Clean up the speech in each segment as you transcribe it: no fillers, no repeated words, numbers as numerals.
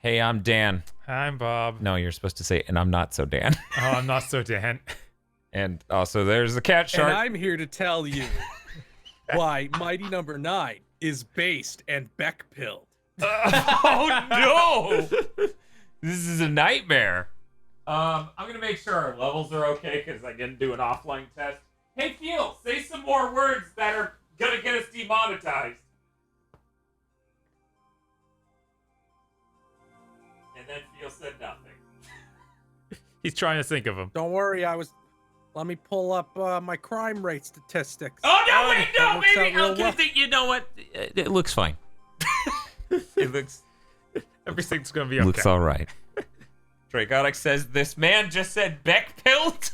Hey, I'm Dan. I'm Bob. No, you're supposed to say, and I'm not so Dan. Oh, I'm not so Dan. And also, there's the cat shark. And I'm here to tell you why Mighty Number 9 is based and Beck-pilled. Oh, no! This is a nightmare. I'm going to make sure our levels are okay, because I didn't do an offline test. Hey, Phil, say some more words that are going to get us demonetized. And then Phil said nothing. He's trying to think of them. Don't worry, let me pull up my crime rate statistics. Oh, no, wait, no, That works out maybe. real Okay, well. you know what? It looks fine. It looks... Everything's gonna be okay. Looks all right. Dragotic says, this man just said Beck-pilled?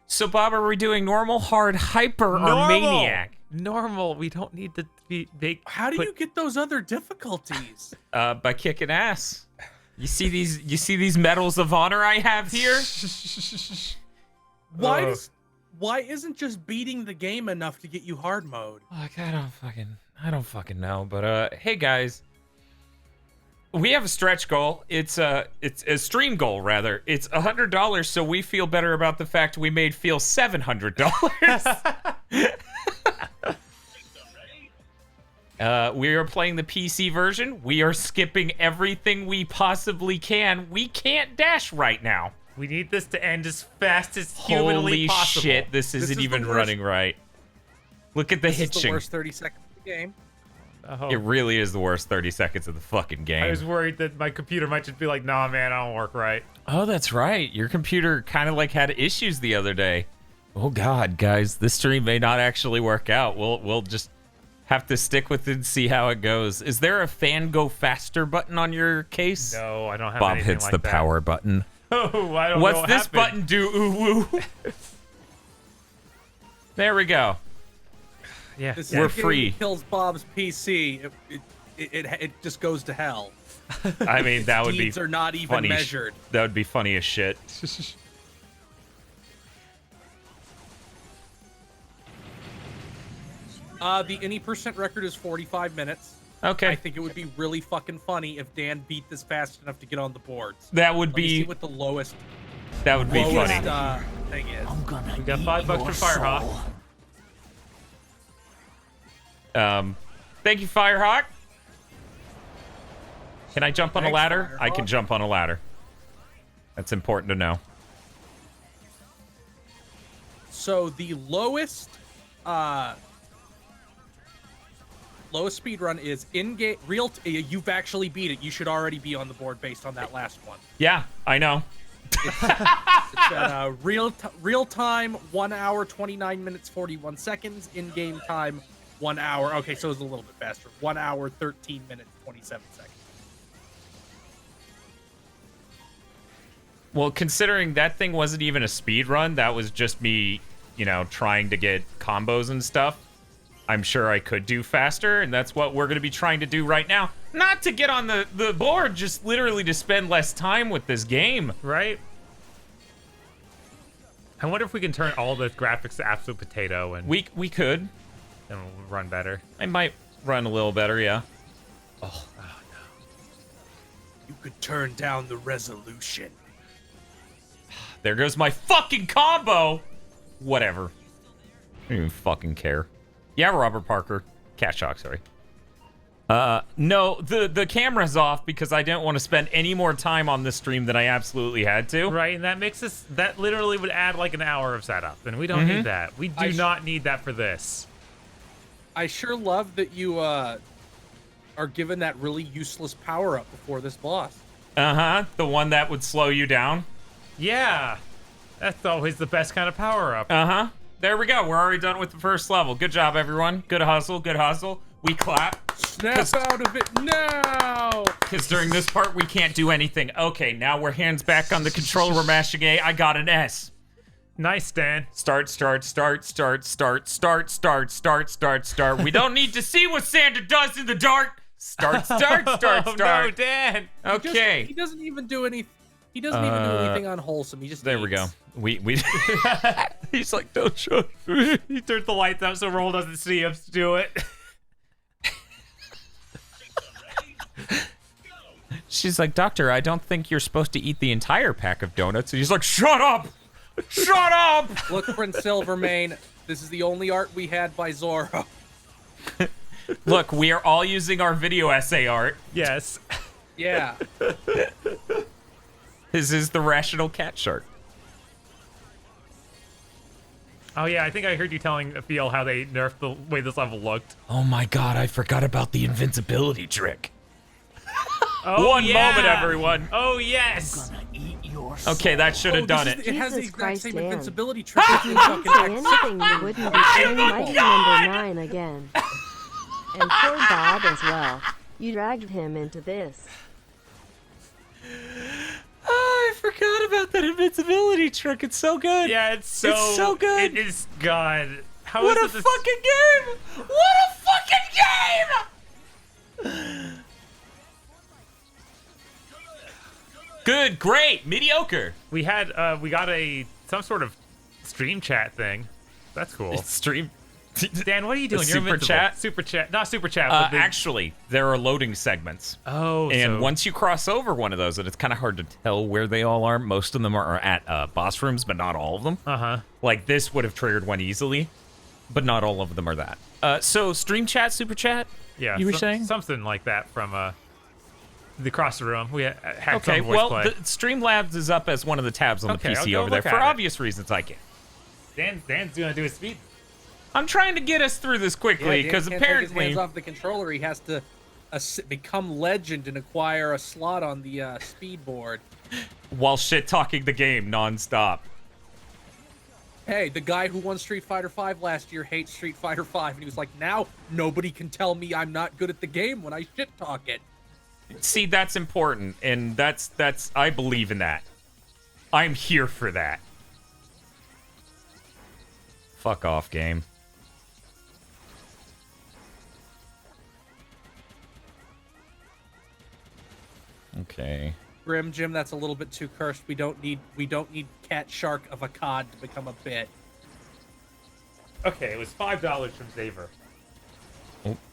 So, Bob, are we doing normal, hard, hyper, or maniac? Normal. We don't need to be big. How do you get those other difficulties? By kicking ass. You see these medals of honor I have here? Why isn't just beating the game enough to get you hard mode? Like, I don't fucking know. But hey guys, we have a stretch goal. It's a stream goal rather. It's $100, so we feel better about the fact we made Phil $700. We are playing the PC version. We are skipping everything we possibly can. We can't dash right now. We need this to end as fast as humanly possible. Holy shit, this isn't even running right. Look at the hitching. This is the worst 30 seconds of the game. Oh. It really is the worst 30 seconds of the fucking game. I was worried that my computer might just be like, nah, man, I don't work right. Oh, that's right. Your computer kind of like had issues the other day. Oh God, guys, this stream may not actually work out. We'll just have to stick with it and see how it goes. Is there a fan go faster button on your case? No, I don't have Bob anything hits like the that. power button. Oh, I don't know What's what this happened. button do? Ooh, woo. There we go. Yeah. This We're game free. Kills Bob's PC. It just goes to hell. I mean, that would be Deeds are not even funny. measured. That would be funny as shit. The any percent record is 45 minutes. I Okay, think it would be really fucking funny if Dan beat this fast enough to get on the boards. that would Let me see be what the lowest funny. thing is. We got $5 from Firehawk. Thank you, Firehawk. Can I jump on a Thanks, ladder? I can Firehawk. jump on a ladder. That's important to know. So the lowest speedrun is in-game you've actually beat it. You should already be on the board based on that last one. Yeah, I know. It's at real time 1 hour 29 minutes 41 seconds. In-game time 1 hour. Okay, so it's a little bit faster. 1 hour 13 minutes 27 seconds. Well, considering that thing wasn't even a speed run, that was just me, you know, trying to get combos and stuff. I'm sure I could do faster, and that's what we're going to be trying to do right now. Not to get on the board, just literally to spend less time with this game. Right? I wonder if we can turn all the graphics to absolute potato and We could. then we'll run better. I might run a little better, yeah. Oh no. You could turn down the resolution. There goes my fucking combo! Whatever. I don't even fucking care. Yeah, Robert Parker. Cat Shock, sorry. No, the camera's off because I didn't want to spend any more time on this stream than I absolutely had to. Right, and that makes us, that literally would add like an hour of setup, and we don't need that. We do not need that for this. I sure love that you are given that really useless power up before this boss. Uh-huh, the one that would slow you down. Yeah, that's always the best kind of power-up. Uh-huh. There we go. We're already done with the first level. Good job, everyone. Good hustle, good hustle. We clap. Snap out of it now! Because during this part, we can't do anything. Okay, now we're hands back on the controller. We're mashing A. I got an S. Nice, Dan. Start. We don't need to see what Santa does in the dark. Start. Oh, no, Dan. Okay. He doesn't even do any. He doesn't even do anything unwholesome. He just There we go. eats. We He's like, don't show me. He turns the lights out so Roll doesn't see us do it. She's like, Doctor, I don't think you're supposed to eat the entire pack of donuts. And he's like, shut up! Shut up! Look, Prince Silvermane, this is the only art we had by Zorro. Look, we are all using our video essay art. Yes. Yeah. This is the rational cat shark. Oh yeah, I think I heard you telling Phil how they nerfed the way this level looked. Oh my god, I forgot about the invincibility trick. Oh, One yeah. moment, everyone. Oh yes. Okay, that should have done it. It has the Jesus exact Christ, same Dan. invincibility trick as If the you didn't fucking say X. anything, you wouldn't be saying Mikey number 9 again. And poor Bob as well. You dragged him into this. Oh, I forgot about that invincibility trick. It's so good. Yeah, it's so good. It is God. How What a is it fucking game! What a fucking game! Good, great, mediocre. we got some sort of stream chat thing. That's cool. It's stream. Dan, what are you doing? You're super invincible. chat? Super chat. Not super chat. But Actually, there are loading segments. Oh, And so, once you cross over one of those, and it's kind of hard to tell where they all are. Most of them are at boss rooms, but not all of them. Like this would have triggered one easily, but not all of them are that. So stream chat, super chat. Yeah, you were saying something like that from the cross the room. We had okay. some voice Well, play. the Streamlabs is up as one of the tabs on Okay, the I'll PC go over there look for at it. obvious reasons. I can. Dan's gonna do a speed. I'm trying to get us through this quickly because Dan can't take his apparently hands off the controller. He has to become legend and acquire a slot on the speed board. while shit talking the game nonstop. Hey, the guy who won Street Fighter V last year hates Street Fighter V, and he was like, now nobody can tell me I'm not good at the game when I shit talk it. See, that's important, and that's I believe in that. I'm here for that. Fuck off, game. Okay. Grim Jim, that's a little bit too cursed. We don't need Cat Shark of a COD to become a bit. Okay, it was $5 from Xaver.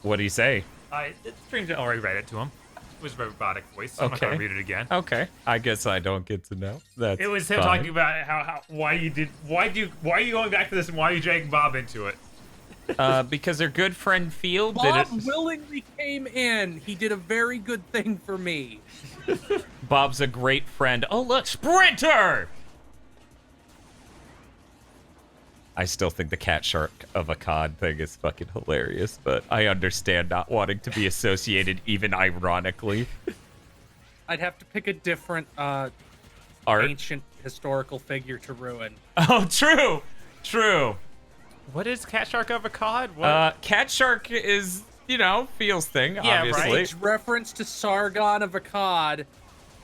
What do you say? The stream already read it to him. It was a robotic voice, so I'm not gonna Okay. read it again. Okay. I guess I don't get to know. That's It was him fine. talking about why are you going back to this and why are you dragging Bob into it? Because their good friend Field did Bob it. willingly came in. He did a very good thing for me. Bob's a great friend. Oh, look, Sprinter! I still think the cat shark of a COD thing is fucking hilarious, but I understand not wanting to be associated even ironically. I'd have to pick a different Art. ancient historical figure to ruin. Oh, true! True. What is Cat Shark of a COD? What? Cat shark is, Feels thing, Yeah, obviously. right. It's reference to Sargon of Akkad,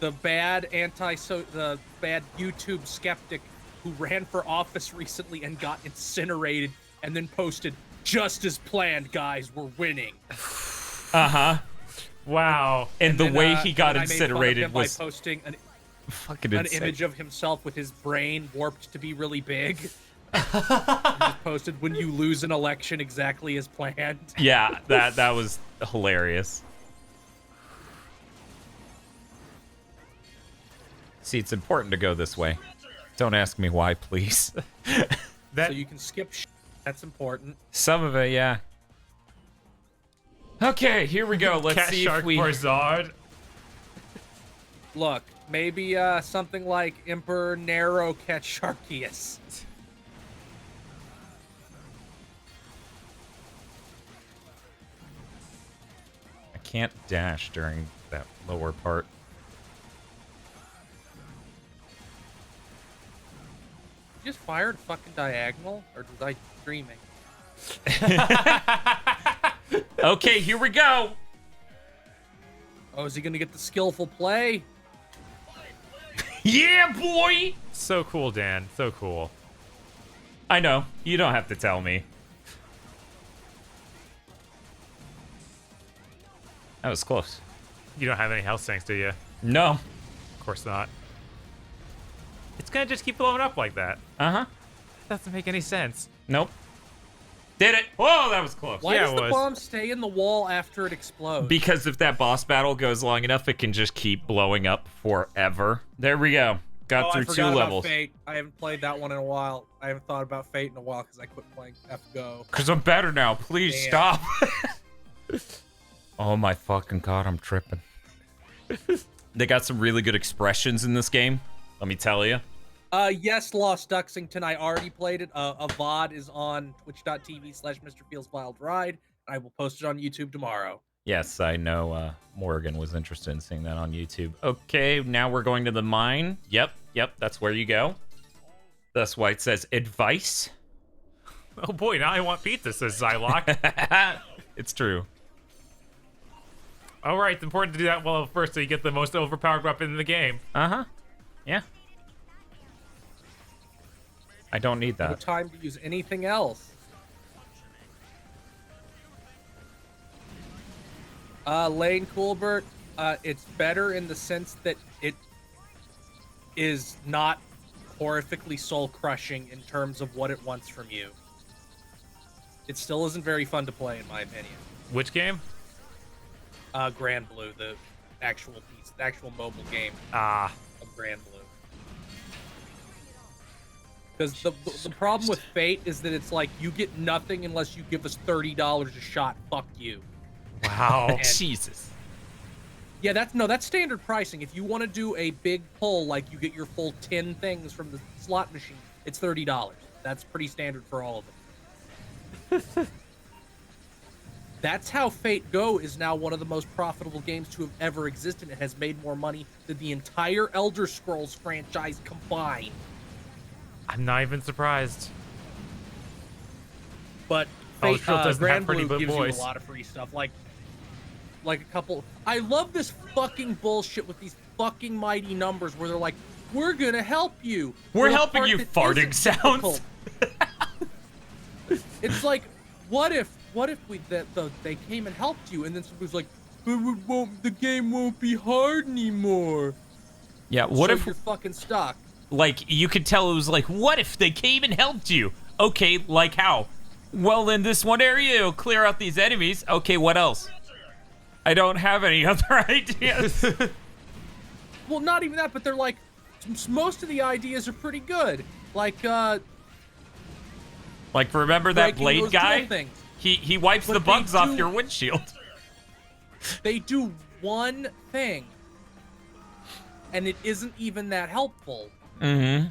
the bad YouTube skeptic who ran for office recently and got incinerated, and then posted, "Just as planned, guys, we're winning." Uh-huh. Wow. And the then, way he got and I made fun of incinerated him was by posting fucking an insane. image of himself with his brain warped to be really big. He just posted, "When you lose an election exactly as planned." Yeah, that was hilarious. See, it's important to go this way. Don't ask me why, please. So you can skip that's important. Some of it, yeah. Okay, here we go. Let's Cat see Shark if we... Barzard. Look, maybe something like Emperor Nero Catsharkius. I can't dash during that lower part. You just fired fucking diagonal, or was I dreaming? Okay, here we go. Oh, is he gonna get the skillful play? Yeah, boy. So cool, Dan. So cool. I know. You don't have to tell me. That was close. You don't have any health sinks, do you? No. Of course not. It's gonna just keep blowing up like that. Uh-huh. Doesn't make any sense. Nope. Did it? Whoa, that was close. Why Yeah, does it the was. bomb stay in the wall after it explodes? Because if that boss battle goes long enough, it can just keep blowing up forever. There we go. Got I through forgot 2 about levels. Fate. I haven't played that one in a while. I haven't thought about Fate in a while because I quit playing F-Go. Because I'm better now. Please Damn. stop. Oh my fucking god, I'm tripping. They got some really good expressions in this game. Let me tell you. Yes, Lost Duxington. I already played it. A VOD is on twitch.tv/MrFeelsWildRide. I will post it on YouTube tomorrow. Yes, I know Morgan was interested in seeing that on YouTube. Okay, now we're going to the mine. Yep, that's where you go. That's why it says advice. Oh boy, now I want pizza, says Zylock. It's true. All right, it's important to do that well first so you get the most overpowered weapon in the game. Uh-huh. Yeah. I don't need No that. time to use anything else. Lane Coolbert, it's better in the sense that it is not horrifically soul-crushing in terms of what it wants from you. It still isn't very fun to play, in my opinion. Which game? Grand Blue, the actual piece, the actual mobile game Ah. of Grand Blue. Because the problem with Fate is that it's like, you get nothing unless you give us $30 a shot. Fuck you. Wow. And- Jesus. Yeah, that's standard pricing. If you want to do a big pull, like you get your full 10 things from the slot machine, it's $30. That's pretty standard for all of them. That's how Fate Go is now one of the most profitable games to have ever existed. It has made more money than the entire Elder Scrolls franchise combined. I'm not even surprised. But Elder Fate, Scrolls doesn't Grand have pretty Blue gives boys. you a lot of free stuff, like a couple. I love this fucking bullshit with these fucking mighty numbers where they're like, "We're gonna help you. We're The helping part you, that farting isn't sounds." difficult." It's like, what if they came and helped you, and then somebody's like, "But the game won't be hard anymore." Yeah, what So if, you're fucking stuck? like, you could tell it was like, what if they came and helped you? Okay, like how? Well, in this one area, it'll clear out these enemies. Okay, what else? I don't have any other ideas. Well, not even that, but they're like, most of the ideas are pretty good. Like, Like, remember that breaking blade those guy? drill things. He wipes But the they bugs off do- your windshield. They do one thing, and it isn't even that helpful. Mm-hmm.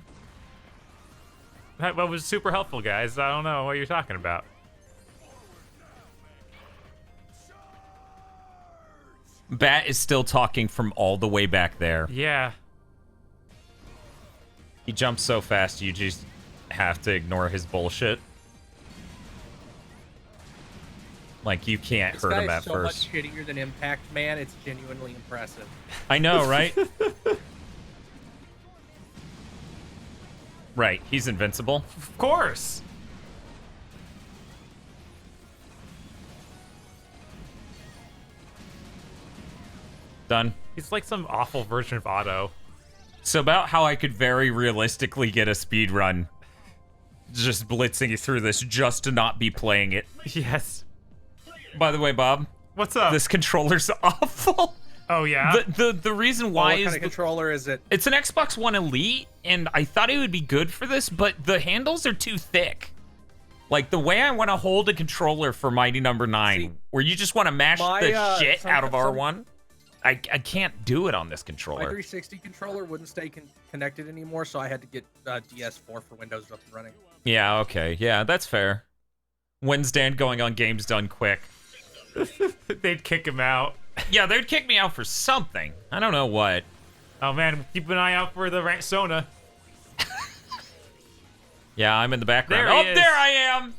That was super helpful, guys. I don't know what you're talking about. Bat is still talking from all the way back there. Yeah. He jumps so fast, you just have to ignore his bullshit. Like, you can't This hurt guy him is at so first. much shittier than Impact Man. It's genuinely impressive. I know, right? Right, he's invincible. Of course. Done. He's like some awful version of Otto. So about how I could very realistically get a speed run, just blitzing you through this just to not be playing it. Yes. By the way, Bob, What's up? this controller's awful. Oh, yeah? The reason why what is kind of controller is it? it's an Xbox One Elite, and I thought it would be good for this, but the handles are too thick. Like, the way I want to hold a controller for Mighty Number 9, See, where you just want to mash my, the shit some- out of some- R1, I can't do it on this My controller. 360 controller wouldn't stay connected anymore, so I had to get DS4 for Windows up and running. Yeah, okay. Yeah, that's fair. When's Dan going on Games Done Quick? They'd kick him out. Yeah, they'd kick me out for something. I don't know what. Oh, man. Keep an eye out for the Sona. Yeah, I'm in the background. There he Oh, is. there I am!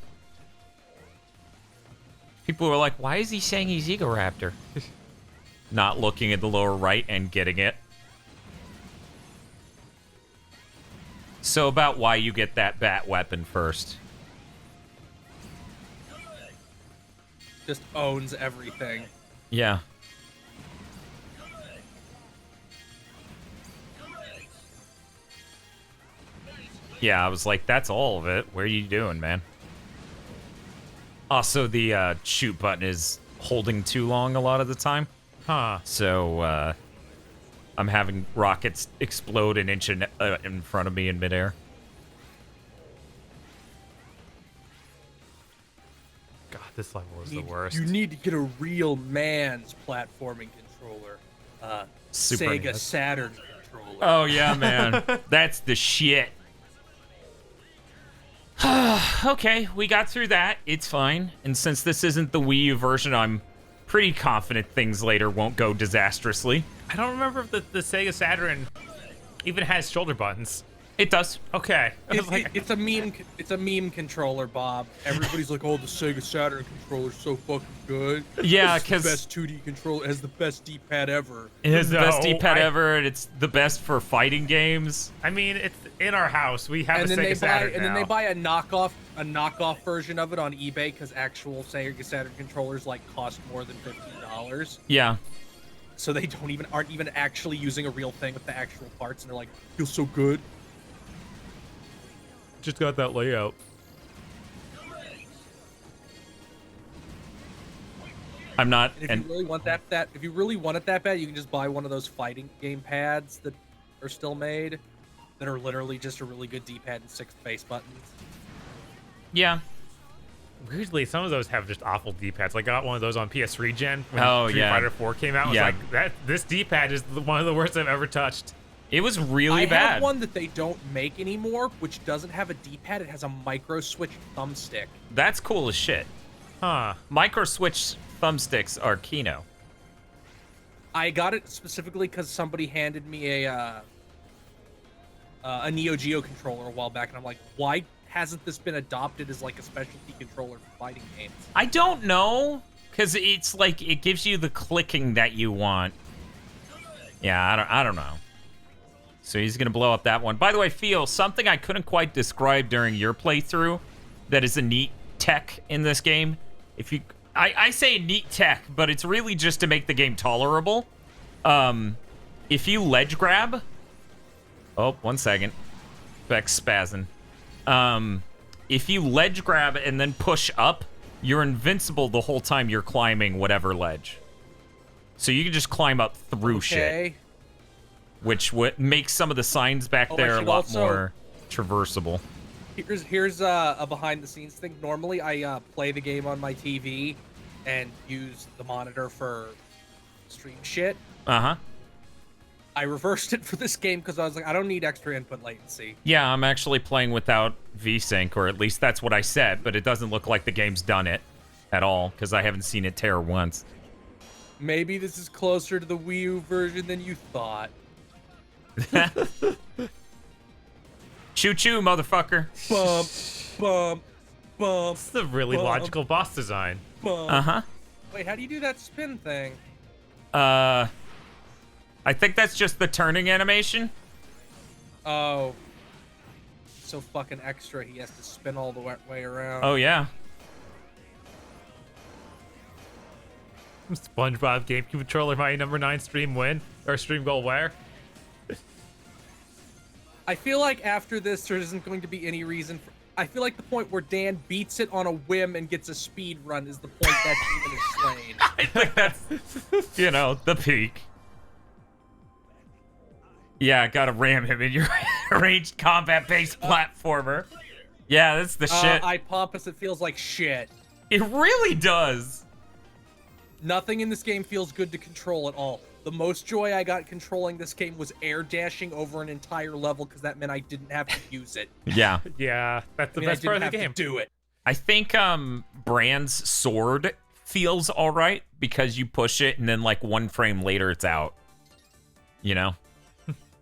People were like, why is he saying he's Egoraptor? Not looking at the lower right and getting it. So about why you get that bat weapon first. Just owns everything. Yeah. Yeah, I was like, that's all of it. What are you doing, man? Also, the shoot button is holding too long a lot of the time. Huh. So, I'm having rockets explode an inch in front of me in midair. God, this level is the worst. You need to get a real man's platforming controller. Super Sega NES. Saturn controller. Oh, yeah, man. That's the shit. Okay, we got through that. It's fine. And since this isn't the Wii U version, I'm pretty confident things later won't go disastrously. I don't remember if the Sega Saturn even has shoulder buttons. It does. Okay. It's a meme. It's a meme controller, Bob. Everybody's like, "Oh, the Sega Saturn controller's so fucking good." Yeah, It's the 'cause- best 2D controller. It has the best D-pad ever. It is the best No, D-pad ever, and it's the best for fighting games. I mean, it's in our house. We have And a then Sega they Saturn then they now. buy a knockoff version of it on eBay because actual Sega Saturn controllers like cost more than $15. Yeah. So they aren't even actually using a real thing with the actual parts, and they're like, "Feels so good." Just got that layout. I'm not... And if you really want if you really want it that bad, you can just buy one of those fighting game pads that are still made, that are literally just a really good D-pad and 6 face buttons. Yeah. Weirdly, some of those have just awful D-pads. Like, I got one of those on PS3 gen when Oh, Street yeah. Fighter 4 came out. I was Yeah. like, this D-pad is one of the worst I've ever touched. It was really I bad. have one that they don't make anymore, which doesn't have a D-pad. It has a micro switch thumbstick. That's cool as shit. Huh. Micro Switch thumbsticks are Kino. I got it specifically because somebody handed me a Neo Geo controller a while back, and I'm like, why hasn't this been adopted as like a specialty controller for fighting games? I don't know, because it's like it gives you the clicking that you want. Yeah, I don't know. So he's gonna blow up that one. By the way, Phil, something I couldn't quite describe during your playthrough that is a neat tech in this game. I say neat tech, but it's really just to make the game tolerable. If you ledge grab, oh, 1 second, Beck's spazzing. If you ledge grab and then push up, you're invincible the whole time you're climbing whatever ledge. So you can just climb up through shit, which makes some of the signs back Oh, I there a should lot also- more traversable. Here's a behind the scenes thing. Normally, I play the game on my TV and use the monitor for stream shit. Uh-huh. I reversed it for this game because I was like, I don't need extra input latency. Yeah, I'm actually playing without VSync, or at least that's what I said, but it doesn't look like the game's done it at all, because I haven't seen it tear once. Maybe this is closer to the Wii U version than you thought. Choo-choo, motherfucker. Bump, bump, bump, This is a really Bum. logical boss design. bump. Uh-huh. Wait, how do you do that spin thing? I think that's just the turning animation. Oh. So fucking extra, he has to spin all the way around. Oh, yeah. SpongeBob GameCube controller, my number 9 stream win or stream goal where? I feel like after this, there isn't going to be any reason for... I feel like the point where Dan beats it on a whim and gets a speed run is the point that even is slain. I think that's, you know, the peak. Yeah, gotta ram him in your ranged combat-based platformer. Yeah, that's the shit. I pompous, it feels like shit. It really does. Nothing in this game feels good to control at all. The most joy I got controlling this game was air dashing over an entire level because that meant I didn't have to use it. Yeah. Yeah, that's the I best part of didn't the have game. to do it. I think Brand's sword feels all right because you push it and then like 1 frame later it's out. You know?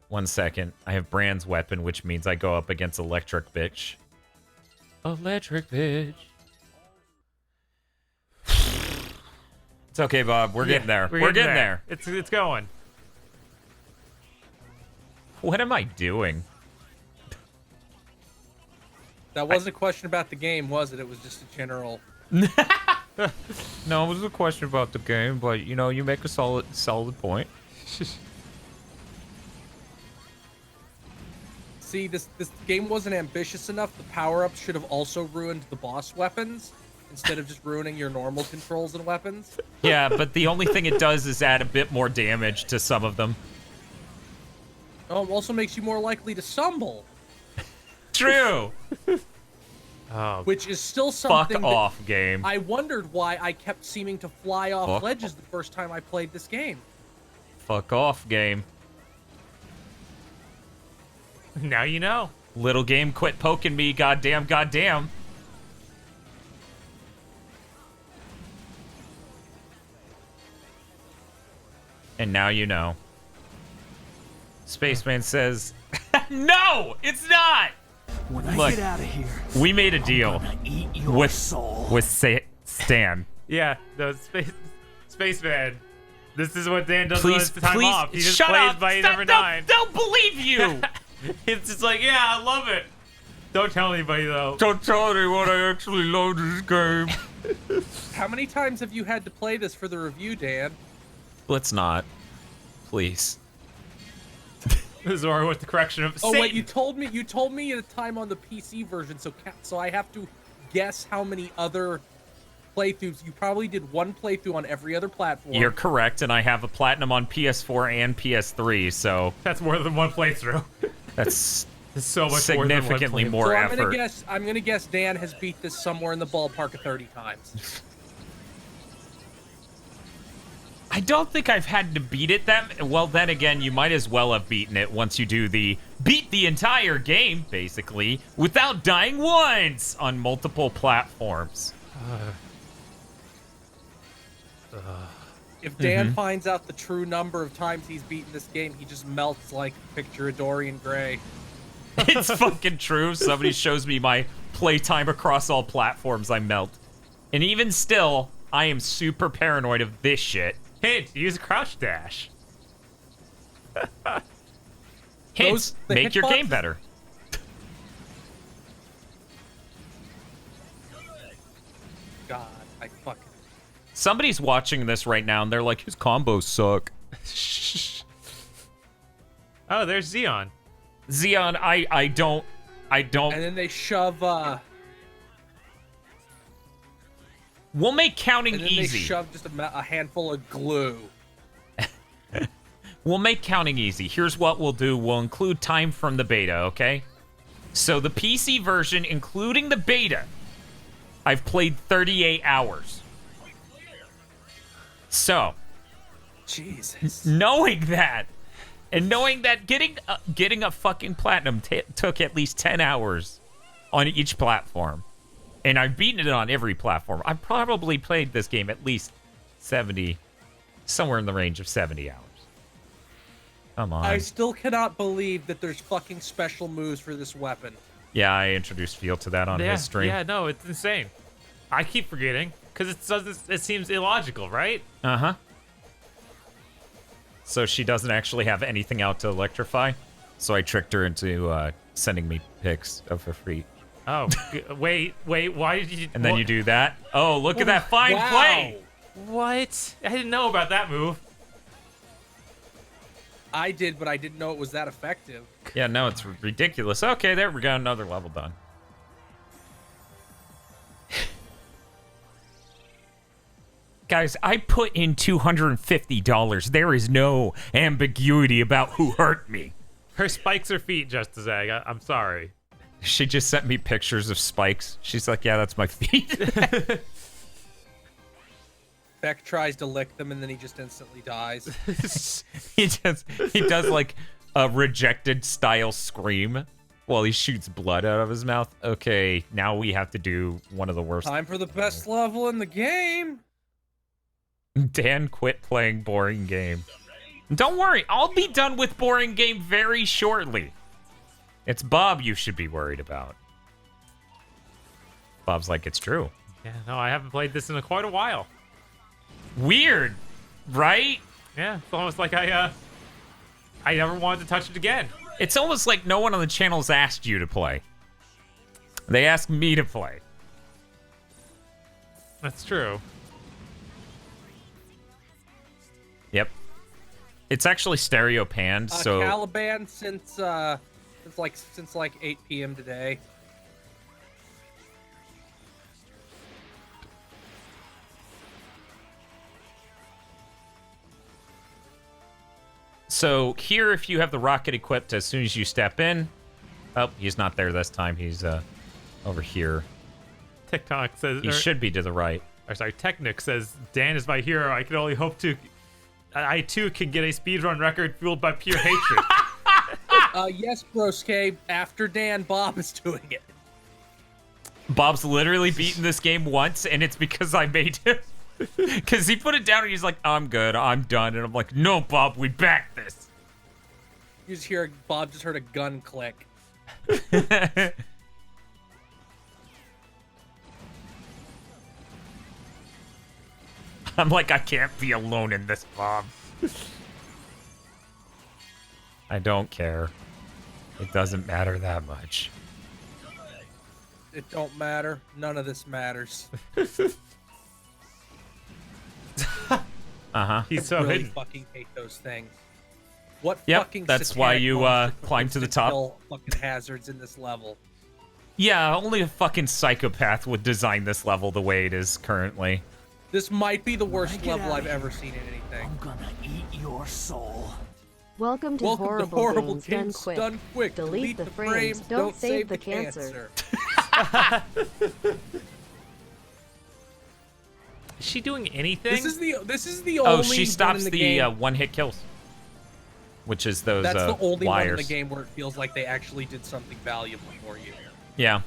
1 second. I have Brand's weapon, which means I go up against electric bitch. Electric bitch. It's okay, Bob. We're getting there. We're getting there. It's going. What am I doing? That wasn't a question about the game, was it? It was just a general... No, it was a question about the game, but you know, you make a solid point. See, this game wasn't ambitious enough. The power-ups should have also ruined the boss weapons. instead of just ruining your normal controls and weapons. Yeah, but the only thing it does is add a bit more damage to some of them. Oh, it also makes you more likely to stumble, True. Oh, which is still Fuck something off, game. I wondered why I kept seeming to fly off Fuck. ledges the first time I played this game. Fuck off, game. now you know. Little game, quit poking me, goddamn, goddamn. And now you know. Spaceman says, no, it's not. When I Look, get out of here, we made a deal I'm gonna eat your with soul. Stan. Yeah, the spaceman. This is what Dan does when Please, it's time please, off. He just shut plays up. by Stop, number 9. Don't believe you. It's just like, yeah, I love it. Don't tell anybody though. Don't tell anyone I actually love this game. How many times have you had to play this for the review, Dan? Let's not. Please. Zora with the correction of Oh Satan. wait, you told me at a time on the PC version, so I have to guess how many other playthroughs. You probably did one playthrough on every other platform. You're correct, and I have a platinum on PS4 and PS3, so That's more than one playthrough. that's It's so much significantly more than one more so effort. I'm gonna guess Dan has beat this somewhere in the ballpark of 30 times. I don't think I've had to beat it that. Well, then again, you might as well have beaten it once you do the beat the entire game, basically, without dying once on multiple platforms. If Dan finds out the true number of times he's beaten this game, he just melts like picture of Dorian Gray. It's fucking true. Somebody shows me my playtime across all platforms, I melt. And even still, I am super paranoid of this shit. Hint, use crouch dash. Hints, the make your hitboxes- game better. God, I fucking. Somebody's watching this right now, and they're like, his combos suck. Oh, there's Xeon. Xeon, I don't. And then they shove. We'll make counting And then easy. they shove just a handful of glue. We'll make counting easy. Here's what we'll do. We'll include time from the beta, okay? So the PC version, including the beta, I've played 38 hours. So, Jesus. knowing that, and knowing that getting a fucking platinum took at least 10 hours on each platform, and I've beaten it on every platform, I've probably played this game at least 70, somewhere in the range of 70 hours. Come on. I still cannot believe that there's fucking special moves for this weapon. Yeah, I introduced Field to that on his stream. Yeah, no, it's insane. I keep forgetting because it seems illogical, right? Uh-huh. So she doesn't actually have anything out to electrify. So I tricked her into sending me pics of her feet. Oh, wait, why did you? And then you do that. Oh, look at that fine Wow. play! What? I didn't know about that move. I did, but I didn't know it was that effective. Yeah, no, it's ridiculous. Okay, there we go. Another level done. Guys, I put in $250. There is no ambiguity about who hurt me. Her spikes are feet, Just a Zag. I'm sorry. She just sent me pictures of spikes. She's like, yeah, that's my feet. Beck tries to lick them and then he just instantly dies. he does like a rejected style scream while he shoots blood out of his mouth. Okay, now we have to do one of the worst. Time for the best level in the game. Dan quit playing boring game. Don't worry, I'll be done with boring game very shortly. It's Bob you should be worried about. Bob's like, it's true. Yeah, no, I haven't played this in quite a while. Weird, right? Yeah, it's almost like I never wanted to touch it again. It's almost like no one on the channel's asked you to play. They asked me to play. That's true. Yep. It's actually stereo panned, so Caliban since like 8 p.m. today. So here, if you have the rocket equipped, as soon as you step in... Oh, he's not there this time. He's over here. TikTok says... He should be to the right. Or sorry, Technic says, Dan is my hero. I can only hope to... I too can get a speedrun record fueled by pure hatred. Yes, Broske. After Dan, Bob is doing it. Bob's literally beaten this game once, and it's because I made him. Because he put it down, and he's like, I'm good, I'm done. And I'm like, no, Bob, we back this. You just hear Bob just heard a gun click. I'm like, I can't be alone in this, Bob. I don't care. It doesn't matter that much. It don't matter. None of this matters. Uh-huh. He's so really hidden. fucking hate those things. What Yep, fucking that's why satanic you, monster climb to the could top. kill fucking hazards in this level. Yeah, only a fucking psychopath would design this level the way it is currently. This might be the worst level I've ever seen in anything. I'm gonna eat your soul. Welcome to Welcome Horrible, to Horrible Games, Games Done Quick. Delete the frames. Don't save the cancer. Is she doing anything? This is the only Oh, she one stops in the the game. one-hit kills. Which is those That's the only one in wires. the game where it feels like they actually did something valuable for you. Yeah.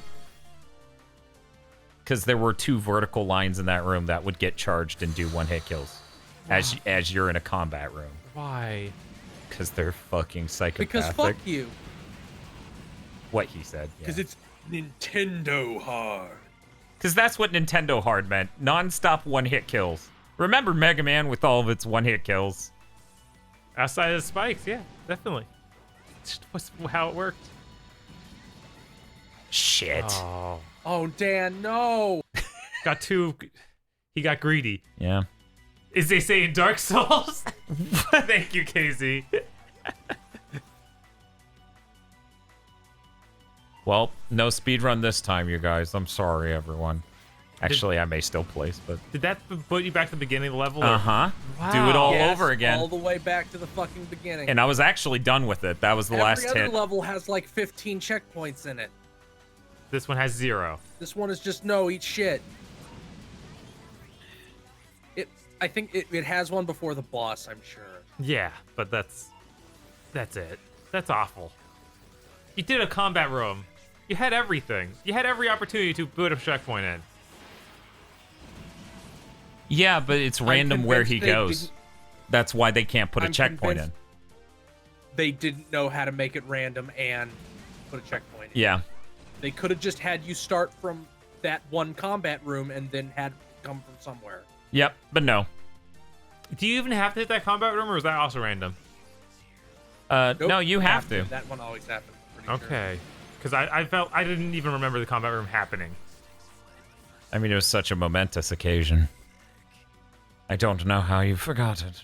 Because there were 2 vertical lines in that room that would get charged and do one-hit kills. As you're in a combat room. Why? Because they're fucking psychopathic. Because fuck you. What he said. Because it's Nintendo hard. Because that's what Nintendo hard meant. Non-stop one-hit kills. Remember Mega Man with all of its one-hit kills? Outside of the spikes, yeah, definitely. It's just how it worked. Shit. Oh, Dan, no. He got greedy. Yeah. Is they say in Dark Souls? Thank you, KZ. Well, no speedrun this time, you guys. I'm sorry, everyone. Actually, I may still place, but... Did that put you back to the beginning of the level? or- Uh-huh. Wow. Do it all Yes, over again. all the way back to the fucking beginning. And I was actually done with it. That was the last Every other hit. level has like 15 checkpoints in it. This one has 0. This one is just no, eat shit. I think it has one before the boss, I'm sure. Yeah, but that's it. That's awful. You did a combat room. You had everything. You had every opportunity to put a checkpoint in. Yeah, but it's random where he convinced they goes. didn't- That's why they can't put a I'm checkpoint in. convinced They didn't know how to make it random and put a checkpoint in. Yeah. They could have just had you start from that one combat room and then had it come from somewhere. Yep, but no. Do you even have to hit that combat room, or is that also random? Nope, No, you have to. That one always happens. I'm pretty sure. Okay. Because I felt I didn't even remember the combat room happening. I mean, it was such a momentous occasion. I don't know how you forgot it.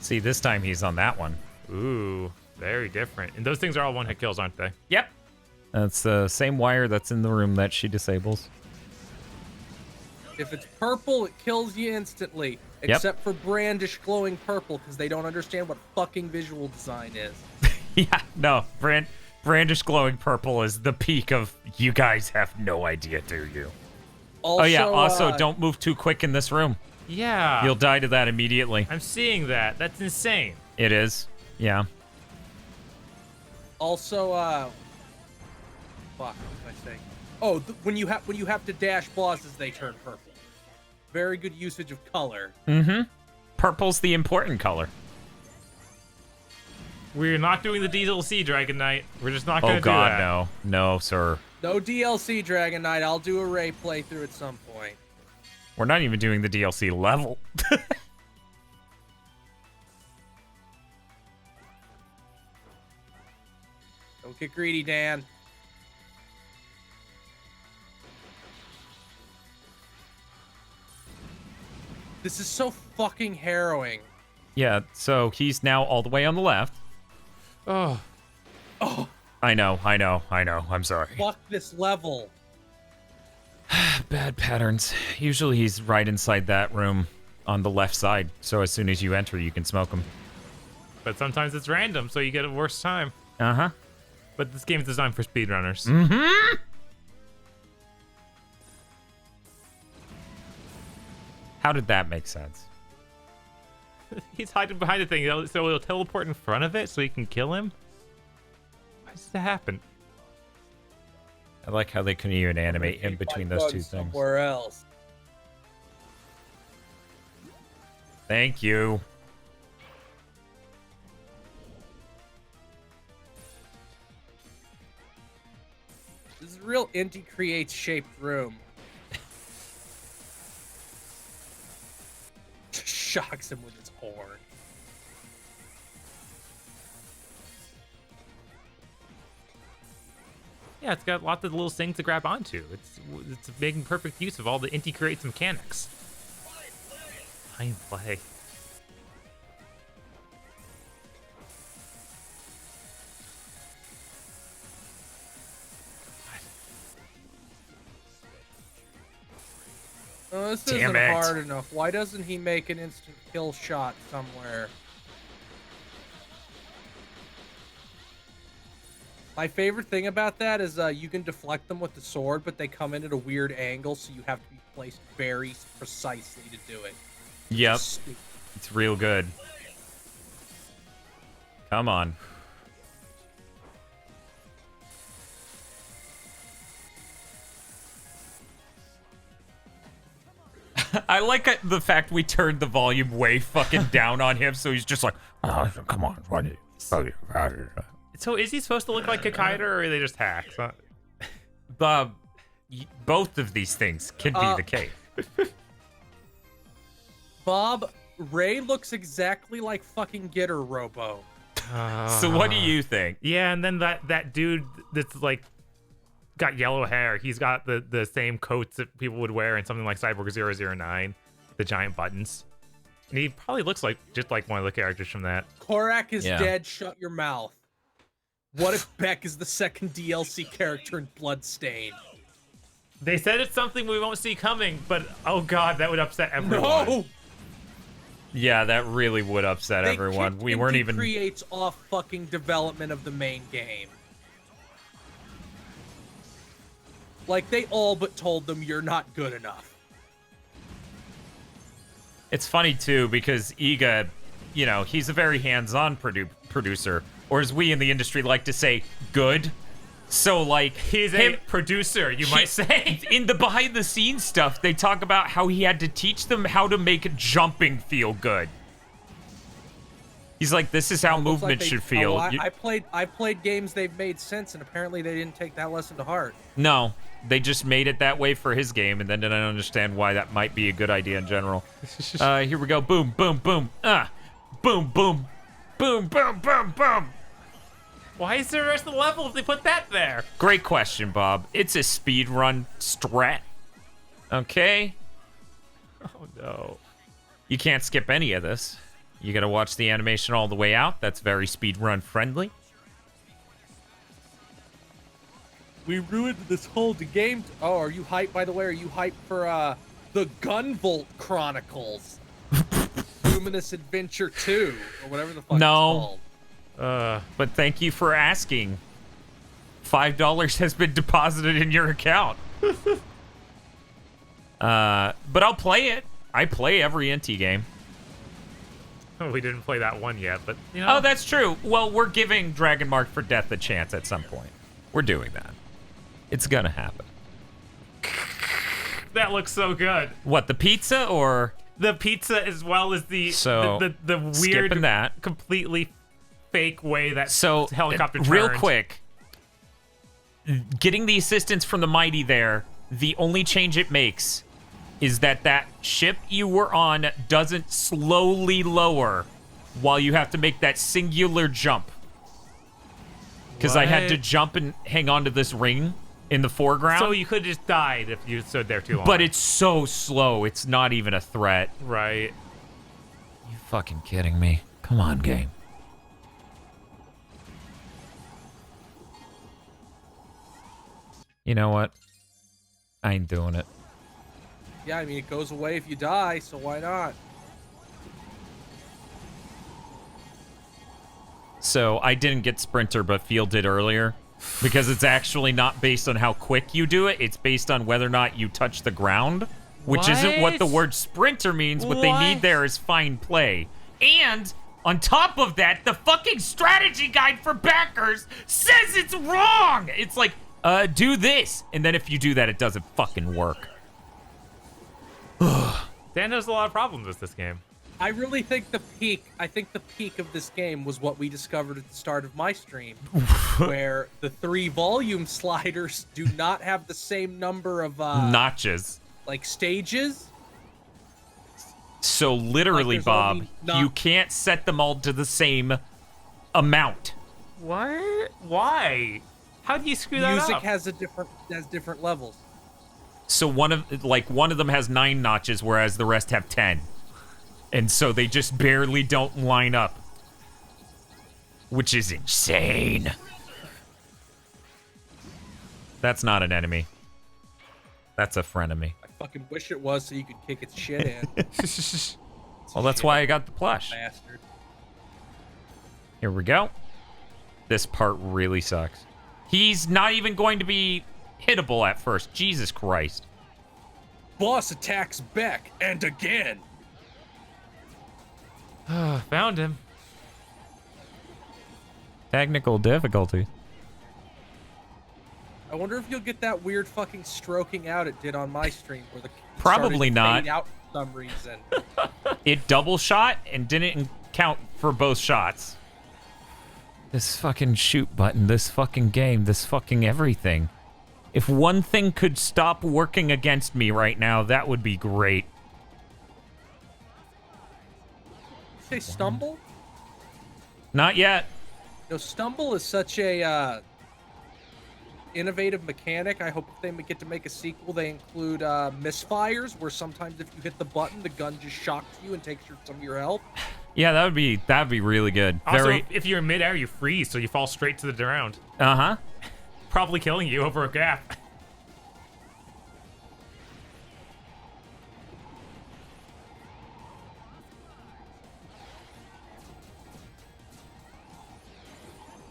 See, this time he's on that one. Ooh, very different. And those things are all one-hit kills, aren't they? Yep. That's the same wire that's in the room that she disables. If it's purple, it kills you instantly. Yep. Except for brandish glowing purple, because they don't understand what fucking visual design is. Yeah, no. Brandish glowing purple is the peak of you guys have no idea, do you? Also, Oh, yeah. Also, don't move too quick in this room. Yeah. You'll die to that immediately. I'm seeing that. That's insane. It is. Yeah. Also, fuck, what was I saying? Oh, when you have to dash bosses, they turn purple. Very good usage of color. Mm-hmm. Purple's the important color. We're not doing the DLC Dragon Knight. We're just not going to Oh, do God, that. no. No, sir. No DLC Dragon Knight. I'll do a Ray playthrough at some point. We're not even doing the DLC level. Don't get greedy, Dan. This is so fucking harrowing. Yeah, so he's now all the way on the left. Oh. Oh, I know. I'm sorry. fuck this level. Bad patterns. Usually he's right inside that room on the left side, so as soon as you enter, you can smoke him. But sometimes it's random, so you get a worse time. Uh-huh. But this game is designed for speedrunners. Mm-hmm. How did that make sense? He's hiding behind the thing, so it'll teleport in front of it so you can kill him? Why does that happen? I like how they couldn't even animate in between those two things. Somewhere else. Thank you. This is a real Inti Creates shaped room. Shocks him with his horn. Yeah, it's got lots of little things to grab onto. It's making perfect use of all the Inti Creates mechanics. Fine play. Oh, this Damn isn't it. hard enough. Why doesn't he make an instant kill shot somewhere? My favorite thing about that is you can deflect them with the sword, but they come in at a weird angle, so you have to be placed very precisely to do it. Yep. Stupid. It's real good. Come on. I like the fact we turned the volume way fucking down on him, so he's just like, oh, come on, what is So is he supposed to look like a kiter, or are they just hacks? both of these things can be the case. Bob, Ray looks exactly like fucking Gitter Robo. So what do you think? Yeah, and then that dude that's like got yellow hair, he's got the same coats that people would wear in something like Cyborg 009, the giant buttons. And he probably looks like just like one of the characters from that. Korak is Yeah. dead, shut your mouth. What if Beck is the second DLC character in Bloodstain? They said it's something we won't see coming, but oh god, that would upset everyone. No! Yeah, that really would upset everyone. kicked We weren't Inti even... Creates off fucking development of the main game. Like, they all but told them you're not good enough. It's funny, too, because Iga, you know, he's a very hands-on producer. Or as we in the industry like to say, good. So, like, He's a producer, you might say. In the behind-the-scenes stuff, they talk about how he had to teach them how to make jumping feel good. He's like, this is how It looks like movement they- should feel. Oh, You- I played games they've made since, and apparently they didn't take that lesson to heart. No, they just made it that way for his game, and then didn't understand why that might be a good idea in general. Here we go. Boom, boom, boom. Boom, boom. Boom, boom, boom, boom. Why is there the rest of the level if they put that there? Great question, Bob. It's a speedrun strat. Okay? Oh no. You can't skip any of this. You gotta watch the animation all the way out. That's very speedrun friendly. We ruined this whole game. Oh, are you hyped, by the way? Are you hyped for the Gunvolt Chronicles? Luminous Adventure 2, or whatever the fuck No. it's called. But thank you for asking. $5 has been deposited in your account. But I'll play it. I play every NT game. Oh, we didn't play that one yet, but you know. Oh, that's true. Well, we're giving Dragon Mark for Death a chance at some point. We're doing that. It's gonna happen. That looks so good. What, the pizza or The pizza as well as the weird, skipping that. completely fake way that So, helicopter real turned. quick, getting the assistance from the Mighty there, the only change it makes is that ship you were on doesn't slowly lower while you have to make that singular jump. because I had to What? jump and hang on to this ring in the foreground. So you could have just died if you stood there too long. But it's so slow, it's not even a threat. right. You fucking kidding me? Come on, game. You know what? I ain't doing it. Yeah, I mean, it goes away if you die, so why not? So I didn't get Sprinter, but Field did earlier. Because it's actually not based on how quick you do it. It's based on whether or not you touch the ground. Which isn't what the What? word Sprinter means. What they need What? there is fine play. And on top of that, the fucking strategy guide for backers says it's wrong. It's like, do this. And then if you do that, it doesn't fucking work. Dan has a lot of problems with this game. I really think the peak of this game was what we discovered at the start of my stream, where the 3 volume sliders do not have the same number of Notches. like stages. So literally, there's Bob, only not- you can't set them all to the same amount. What? Why? How do you screw that Music up? has different levels. So one of them has 9 notches, whereas the rest have 10. And so they just barely don't line up. Which is insane. That's not an enemy. That's a frenemy. I fucking wish it was so you could kick its shit in. Well, that's why I got the plush. Bastard. Here we go. This part really sucks. He's not even going to be hittable at first. Jesus Christ. Boss attacks Beck and again. Found him. Technical difficulty. I wonder if you'll get that weird fucking stroking out it did on my stream, where the Probably not. fade out for some reason. It double shot and didn't count for both shots. This fucking shoot button, this fucking game, this fucking everything. If one thing could stop working against me right now, that would be great. Say stumble? Not yet. No, stumble is such a innovative mechanic. I hope if they get to make a sequel, they include misfires, where sometimes if you hit the button, the gun just shocks you and takes some of your health. Yeah, that'd be really good. Also, Very. if you're in midair, you freeze, so you fall straight to the ground. Uh-huh. Probably killing you over a gap.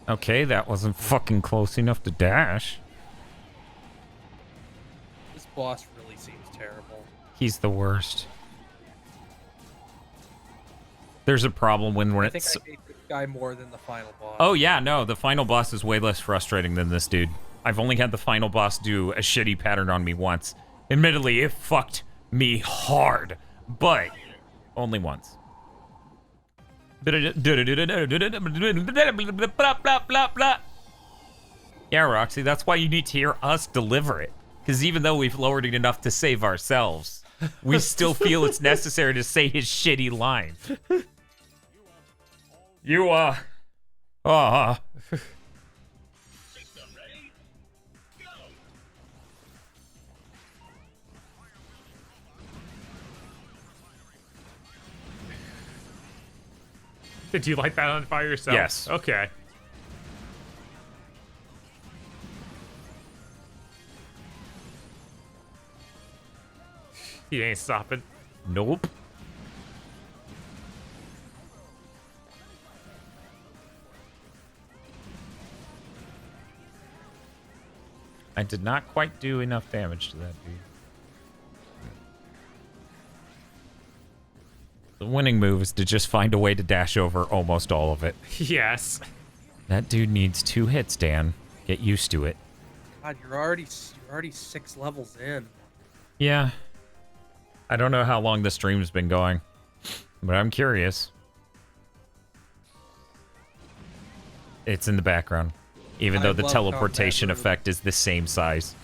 Okay, that wasn't fucking close enough to dash. This boss really seems terrible. He's the worst. There's a problem when I it's... think I hate this guy more than the final boss. Oh, yeah, no, the final boss is way less frustrating than this dude. I've only had the final boss do a shitty pattern on me once. Admittedly, it fucked me hard, but only once. Yeah, Roxy, that's why you need to hear us deliver it. Because even though we've lowered it enough to save ourselves, we still feel it's necessary to say his shitty lines. Did you light that on fire yourself? Yes. Okay. He ain't stopping. Nope. I did not quite do enough damage to that dude. The winning move is to just find a way to dash over almost all of it. Yes. That dude needs 2 hits, Dan. Get used to it. God, you're already 6 levels in. Yeah. I don't know how long the stream's been going, but I'm curious. It's in the background, even though the love teleportation combat effect is the same size.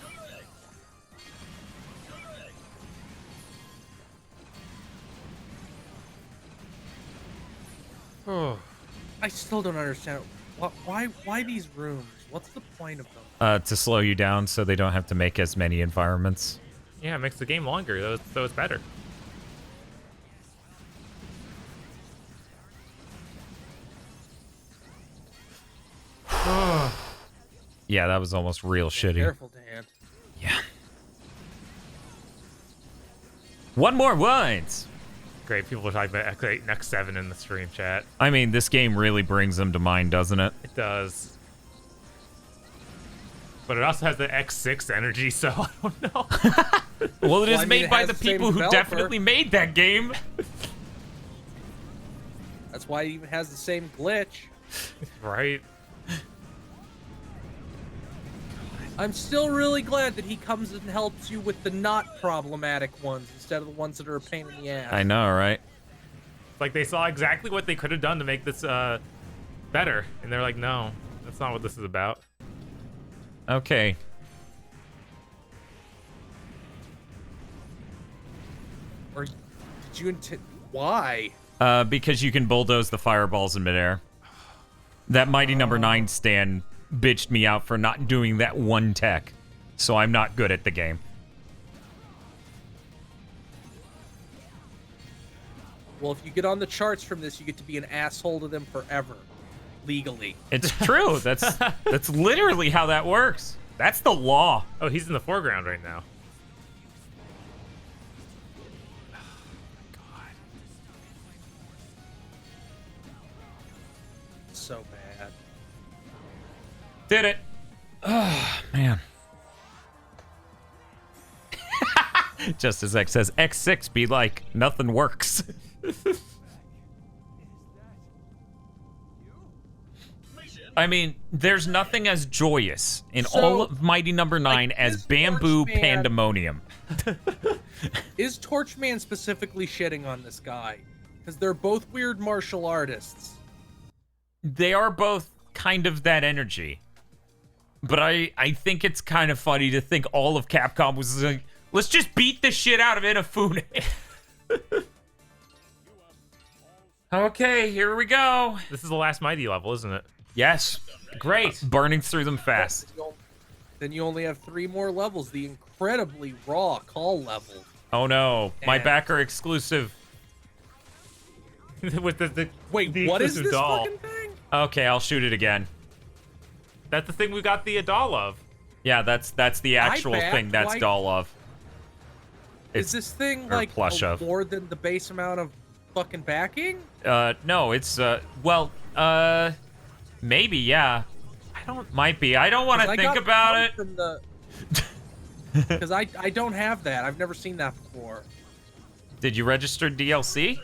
Oh. I still don't understand. Why these rooms? What's the point of them? To slow you down so they don't have to make as many environments. Yeah, it makes the game longer, so it's better. Yeah, that was almost real shitty. Careful, Dan. Yeah. One more once. Great, people are talking about next 7 in the stream chat. I mean, this game really brings them to mind, doesn't it? It does. But it also has the X6 energy, so I don't know. Well, it is I mean, made it by has the the same people who developer. definitely made that game. That's why it even has the same glitch. Right? I'm still really glad that he comes and helps you with the not problematic ones instead of the ones that are a pain in the ass. I know, right? Like, they saw exactly what they could have done to make this better, and they're like, no, that's not what this is about. Okay. Or did you why? Because you can bulldoze the fireballs in midair. That Mighty Number 9 stand bitched me out for not doing that one tech, so I'm not good at the game. Well, if you get on the charts from this, you get to be an asshole to them forever, legally. It's true. That's literally how that works. That's the law. Oh, he's in the foreground right now. So bad. Did it. Oh, man. Just as X says, X6 be like, nothing works. I mean, there's nothing as joyous in all of Mighty Number 9 like, as is bamboo Torchman- pandemonium. Is Torchman specifically shitting on this guy? Because they're both weird martial artists. They are both kind of that energy. But I think it's kind of funny to think all of Capcom was like, let's just beat the shit out of Inafune. Okay, here we go. This is the last Mighty level, isn't it? Yes. Great. Burning through them fast. Then you only have 3 more levels. The incredibly raw call level. Oh no, my And- backer exclusive. With the Wait, the what is exclusive this doll. fucking thing? Okay, I'll shoot it again. That's the thing we got the doll of. Yeah, that's the actual bet, thing that's like- doll of. Is this thing or like plush of. more than the base amount of fucking backing? No, it's maybe, yeah. Might be. I don't want to think about it. Because I don't have that. I've never seen that before. Did you register DLC?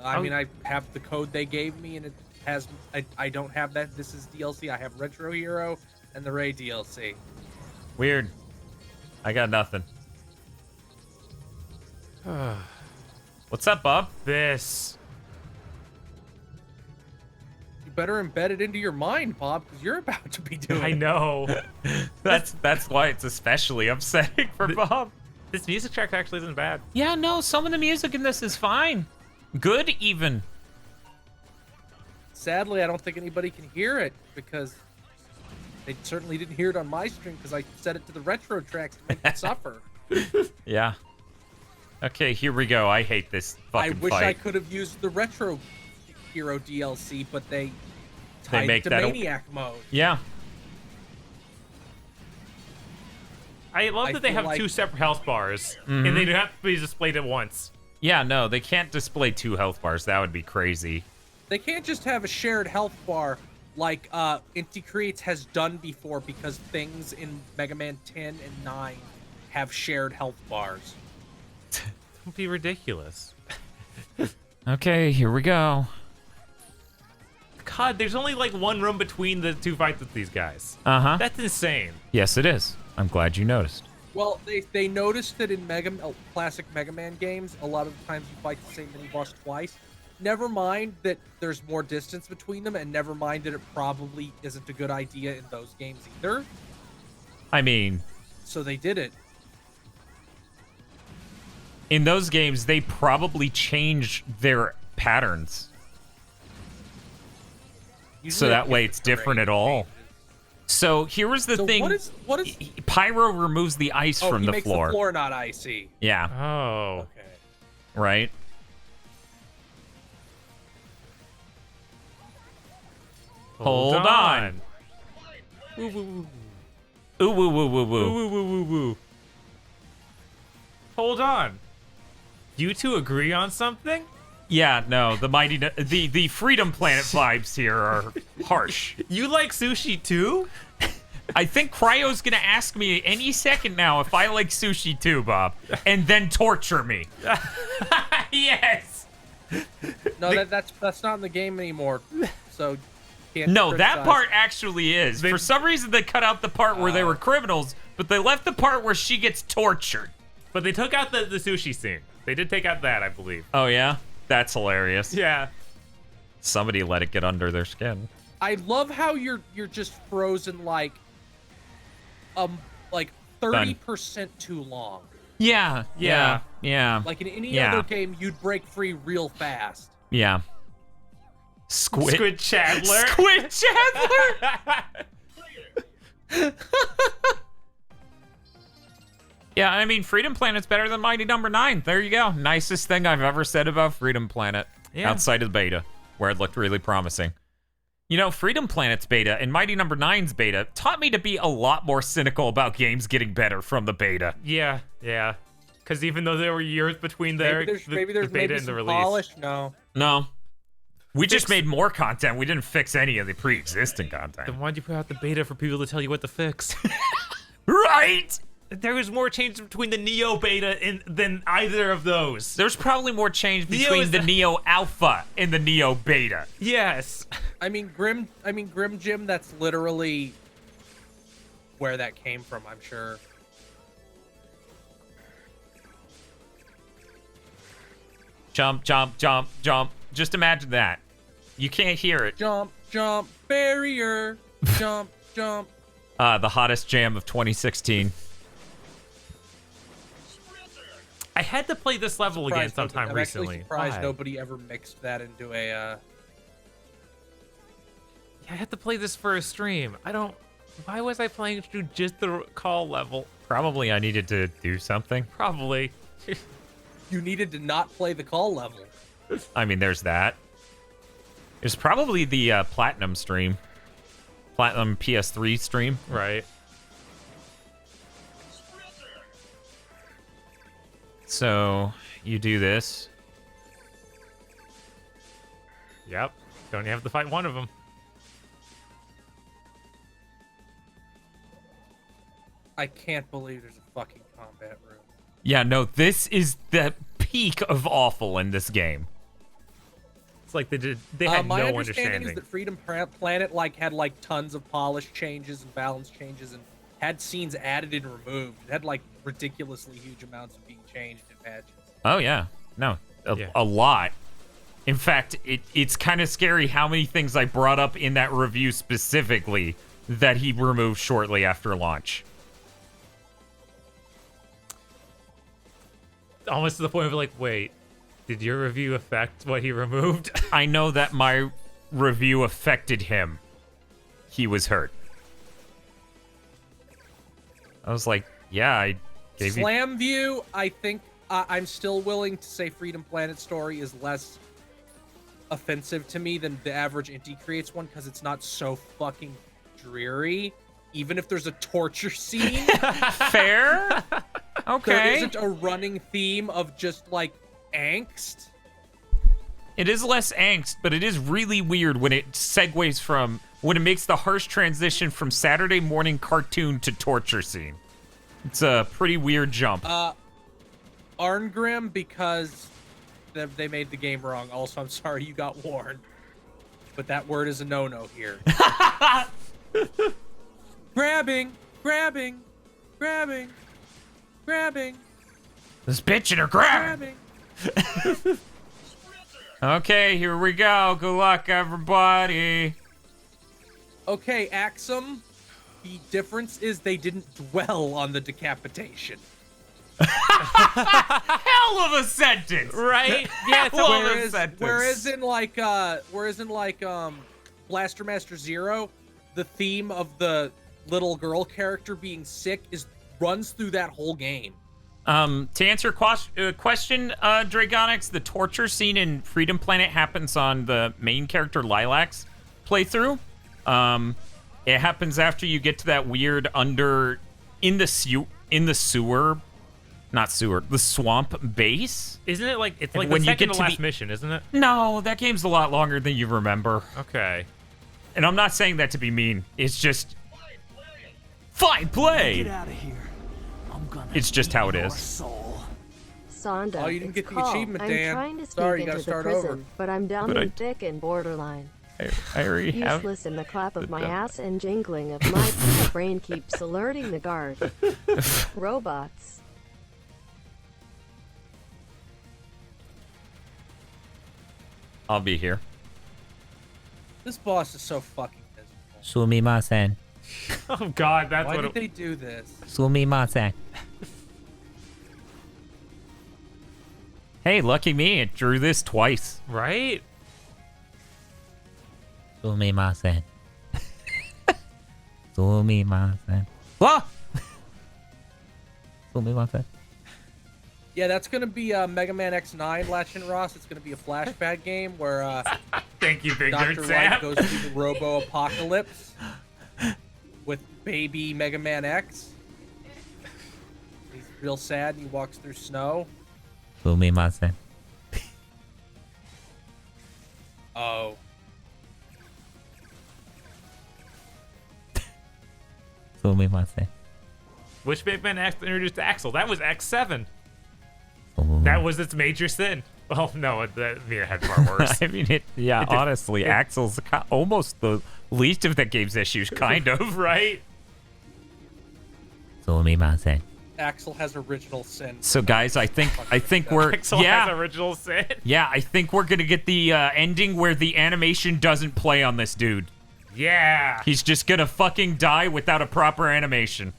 I mean, I have the code they gave me, and it has. I don't have that. This is DLC. I have Retro Hero and the Ray DLC. Weird. I got nothing. What's up, Bob? This. You better embed it into your mind, Bob, because you're about to be doing. I know. That's why it's especially upsetting for Bob. This music track actually isn't bad. Yeah, no, some of the music in this is fine. Good, even. Sadly, I don't think anybody can hear it because they certainly didn't hear it on my stream because I set it to the retro tracks to make it suffer. Yeah. Okay, here we go. I hate this I fucking wish fight. I could have used the Retro Hero DLC, but they tied make it to that a- Maniac mode. Yeah. I love I that they feel have like- 2 separate health bars, and they don't have to be displayed at once. Yeah, no, they can't display 2 health bars. That would be crazy. They can't just have a shared health bar like Inti Creates has done before because things in Mega Man 10 and 9 have shared health bars. Don't be ridiculous. Okay, here we go. God, there's only like 1 room between the 2 fights with these guys. Uh-huh. That's insane. Yes, it is. I'm glad you noticed. Well, they noticed that in classic Mega Man games, a lot of the times you fight the same mini boss twice. Never mind that there's more distance between them, and never mind that it probably isn't a good idea in those games either. I mean, So they did it. in those games, they probably change their patterns. so that way it's different at all. So here was the thing. What is? Pyro removes the ice Oh, from he the makes floor. the floor not icy. Yeah. Oh. Okay. Right. Hold on. Woo woo woo. Ooh, woo, woo, woo, woo. Woo woo woo woo. Hold on. You two agree on something? Yeah, no, the Freedom Planet vibes here are harsh. You like sushi too? I think Cryo's gonna ask me any second now if I like sushi too, Bob, and then torture me. Yes. No, that's not in the game anymore. So. Can't No, that criticize. part actually is. For some reason, they cut out the part where they were criminals, but they left the part where she gets tortured. But they took out the sushi scene. They did take out that, I believe. Oh yeah, that's hilarious. Yeah. Somebody let it get under their skin. I love how you're just frozen like 30% too long. Yeah. Like in any other game, you'd break free real fast. Yeah. Squid Chandler. Squid Chandler. Yeah, I mean, Freedom Planet's better than Mighty Number 9. There you go. Nicest thing I've ever said about Freedom Planet outside of the beta, where it looked really promising. You know, Freedom Planet's beta and Mighty Number 9's beta taught me to be a lot more cynical about games getting better from the beta. Yeah. Because even though there were years between the beta and the release. Polish. No. We just made more content. We didn't fix any of the pre-existing content. Then why'd you put out the beta for people to tell you what to fix? Right? There was more change between the Neo beta than either of those. There's probably more change between the Neo Alpha and the Neo Beta. Yes. I mean, Grim Jim, that's literally where that came from, I'm sure. Jump, jump, jump, jump. Just imagine that. You can't hear it. Jump, jump, barrier. Jump, jump. The hottest jam of 2016. I had to play this level again sometime I'm recently. actually surprised Why? nobody ever mixed that into a. Yeah, I had to play this for a stream. Why was I playing through just the call level? Probably I needed to do something. Probably. You needed to not play the call level. I mean, there's that. It's probably the Platinum stream. Platinum PS3 stream. Right. So, you do this. Yep. Don't you have to fight one of them? I can't believe there's a fucking combat room. Yeah, no, this is the peak of awful in this game. It's like they had my no understanding understanding. is that Freedom Planet had tons of polish changes and balance changes and had scenes added and removed. It had ridiculously huge amounts of being changed in patches. Oh, yeah. No, a lot. In fact, it's kind of scary how many things I brought up in that review specifically that he removed shortly after launch. Almost to the point of wait, did your review affect what he removed? I know that my review affected him. He was hurt. I was like, yeah, I gave you... Slam View, I think I'm still willing to say Freedom Planet story is less offensive to me than the average Inti Creates one because it's not so fucking dreary. Even if there's a torture scene. Fair? Okay. There isn't a running theme of just angst. It is less angst, but it is really weird when it segues from... when it makes the harsh transition from Saturday morning cartoon to torture scene. It's a pretty weird jump. Arngrim, because they made the game wrong. Also, I'm sorry you got warned. But that word is a no-no here. Grabbing. This bitch and her grabbing. Okay, here we go. Good luck, everybody. Okay, Axum. The difference is they didn't dwell on the decapitation. Hell of a sentence, Right? Yeah. Hell of a sentence. Whereas in Blaster Master Zero, the theme of the little girl character being sick runs through that whole game. To answer question, Dragonix, the torture scene in Freedom Planet happens on the main character Lilac's playthrough. It happens after you get to that weird the swamp base. Isn't it like it's like when the you second get to to last the- mission, isn't it? No, that game's a lot longer than you remember. Okay. And I'm not saying that to be mean. It's just fine play. Get out of here. I'm gonna It's just eat how it your is. soul. Sonda, Oh, you didn't it's get the call. achievement, I'm Dan. trying to sneak Sorry, you into gotta the start prison, over. but I'm dumb But and thick and borderline. I already have. Useless in the clap of my ass and jingling of my brain keeps alerting the guard. Robots. I'll be here. This boss is so fucking miserable. Sumimasen. Oh God, that's Why what. did they do this? Sumimasen. Hey, lucky me, it drew this twice. Right? Sumimasen. Sumimasen. Ah! Sumimasen. Yeah, that's gonna be Mega Man X9, Latchin Ross. It's gonna be a flashback game where Thank you, Big Dr. Nerd Light Sam. goes through the Robo Apocalypse with baby Mega Man X. He's real sad and he walks through snow. Sumimasen. Oh. Sumimasen. Which Big Man X introduced Axel? That was X7. Sumimasen. That was its major sin. Well, no, it had far worse. I mean, honestly, Axel's almost the least of the game's issues, kind of. Right? Sumimasen. Axel has original sin. So, guys, I think we're Axel has original sin. yeah, I think we're gonna get the ending where the animation doesn't play on this dude. Yeah. He's just gonna fucking die without a proper animation.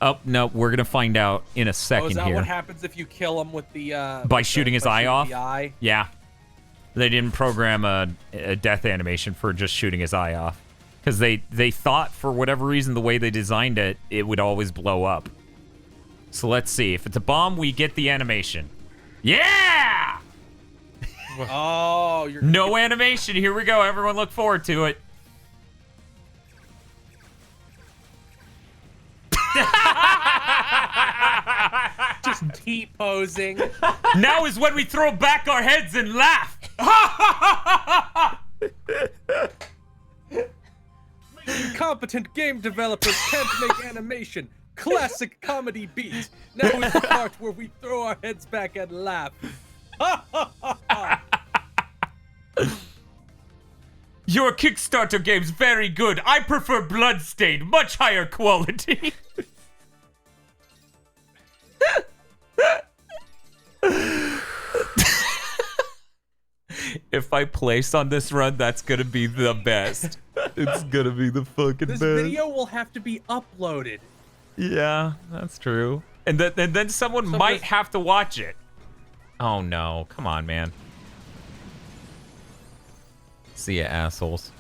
Oh no, we're gonna find out in a Oh, second is that here. what happens if you kill him with the By shooting his eye off? The eye? Yeah, they didn't program a death animation for just shooting his eye off because they thought for whatever reason the way they designed it, it would always blow up. So let's see. If it's a bomb, we get the animation. Yeah! Oh, you're No animation. Here we go. Everyone look forward to it. just T-posing. Now is when we throw back our heads and laugh. Incompetent game developers can't make animation. Classic comedy beat. Now is the part where we throw our heads back and laugh. Your Kickstarter game's very good. I prefer Bloodstained, much higher quality. If I place on this run, that's gonna be the best. It's gonna be the fucking This best. video will have to be uploaded. Yeah, that's true. And then someone might have to watch it. Oh no, come on, man. See ya, assholes.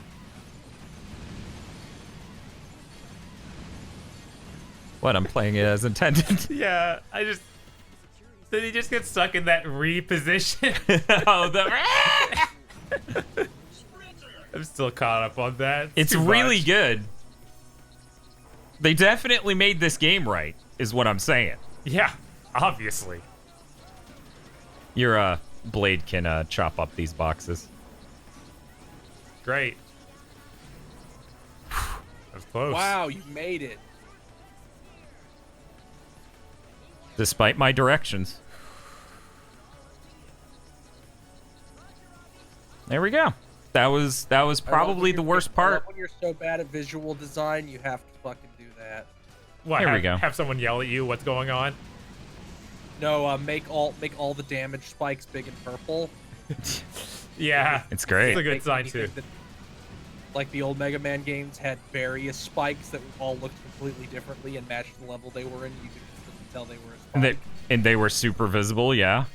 What, I'm playing it as intended? Yeah, did he just get stuck in that reposition? Oh, I'm still caught up on that. it's too really much. good. They definitely made this game right, is what I'm saying. Yeah, obviously. Your blade can chop up these boxes. Great. That was close. Wow, you made it. Despite my directions. There we go. That was probably the worst part. When you're so bad at visual design, you have to fucking do that. What, Here we have, go. Have someone yell at you what's going on? No, make all the damage spikes big and purple. Yeah. It's great. It's a good Make sign me too. think that, like the old Mega Man games had various spikes that all looked completely differently and matched the level they were in. You could tell they were a spike. And they were super visible, yeah.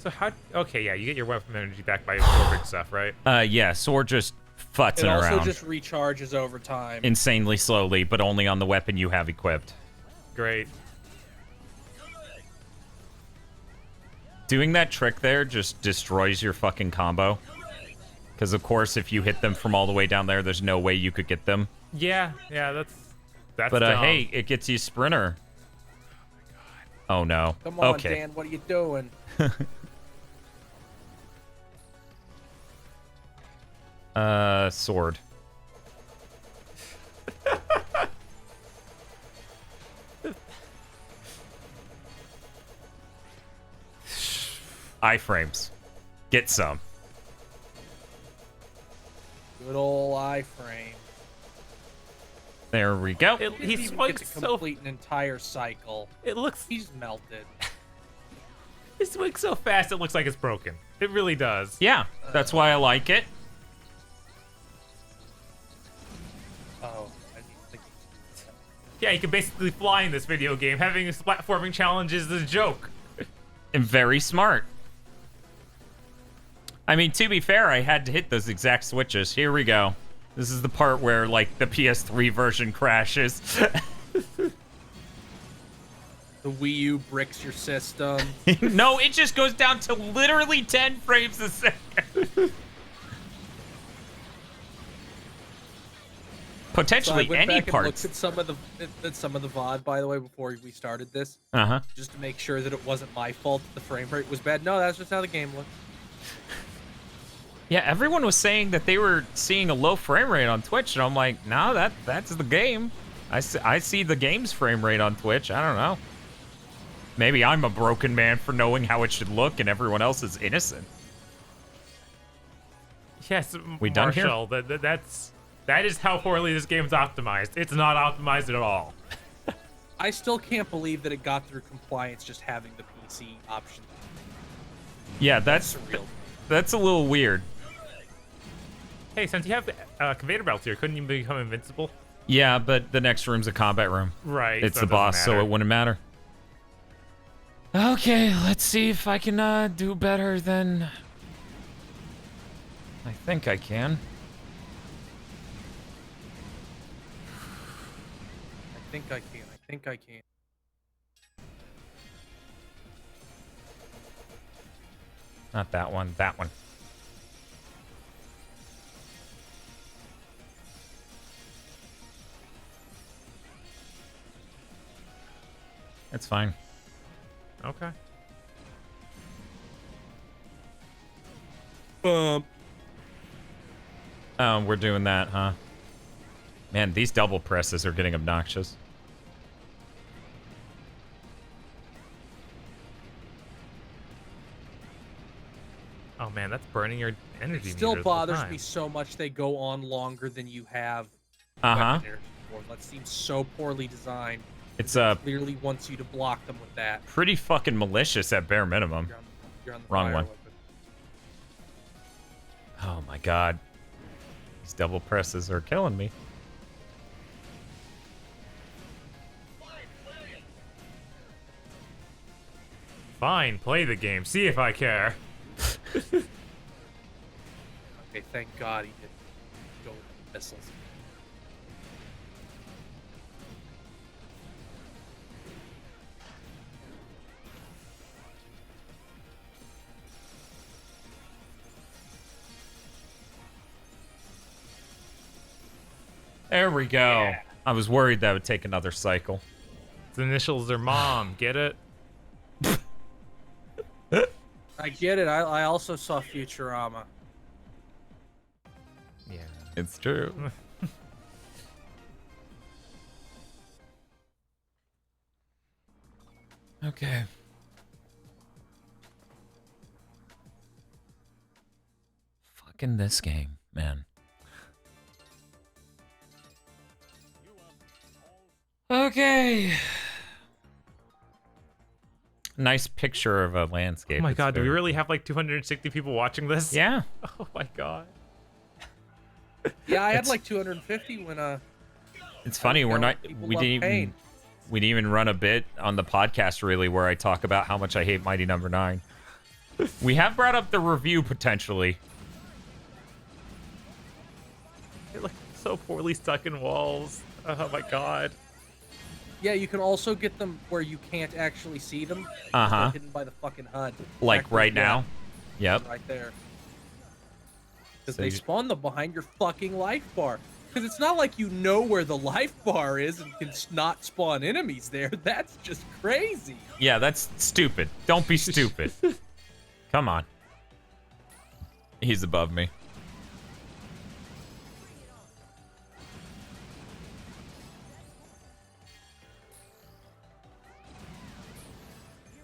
So how? Okay, yeah, you get your weapon energy back by absorbing stuff, right? Yeah, sword just futzing It also around just recharges over time. insanely slowly, but only on the weapon you have equipped. Great. Doing that trick there just destroys your fucking combo. Because, of course, if you hit them from all the way down there, there's no way you could get them. Yeah, that's But, dumb. hey, it gets you Sprinter. Oh, no. Come on, okay. Dan, what are you doing? Sword. Iframes. Get some. Good old iframe. There we go. He Didn't even swung get to so. complete an entire cycle. It looks. He's melted. He swings so fast. It looks like it's broken. It really does. Yeah, that's why I like it. Oh, I didn't think. Yeah, you can basically fly in this video game. Having this platforming challenge is a joke. And very smart. I mean, to be fair, I had to hit those exact switches. Here we go. This is the part where, like, the PS3 version crashes. The Wii U bricks your system. No, it just goes down to literally 10 frames a second. Potentially So I went any back and parts. looked at some of the VOD, by the way, before we started this, Uh-huh. just to make sure that it wasn't my fault that the frame rate was bad. No, that's just how the game looked. Yeah, everyone was saying that they were seeing a low frame rate on Twitch, and I'm like, no, that's the game. I see the game's frame rate on Twitch. I don't know. Maybe I'm a broken man for knowing how it should look, and everyone else is innocent. Yes, We done here? Marshall, that is how poorly this game's optimized. It's not optimized at all. I still can't believe that it got through compliance just having the PC option. Yeah, that's Surreal. that's a little weird. Hey, since you have conveyor belts here, couldn't you become invincible? Yeah, but the next room's a combat room. Right. It's so the it doesn't boss, so matter. it wouldn't matter. Okay, let's see if I can do better than... I think I can. I think I can. I think I can. Not that one, that one. It's fine. Okay. We're doing that, huh? Man, these double presses are getting obnoxious. Oh man, that's burning your energy. Still meter the whole bothers time. me so much they go on longer than you have. Uh-huh. weapon energy for. That seems so poorly designed. It's Clearly wants you to block them with that. pretty fucking malicious at bare minimum. You're on the Wrong fire one. weapon. Oh my god. These double presses are killing me. Fine, play the game. See if I care. Okay, thank God he didn't go with the missiles. There we go. I was worried that would take another cycle. Its initials are mom. Get it? I get it. I also saw Futurama. Yeah. It's true. Okay. Fucking this game, man. Okay. Nice picture of a landscape. Oh my It's god, do we very- really have like 260 people watching this? Yeah. Oh my god. Yeah, I had It's- like 250 when It's funny, you we're know, not people we love didn't even pain. we didn't even run a bit on the podcast really where I talk about how much I hate Mighty Number 9. We have brought up the review potentially. They're like so poorly stuck in walls. Oh my god. Yeah, you can also get them where you can't actually see them. Uh-huh. They're hidden by the fucking HUD. Like Exactly, right yeah, now. Yep. right there. Because So they you- spawn them behind your fucking life bar. Because it's not like you know where the life bar is and can not spawn enemies there. That's just crazy. Yeah, that's stupid. Don't be stupid. Come on. He's above me.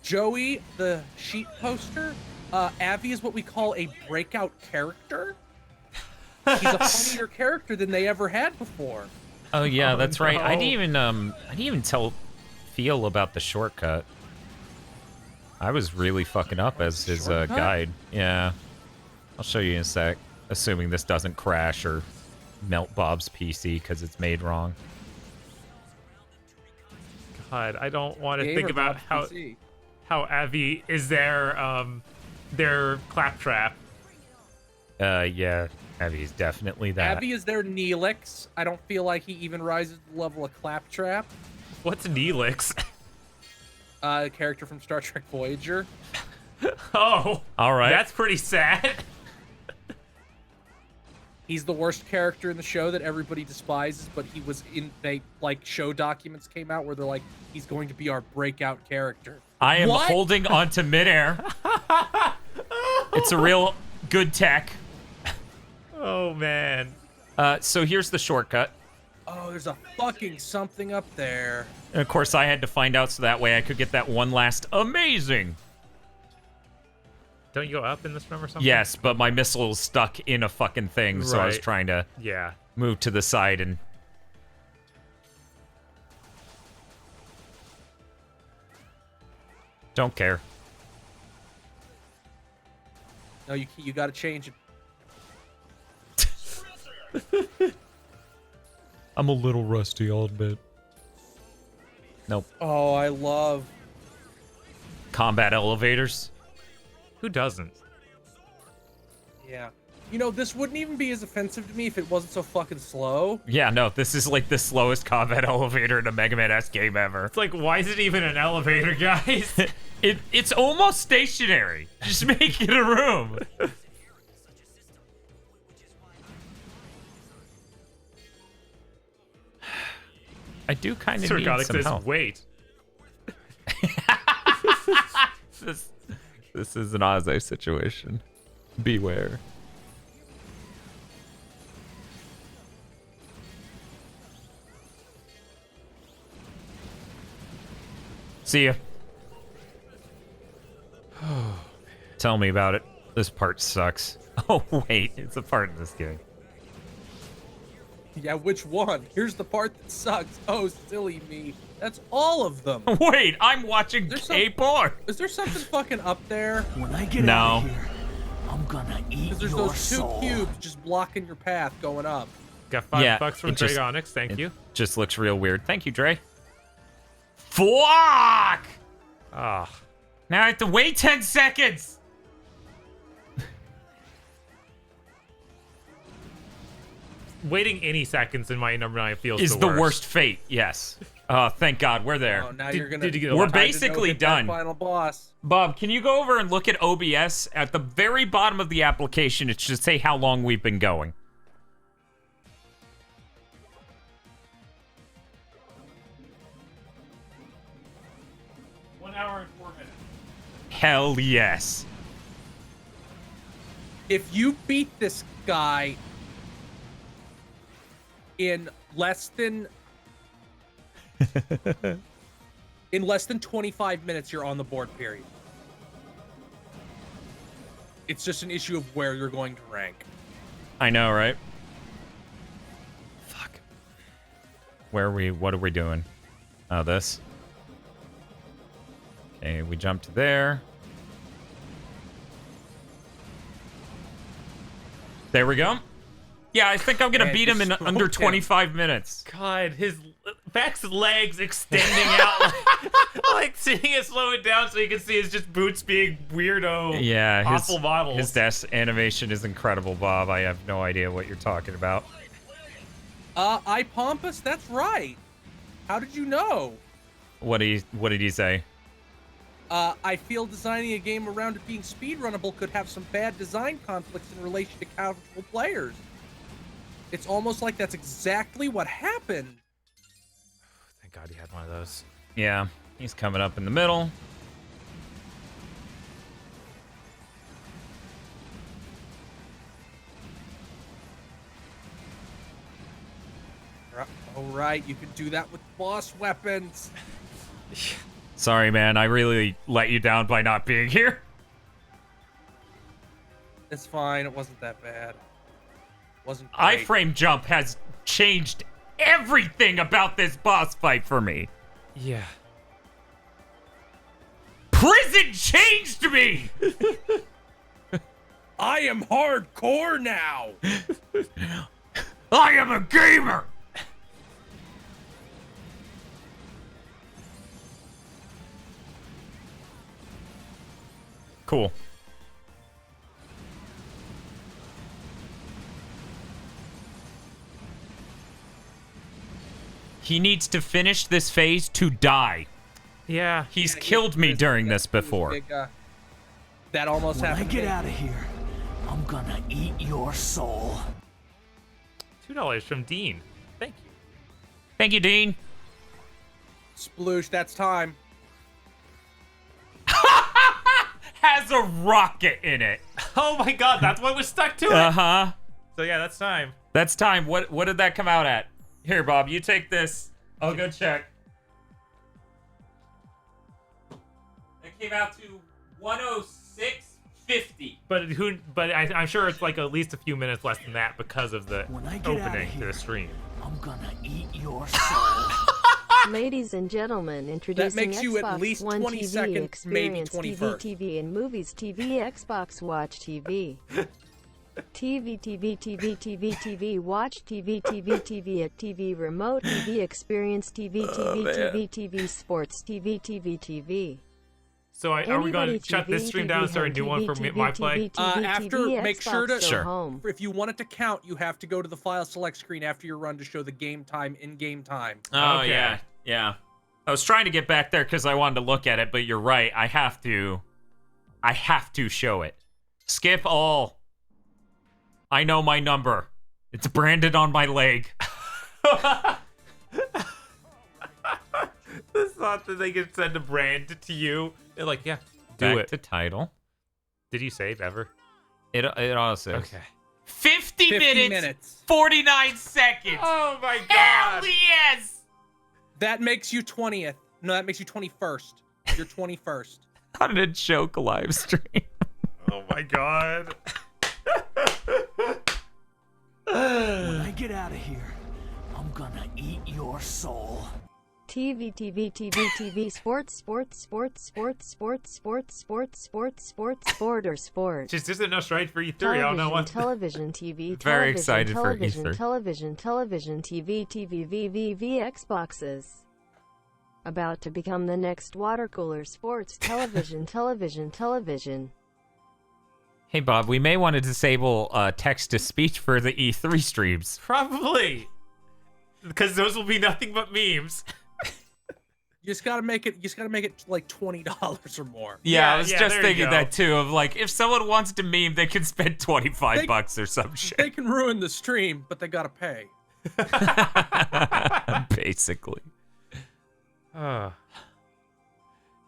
Joey, the sheet poster, Avi is what we call a breakout character. He's a funnier character than they ever had before. Oh yeah, Oh, that's right. I no. didn't even feel about the shortcut. I was really fucking up as his Shortcut? guide. Yeah. I'll show you in a sec. Assuming this doesn't crash or melt Bob's PC because it's made wrong. God, I don't want to Gamer think about Bob's PC. how Avi is their claptrap. Yeah, Abby's definitely that. Abby is their Neelix. I don't feel like he even rises to the level of Claptrap. What's Neelix? A character from Star Trek Voyager. Oh, All right. that's pretty sad. He's the worst character in the show that everybody despises, but he was in show documents came out where they're like, he's going to be our breakout character. I am What? holding onto midair. It's a real good tech. Oh man. So here's the shortcut. Oh, there's a fucking something up there. And of course, I had to find out so that way I could get that one last amazing. Don't you go up in this room or something? Yes, but my missile was stuck in a fucking thing, so I was Right. trying to Yeah. move to the side and... Don't care. No, you got to change it. I'm a little rusty, I'll admit. Nope. Oh, I love. Combat elevators. Who doesn't? Yeah. You know, this wouldn't even be as offensive to me if it wasn't so fucking slow. Yeah, no, this is like the slowest combat elevator in a Mega Man S game ever. It's like, why is it even an elevator, guys? It's almost stationary. Just make it a room. I do kind of Sir need Goddick some says, help. wait. This is an Ozzy situation. Beware. See ya. Tell me about it. This part sucks. Oh, wait. It's a part of this game. Yeah, which one? Here's the part that sucks. Oh, silly me. That's all of them. Wait, I'm watching There's some- K-porn. Is there something fucking up there? When I get No. out of here, I'm gonna eat Because there's your those two soul. cubes just blocking your path going up. Got $5 Yeah, from it just- Dragonics, thank It you. just looks real weird. Thank you, Dre. Fuck! Ah, Now I have to wait 10 seconds. waiting any seconds in my number 9 feels Is the worst fate, yes. Thank God, we're there. Oh, now Did- you're gonna. did you get We're time to basically hit that done. Final boss. Bob, can you go over and look at OBS? At the very bottom of the application, it should say how long we've been going. Hell yes. If you beat this guy in less than 25 minutes, you're on the board, period. It's just an issue of where you're going to rank. I know, right? Fuck. Where are we? What are we doing? Oh, this. Okay, we jump to there. There we go. Yeah, I think I'm gonna And beat him in just under smoked him. 25 minutes. God, his Vex's legs extending out, like seeing it slow it down so you can see his just boots being weirdo, Yeah, awful models. his dash animation is incredible, Bob. I have no idea what you're talking about. I Pompous, that's right. How did you know? What did he say? I feel designing a game around it being speedrunnable could have some bad design conflicts in relation to casual players. It's almost like that's exactly what happened. Thank God he had one of those. Yeah, he's coming up in the middle. All right, you can do that with boss weapons. Sorry, man. I really let you down by not being here. It's fine. It wasn't that bad. Wasn't great. Iframe jump has changed everything about this boss fight for me. Yeah. Prison changed me. I am hardcore now. I am a gamer. Cool. He needs to finish this phase to die. Yeah. He's killed me during this before. That almost When I happened. get out of here, I'm gonna eat your soul. $2 from Dean. Thank you. Thank you, Dean. Sploosh, that's time. Has a rocket in it. Oh my God, that's what was stuck to it. Uh-huh. So yeah, that's time. That's time. What did that come out at? Here, Bob, you take this. I'll go check. It came out to 106.50. But I'm sure it's like at least a few minutes less than that because of the When I get outta opening to here, the stream. I'm gonna eat your soul. Ladies and gentlemen, introducing makes you at Xbox least One 20 TV, seconds, maybe Experience 21st. TV and Movies TV, Xbox Watch TV. TV, Watch TV at TV, Remote TV, Experience TV, Sports TV. So are we going Anybody to shut this TV, stream down and start a new one for my play? After, make sure to Xbox, go home. If you want it to count, you have to go to the file select screen after your run to show the game time in game time. Oh, Okay. yeah. I was trying to get back there because I wanted to look at it, but you're right. I have to show it. Skip all. I know my number. It's branded on my leg. The thought that they could send a brand to you. They're like, yeah, do Back it. to title. Did you save ever? It also Okay. 50 minutes. 49 seconds. Oh my Hell God. yes! That makes you 20th. No, that makes you 21st. You're 21st. How did it choke live stream? Oh my God. When I get out of here, I'm gonna eat your soul. TV, sports, sport. Just isn't enough right for E3. I don't know what. Television, TV, Very television, excited for television, E3. television, TV, Xboxes. About to become the next water cooler. Sports, television. Hey, Bob, we may want to disable text-to-speech for the E3 streams. Probably. Because those will be nothing but memes. You just gotta make it like $20 or more. Yeah, I was yeah, just there you thinking go. that too. Of like, if someone wants to meme, they can spend 25 bucks or some shit. They can ruin the stream, but they gotta pay. Basically. Oh.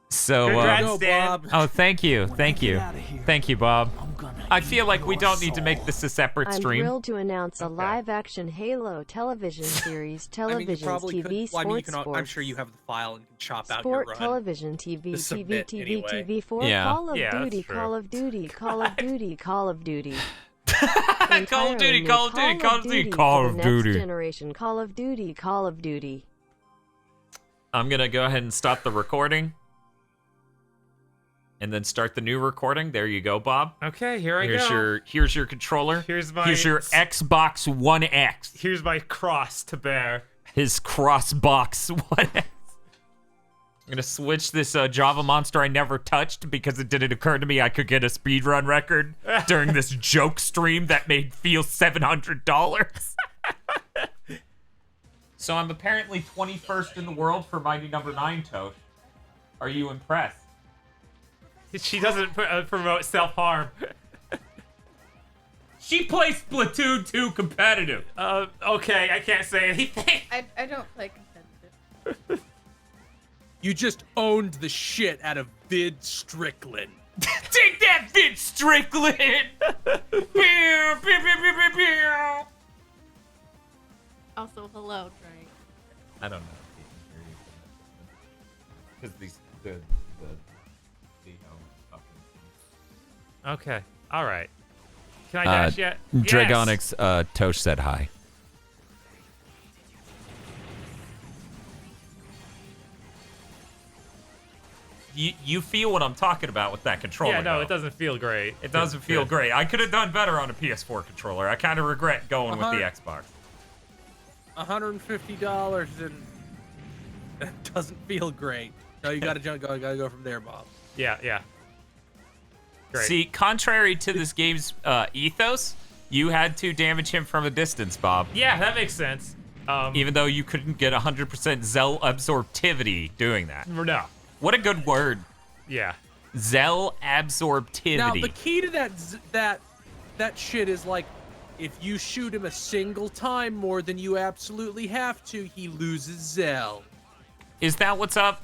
So, Congrats, Go, Dan. Bob. oh, thank you, When thank I get you, outta here, thank you, Bob. I'm gonna I feel eat like we your don't need to make soul. this a separate I'm stream. thrilled to announce a live-action Halo television series, I mean, you television, probably TV, could. Well, I mean, you sports, can. I'm sure you have the file and can chop out your Sport, run. television, TV, to TV, submit TV, anyway. TV, 4, Yeah. Call of Yeah, that's Duty, true. Call of Duty, Call of Duty, Call of Duty. Call of Duty, Entirely Call of new Duty, Call of Duty, for Call the of next Duty. generation, Call of Duty, Call of Duty. I'm gonna go ahead and stop the recording. and then start the new recording. There you go, Bob. Okay, here I go. Here's your controller. Here's your Xbox One X. Here's my cross to bear. His crossbox One X. I'm gonna switch this Java monster I never touched because it didn't occur to me I could get a speedrun record during this joke stream that made feel $700. So I'm apparently 21st in the world for Mighty Number 9, Tosh. Are you impressed? She doesn't promote self-harm. She plays Splatoon 2 competitive. Okay, I can't say anything. I don't play competitive. You just owned the shit out of Vid Strickland. Take that, Vince Strickland! Pew, pew, pew, pew, pew, pew. Also, hello, Drake. I don't know. Because the Okay, all right. Can I dash yet? Yes! Dragonix, Tosh said hi. You feel what I'm talking about with that controller. Yeah, no, though. it doesn't feel great. It doesn't feel great. I could have done better on a PS4 controller. I kind of regret going with the Xbox. $150 and it doesn't feel great. No, you gotta go from there, Bob. Yeah. Great. See, contrary to this game's ethos, you had to damage him from a distance, Bob. Yeah, that makes sense. Even though you couldn't get 100% Zell absorptivity doing that. No. What a good word. Yeah. Zell absorptivity. Now the key to that shit is like, if you shoot him a single time more than you absolutely have to, he loses Zell. Is that what's up?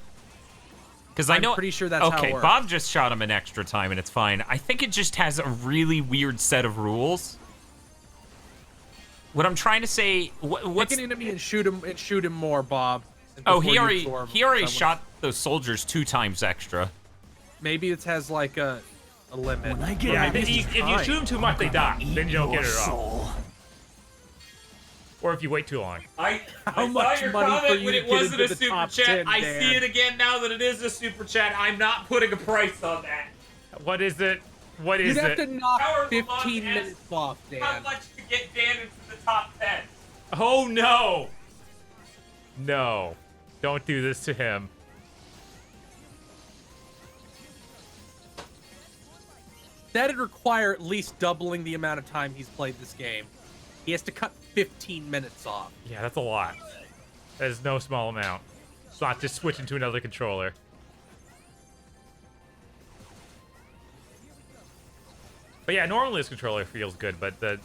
Because I know. I'm pretty sure that's how it Okay, works. Bob just shot him an extra time and it's fine. I think it just has a really weird set of rules. What I'm trying to say, what's Pick an enemy and shoot him more, Bob. Oh, he before you already absorb shot those soldiers 2 times extra. Maybe it has like a limit. When I get Yeah, out if of you here, shoot them too much, they die. Then you don't get it at all. soul. Or if you wait too long. I much saw your money for comment you when to it get wasn't into a the super top chat. 10, I Dan? see it again now that it is a super chat. I'm not putting a price on that. What is it? What is You'd have it? to knock Howard 15 Lamont minutes asked off, Dan. How much to get Dan into the top 10? Oh no! No. Don't do this to him. That'd require at least doubling the amount of time he's played this game. He has to cut 15 minutes off. Yeah, that's a lot. That is no small amount. It's not just switching to another controller. But yeah, normally this controller feels good, but the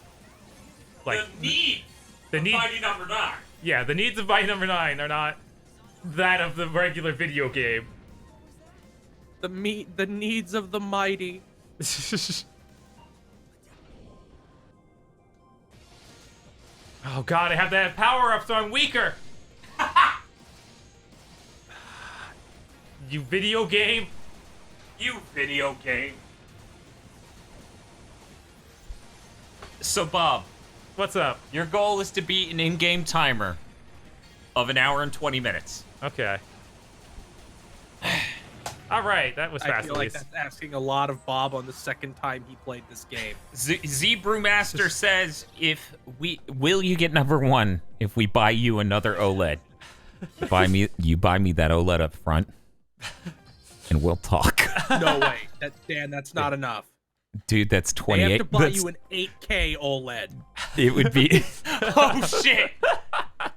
Need Mighty Number 9. Yeah, the needs of Mighty Number 9 are not that of the regular video game. The needs of the mighty. Oh god, I have to have power up so I'm weaker. You video game. You video game. So, Bob, What's up? your goal is to beat an in-game timer of 1 hour and 20 minutes. Okay. All right, that was I fast feel at like least. that's asking a lot of Bob on the second time he played this game. Z Brewmaster says, will you get number 1 if we buy you another OLED? You buy me that OLED up front, and we'll talk. No way. Dan, that's not enough. Dude, that's 28. They have to buy you an 8K OLED. It would be. Oh shit!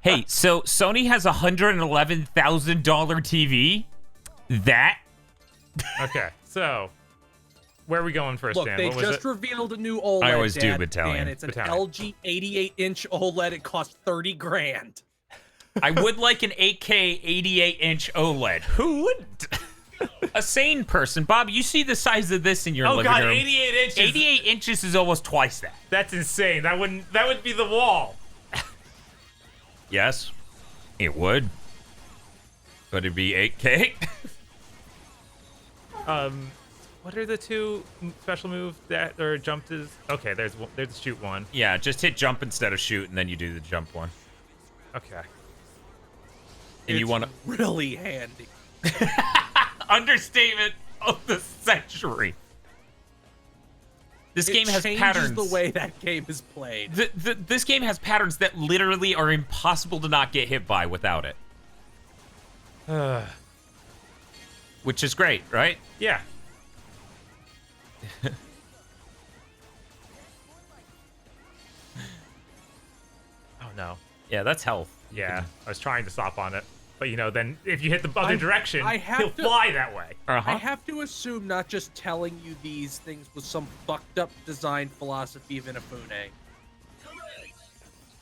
Hey, so Sony has a $111,000 TV. That. Okay, so where are we going first, Look, Dan? they What was just it? revealed a new OLED. I always do Dan. battalion. Dan, it's an Battalion. LG 88-inch OLED. It costs 30 grand. I would like an 8K 88-inch OLED. Who wouldn't? A sane person, Bob. You see the size of this in your Oh living god, room. 88 inches. 88 inches is almost twice that. That's insane. That would be the wall. Yes, it would. But it'd be 8K. What are the two special moves that or jump is? Okay, there's shoot one. Yeah, just hit jump instead of shoot, and then you do the jump one. Okay. And you want to really handy. understatement of the century. This game has changes patterns. the way that game is played. This game has patterns that literally are impossible to not get hit by without it. Which is great, right? Yeah. Oh no. Yeah, that's health. Yeah, I was trying to stop on it, but you know, then if you hit the other direction, I have he'll to- fly that way. Uh-huh. I have to assume not just telling you these things was some fucked up design philosophy of Inafune.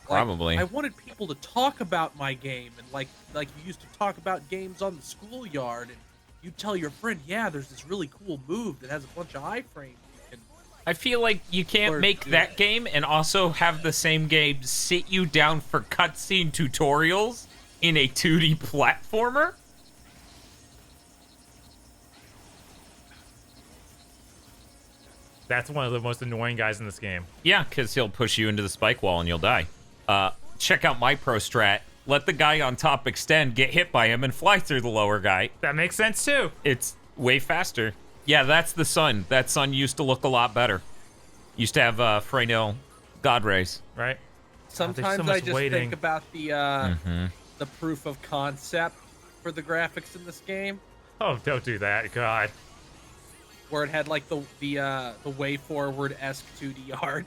Probably. I wanted people to talk about my game, and like you used to talk about games on the schoolyard, and you tell your friend, yeah, there's this really cool move that has a bunch of iframes. I feel like you can't Or make do that it. game and also have the same game sit you down for cutscene tutorials in a 2D platformer. That's one of the most annoying guys in this game. Yeah, because he'll push you into the spike wall and you'll die. Check out my pro strat. Let the guy on top extend, get hit by him, and fly through the lower guy. That makes sense too. It's way faster. Yeah, that's the sun. That sun used to look a lot better. Used to have Fresnel God rays. Right? Sometimes so I much just waiting. think about the proof of concept for the graphics in this game, Oh, don't do that. God. where it had like the way forward esque 2D art.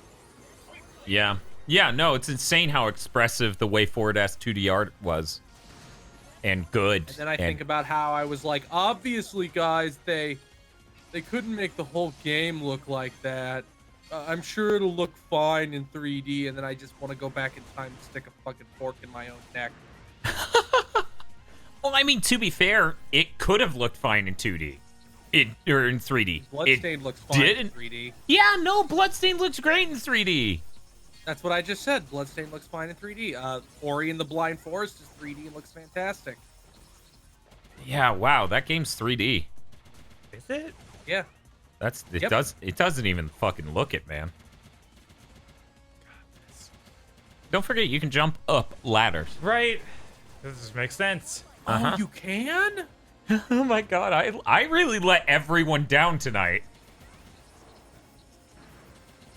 Yeah. Yeah, no, it's insane how expressive the way forward S2D art was. And good. And then I think about how I was like, obviously, guys, they couldn't make the whole game look like that. I'm sure it'll look fine in 3D, and then I just want to go back in time and stick a fucking fork in my own neck. Well, I mean, to be fair, it could have looked fine in 2D. Or in 3D. Bloodstained looks fine didn't. in 3D. Yeah, no, Bloodstained looks great in 3D. That's what I just said. Bloodstained looks fine in 3D. Ori and the Blind Forest is 3D and looks fantastic. Yeah, wow, that game's 3D. Is it? Yeah. It Yep. it doesn't even fucking look it, man. Don't forget you can jump up ladders. Right. This just makes sense. Uh-huh. Oh, you can? Oh my god, I really let everyone down tonight.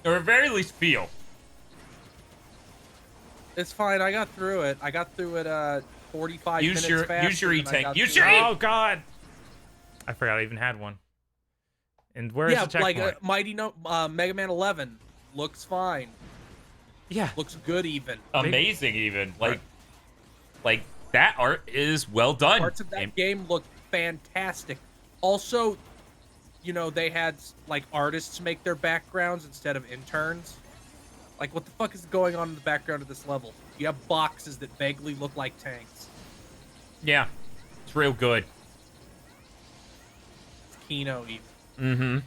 Or at very least feel. It's fine. I got through it. I got through it 45 minutes faster. use your than I E-tank. got Use through your it. Oh God. I forgot I even had one. And where's Yeah, the checkpoint? like Mega Man 11 looks fine. yeah. Looks good even. Amazing even. Like that art is well done. Parts of that And- game look fantastic. Also, you know, they had like artists make their backgrounds instead of interns. Like, what the fuck is going on in the background of this level? You have boxes that vaguely look like tanks. Yeah. It's real good. It's Kino even. Mm-hmm.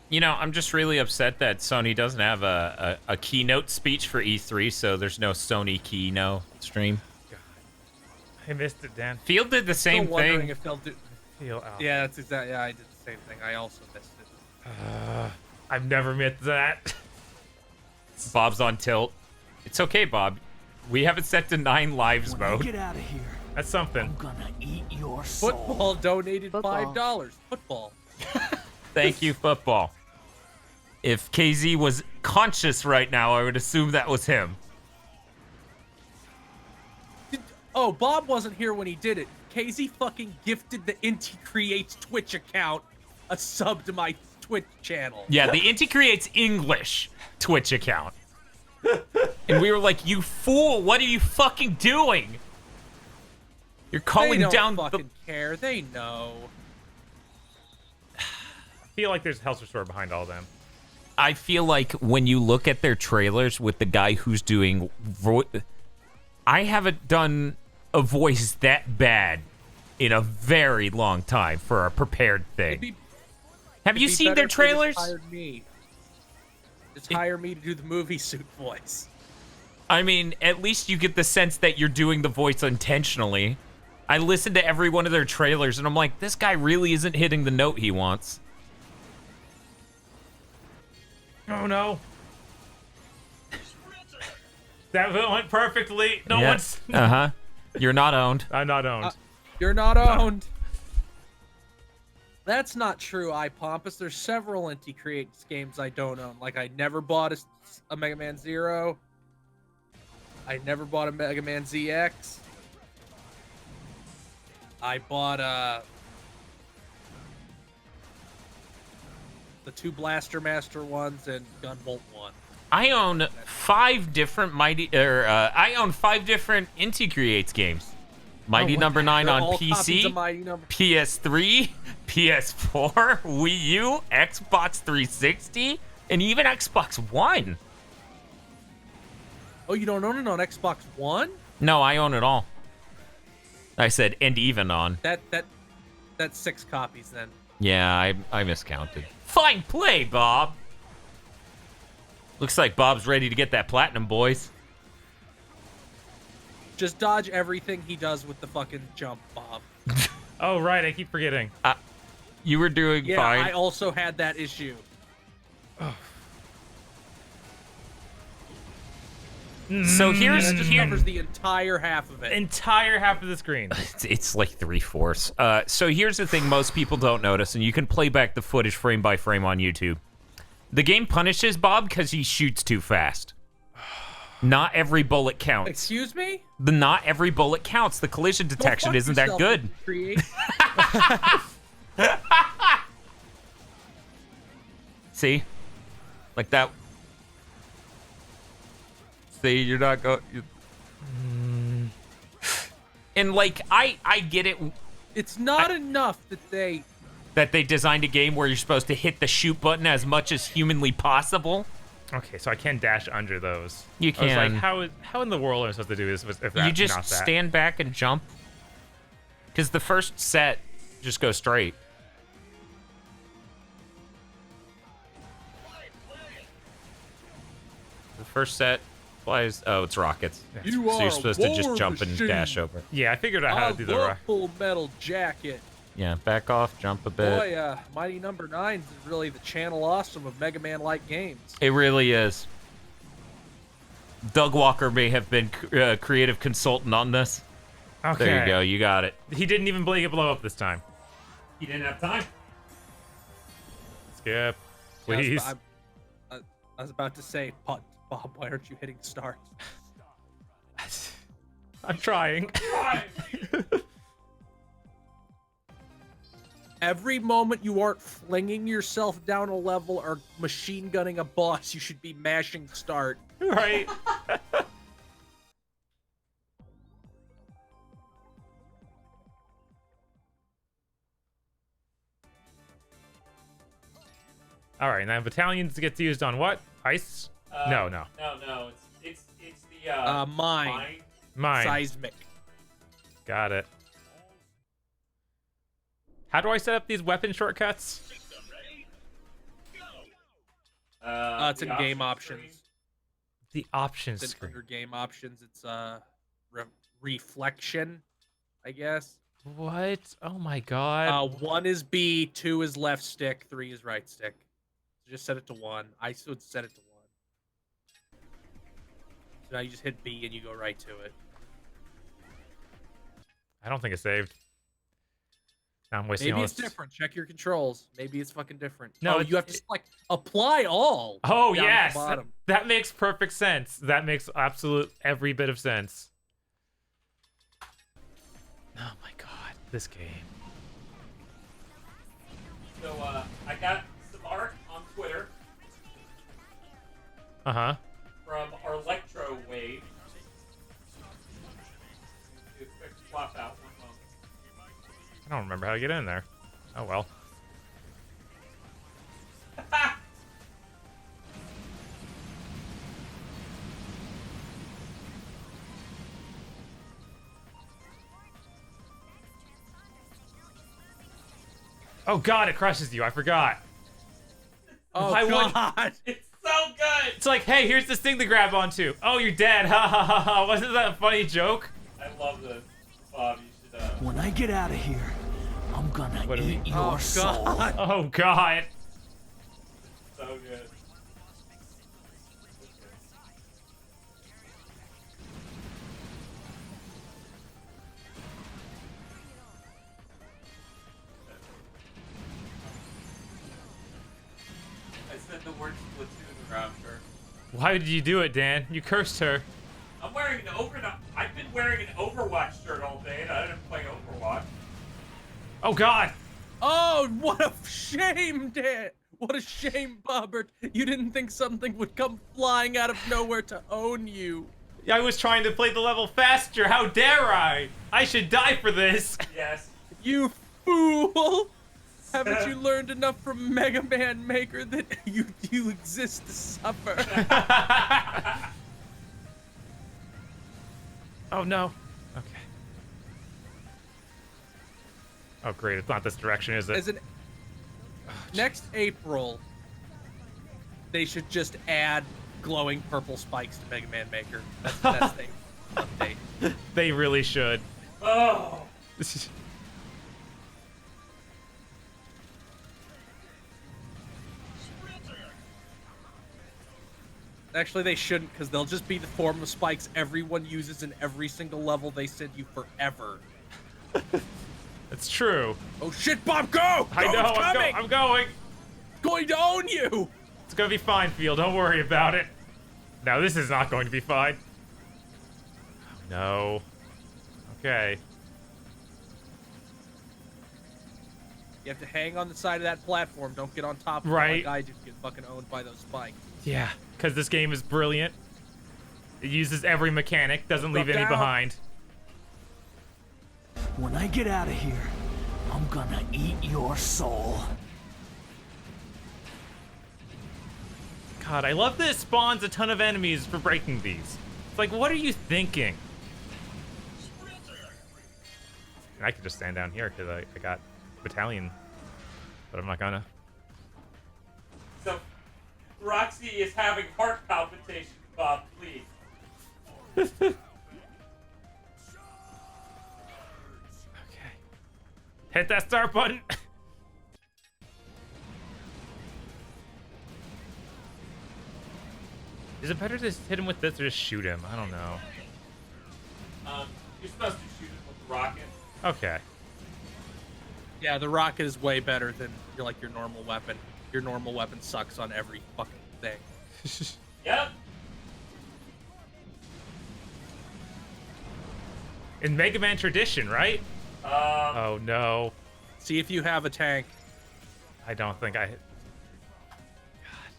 You know, I'm just really upset that Sony doesn't have a keynote speech for E3, so there's no Sony keynote stream. I missed it, Dan. Field did the same Still wondering thing. if they'll do. Feel out. Yeah, that's exactly. Yeah, I did the same thing. I also missed it. I've never met that. Bob's on tilt. It's okay, Bob. We have it set to 9 lives When I mode. get out of here, That's something. I'm gonna eat your soul. Football donated Football. $5. Football. Thank you, football. If KZ was conscious right now, I would assume that was him. Oh, Bob wasn't here when he did it. KZ fucking gifted the Inti Creates Twitch account a sub to my Twitch channel. Yeah, the Inti Creates English Twitch account. And we were like, you fool, what are you fucking doing? You're They calling don't down fucking care. They know. I feel like there's a health restore behind all of them. I feel like when you look at their trailers with the guy who's doing I haven't done a voice that bad in a very long time for a prepared thing. Have you It'd be seen better their if they just trailers? hired me. Just hire me to do the movie suit voice. I mean, at least you get the sense that you're doing the voice intentionally. I listened to every one of their trailers and I'm like, this guy really isn't hitting the note he wants. Oh no. That went perfectly. No Yeah. one's. Uh-huh. You're not owned. I'm not owned. You're not owned. That's not true, iPompous. There's several Inti Creates games I don't own. Like, I never bought a Mega Man Zero. I never bought a Mega Man ZX. I bought the 2 Blaster Master ones and Gunvolt 1. I own 5 different I own 5 different Inti Creates games. Mighty Number 9 They're on all copies of PC, Mighty Number. PS3, PS4, Wii U, Xbox 360, and even Xbox One. Oh, you don't own it on Xbox One? No, I own it all. I said, and even on. That's 6 copies then. Yeah, I miscounted. Fine play, Bob. Looks like Bob's ready to get that platinum, boys. Just dodge everything he does with the fucking jump, Bob. Oh, right. I keep forgetting. You were doing Yeah, fine. I also had that issue. So here's That just covers the entire half of it. Entire half of the screen. it's like 3/4. So here's the thing most people don't notice, and you can play back the footage frame by frame on YouTube. The game punishes Bob because he shoots too fast. Not every bullet counts. Excuse me? Not every bullet counts. The collision detection Go fuck isn't that yourself, good. Create. See? Like that. See, you're not going. And like, I get it It's not enough that they... designed a game where you're supposed to hit the shoot button as much as humanly possible. Okay, so I can dash under those. You I was can. like, how in the world am I supposed to do this if that's You just not that? stand back and jump. Because the first set just goes straight. The first set flies. Oh, it's rockets. You So are you're supposed a to just war jump and machine. dash over. Yeah, I figured out how to do the love rock. Full Metal Jacket. Yeah, back off, jump a bit. Boy, Mighty Number 9 is really the channel awesome of Mega Man-like games. It really is. Doug Walker may have been creative consultant on this. Okay. There you go, you got it. He didn't even blink a blow up this time. He didn't have time. Skip, Yeah, please. I was about to say, Bob, why aren't you hitting start? I'm trying. Every moment you aren't flinging yourself down a level or machine gunning a boss, you should be mashing start. Right. All right, now battalions gets used on what? Ice? No. No. It's the Mine. Mine. Seismic. Got it. How do I set up these weapon shortcuts? It's in game options. The options It's in screen. under game options. It's reflection, I guess. What? Oh my god. 1 is B, 2 is left stick, 3 is right stick. Just set it to 1. I would set it to 1. So now you just hit B and you go right to it. I don't think it's saved. Now I'm wasting Maybe all it's this. different. Check your controls. Maybe it's fucking different. No, Oh, you have to select apply all. Oh down at yes, the bottom. that makes perfect sense. That makes absolute every bit of sense. Oh my god, this game. So I got some art on Twitter Uh-huh. from our Electro Wave. Do a quick swap out, one moment. I don't remember how to get in there. Oh well. Oh god, it crushes you. I forgot. Oh I would- god. It's so good! It's like, hey, here's this thing to grab onto. Oh, you're dead. Ha ha ha ha. Wasn't that a funny joke? I love this. Bob, you should, When I get out of here, I'm gonna What do we- eat your soul. God. Oh god. so good. Why did you do it, Dan? You cursed her. I'm wearing an I've been wearing an Overwatch shirt all day, and I didn't play Overwatch. Oh God! Oh, what a shame, Dan! What a shame, Bobbert. You didn't think something would come flying out of nowhere to own you. I was trying to play the level faster. How dare I? I should die for this. Yes. You fool! Haven't you learned enough from Mega Man Maker that you exist to suffer? Oh no. Okay. Oh great, it's not this direction, is it? As an next April, they should just add glowing purple spikes to Mega Man Maker. That's the update. They really should. Oh. Actually, they shouldn't, because they'll just be the form of spikes everyone uses in every single level they send you forever. It's true. Oh shit, Bob, go! I Go, know, it's coming! I'm going. It's going to own you! It's gonna be fine, Field. Don't worry about it. Now this is not going to be fine. Oh, no. Okay. You have to hang on the side of that platform. Don't get on top of it Right. like I did. Get fucking owned by those spikes. Yeah, because this game is brilliant. It uses every mechanic, doesn't leave Drop any down. behind. When I get out of here, I'm gonna eat your soul. God, I love that it spawns a ton of enemies for breaking these. It's like, what are you thinking? And I could just stand down here because I got battalion, but I'm not gonna. So, Roxy is having heart palpitations, Bob, please. Okay. Hit that start button. Is it better to just hit him with this or just shoot him? I don't know. You're supposed to shoot him with the rocket. Okay. Yeah, the rocket is way better than your normal weapon. Your normal weapon sucks on every fucking thing. Yep. In Mega Man tradition, right? Oh no. See if you have a tank. I don't think I hit. God.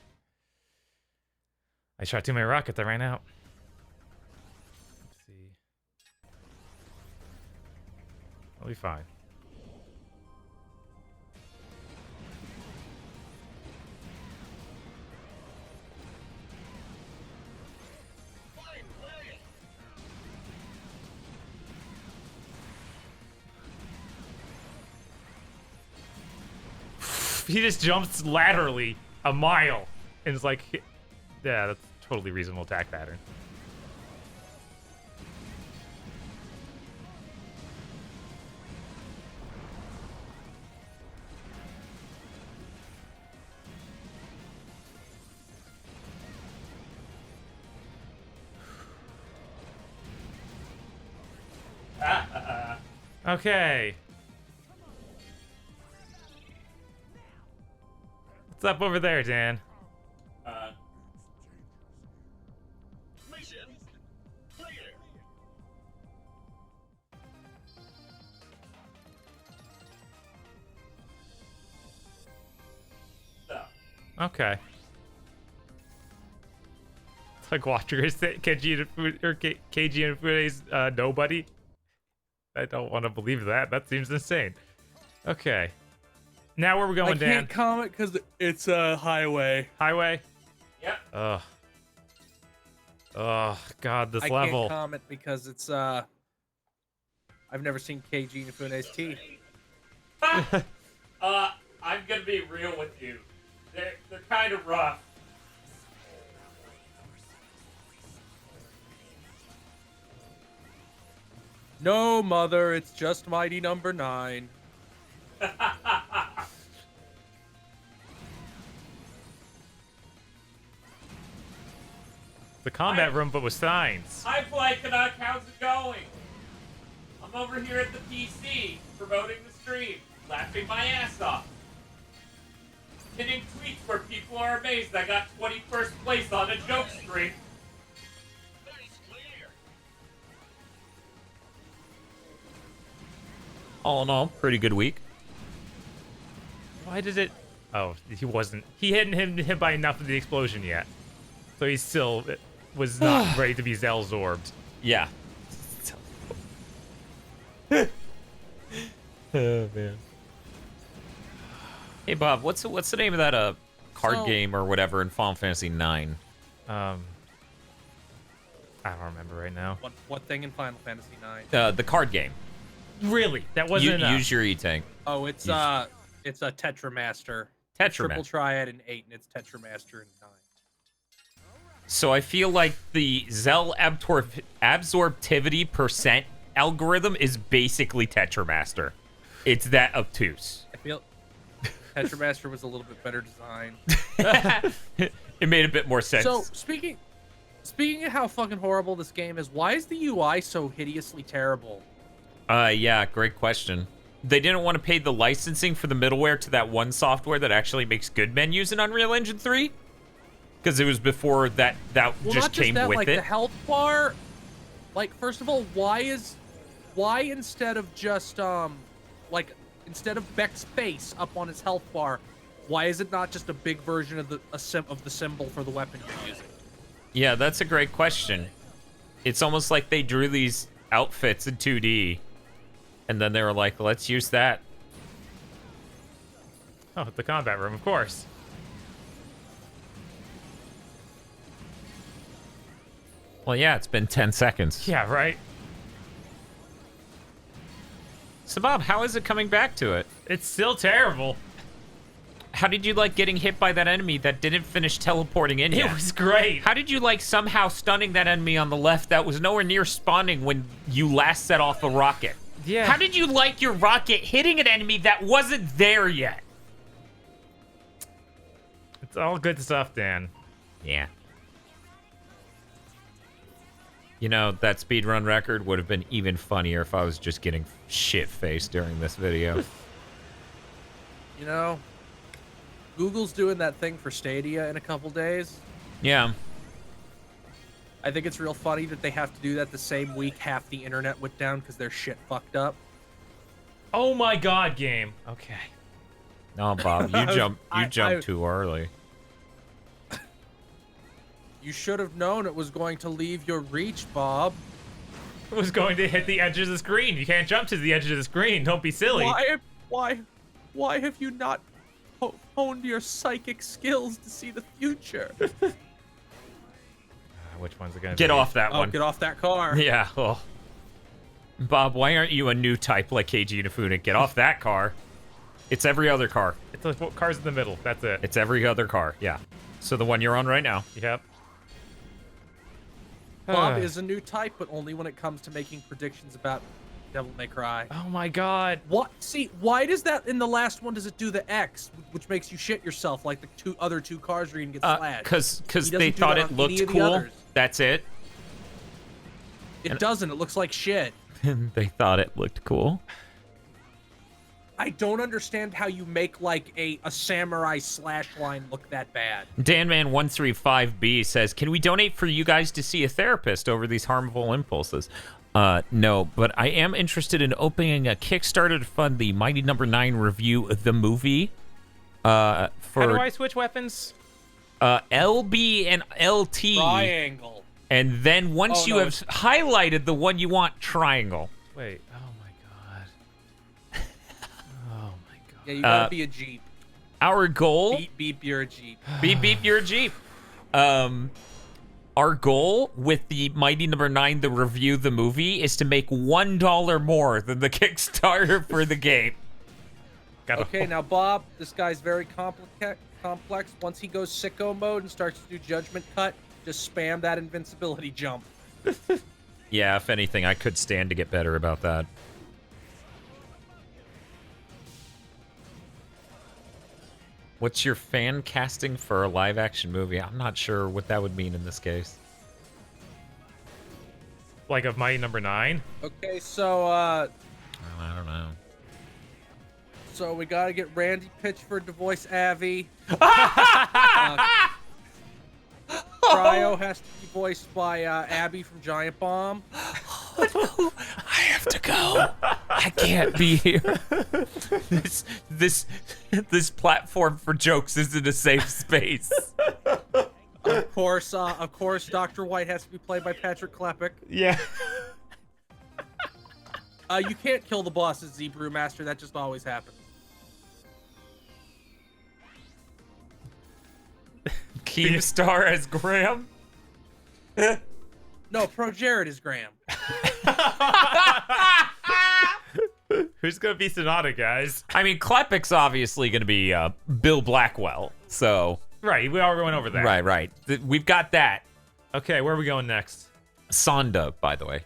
I shot too many rockets, I ran out. Let's see. I'll be fine. He just jumps laterally a mile and is like, yeah, that's a totally reasonable attack pattern. Okay. What's up over there, Dan? Okay. It's like watching Keiji Inafune's nobody. I don't want to believe that. That seems insane. Okay. Now where are we going, Dan? I can't comment because it's a highway. Highway? Yep. Ugh. Oh, God, this I level. can't comment because it's I've never seen Keiji Inafune's teeth. I'm gonna be real with you. They're kind of rough. No, mother, it's just Mighty Number 9. The combat room, but with signs. Hi, Flycanuck, how's it going? I'm over here at the PC, promoting the stream, laughing my ass off. pinning tweets where people are amazed I got 21st place on a joke stream. All in all, pretty good week. Why did it? Oh, he wasn't. He hadn't hit by enough of the explosion yet, so he still was not ready to be Zell-zorbed. Yeah. Oh man. Hey Bob, what's the name of that card game or whatever in Final Fantasy 9? I don't remember right now. What thing in Final Fantasy 9? The card game. Really? That wasn't enough. Use your E-Tank. Oh, it's a Tetramaster. Triple Tetramaster. Triad in 8, and it's Tetramaster in 9. So I feel like the Zell absorptivity percent algorithm is basically Tetramaster. It's that obtuse. I feel Tetramaster was a little bit better designed. It made a bit more sense. So speaking of how fucking horrible this game is, why is the UI so hideously terrible? Yeah, great question. They didn't want to pay the licensing for the middleware to that one software that actually makes good menus in Unreal Engine 3? Because it was before that Well, just not came that, with like, it. the health bar, like, first of all, why instead of just instead of Beck's face up on his health bar, why is it not just a big version of the symbol for the weapon you're using? Yeah, that's a great question. It's almost like they drew these outfits in 2D, and then they were like, let's use that. Oh, the combat room, of course. Well, yeah, it's been 10 seconds. Yeah, right? So, Bob, how is it coming back to it? It's still terrible. How did you like getting hit by that enemy that didn't finish teleporting in yet? It was great. How did you like somehow stunning that enemy on the left that was nowhere near spawning when you last set off a rocket? Yeah. How did you like your rocket hitting an enemy that wasn't there yet? It's all good stuff, Dan. Yeah. You know, that speedrun record would have been even funnier if I was just getting shit-faced during this video. You know, Google's doing that thing for Stadia in a couple days. Yeah. I think it's real funny that they have to do that the same week half the internet went down because their shit fucked up. Oh my god, game. Okay. No, Bob, you jumped too early. You should have known it was going to leave your reach, Bob. It was going to hit the edge of the screen. You can't jump to the edge of the screen. Don't be silly. Why have you not honed your psychic skills to see the future? Which one's it gonna Get be? off that one. Get off that car. Yeah. Oh. Bob, why aren't you a new type like KG Inafune? Get off that car. It's every other car. It's the car's in the middle. That's it. It's every other car. Yeah. So the one you're on right now. Yep. Bob is a new type, but only when it comes to making predictions about Devil May Cry. Oh my god. What? See, why does that in the last one does it do the X, which makes you shit yourself like the other two cars where you can get slashed? Because He they doesn't do thought that it on looked any of the cool. others. That's it. It doesn't. It looks like shit. They thought it looked cool. I don't understand how you make like a samurai slash line look that bad. Danman135B says, can we donate for you guys to see a therapist over these harmful impulses? No, but I am interested in opening a Kickstarter to fund the Mighty Number 9 review of the movie. How do I switch weapons? LB and LT. Triangle. And then once you have highlighted the one you want, triangle. Wait. Oh my god. Oh my god. Yeah, you gotta be a Jeep. Our goal... Beep, beep, you're a Jeep. Beep, beep, you're a Jeep. Our goal with the Mighty Number 9, the review the movie, is to make $1 more than the Kickstarter for the game. Okay, now Bob, this guy's very complex. Once he goes sicko mode and starts to do judgment cut, just spam that invincibility jump. Yeah, if anything, I could stand to get better about that. What's your fan casting for a live-action movie? I'm not sure what that would mean in this case. Like of Mighty Number 9? Okay, so I don't know. So we gotta get Randy Pitchford to voice Avi. Cryo has to be voiced by Abby from Giant Bomb. I have to go. I can't be here. This platform for jokes isn't a safe space. Of course, Dr. White has to be played by Patrick Klepek. Yeah. You can't kill the boss as Z Brewmaster. That just always happens. Keemstar as Graham. No, Pro Jared is Graham. Who's gonna be Sonata, guys? I mean, Klepek's obviously going to be Bill Blackwell. So Right, we are going over that. right. We've got that. Okay, where are we going next? Sonda, by the way.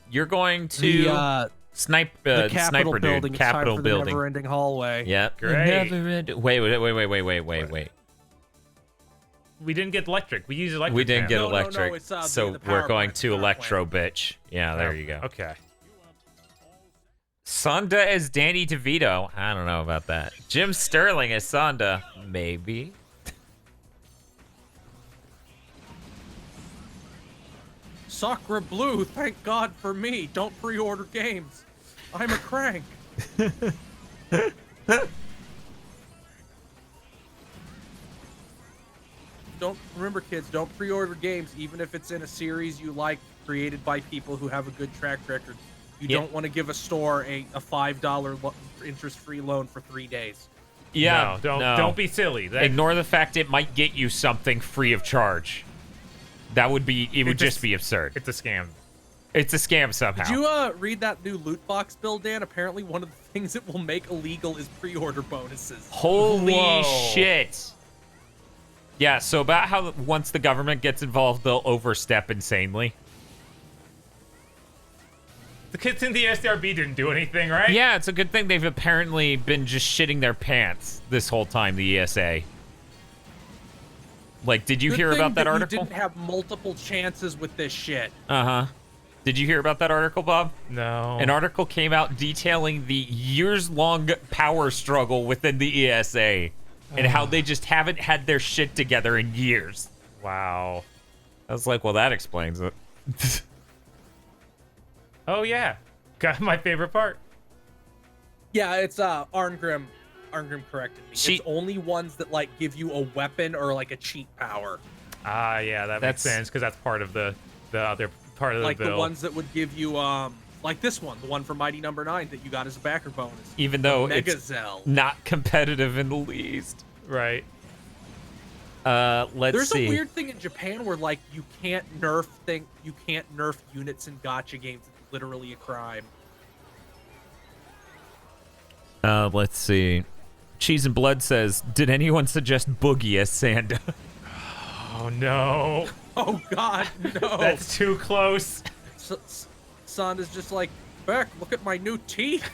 You're going to The sniper Capitol dude. building. Capitol it's time for building. The never-ending hallway. Yeah. Great. Wait. We didn't get electric. We used electric. We didn't get No, no, electric, it's, so the power we're going plant, to power electro plant. bitch. Yeah, there you go. Okay. Sonda as Danny DeVito. I don't know about that. Jim Sterling as Sonda. Maybe. Sacre Blue, thank God for me. Don't pre-order games. I'm a crank. Remember, kids, don't pre-order games, even if it's in a series you like, created by people who have a good track record. You Yeah. don't want to give a store a $5 interest-free loan for 3 days. Yeah. No, don't be silly. Ignore the fact it might get you something free of charge. That would be. It would It's a- just be absurd. It's a scam. It's a scam somehow. Did you read that new loot box bill, Dan? Apparently, one of the things it will make illegal is pre-order bonuses. Holy Whoa. shit. Yeah, so about how once the government gets involved, they'll overstep insanely. The kids in the SDRB didn't do anything, right? Yeah, it's a good thing they've apparently been just shitting their pants this whole time, the ESA. Like, did you Good hear thing about that you article? didn't have multiple chances with this shit. Uh-huh. Did you hear about that article, Bob? No. An article came out detailing the years-long power struggle within the ESA and how they just haven't had their shit together in years. Wow. I was like, well, that explains it. Oh yeah. Got my favorite part. Yeah, it's Arngrim. Arngrim corrected me. She- It's only ones that like give you a weapon or like a cheat power. Ah, yeah, that makes That's- sense because that's part of the other part of the Like bill. the ones that would give you like this one, the one from Mighty Number 9 that you got as a backer bonus. Even though Mega it's Zell. not competitive in the least. Right. Let's There's see. a weird thing in Japan where like you can't nerf units in gacha games. It's literally a crime. Let's see. Cheese and Blood says, did anyone suggest Boogie as Sanda? Oh no. Oh God, no! That's too close. Sanda's just like, Beck, look at my new teeth.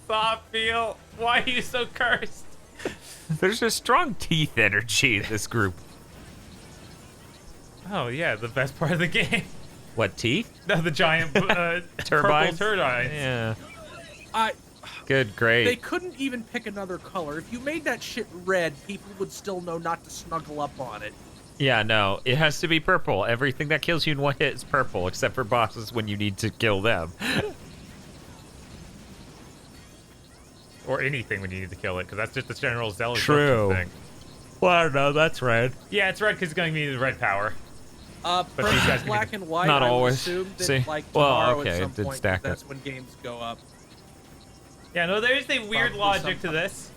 Stop, feel. Why are you so cursed? There's a strong teeth energy in this group. Oh yeah, the best part of the game. What, teeth? No, the giant Turbines? purple turbines. Yeah. I. Good, great. They couldn't even pick another color. If you made that shit red, people would still know not to snuggle up on it. Yeah, no, it has to be purple. Everything that kills you in one hit is purple, except for bosses when you need to kill them. Or anything when you need to kill it, because that's just the general zealous True. thing. Well, I don't know, that's red. Yeah, it's red because it's going to be the red power. But these guys for can black be- and white, Not I would always. assume that See? like Well, tomorrow okay, at some it did point, stack that's it. when games go up. Yeah, no, there's a weird Probably logic to sometime. this.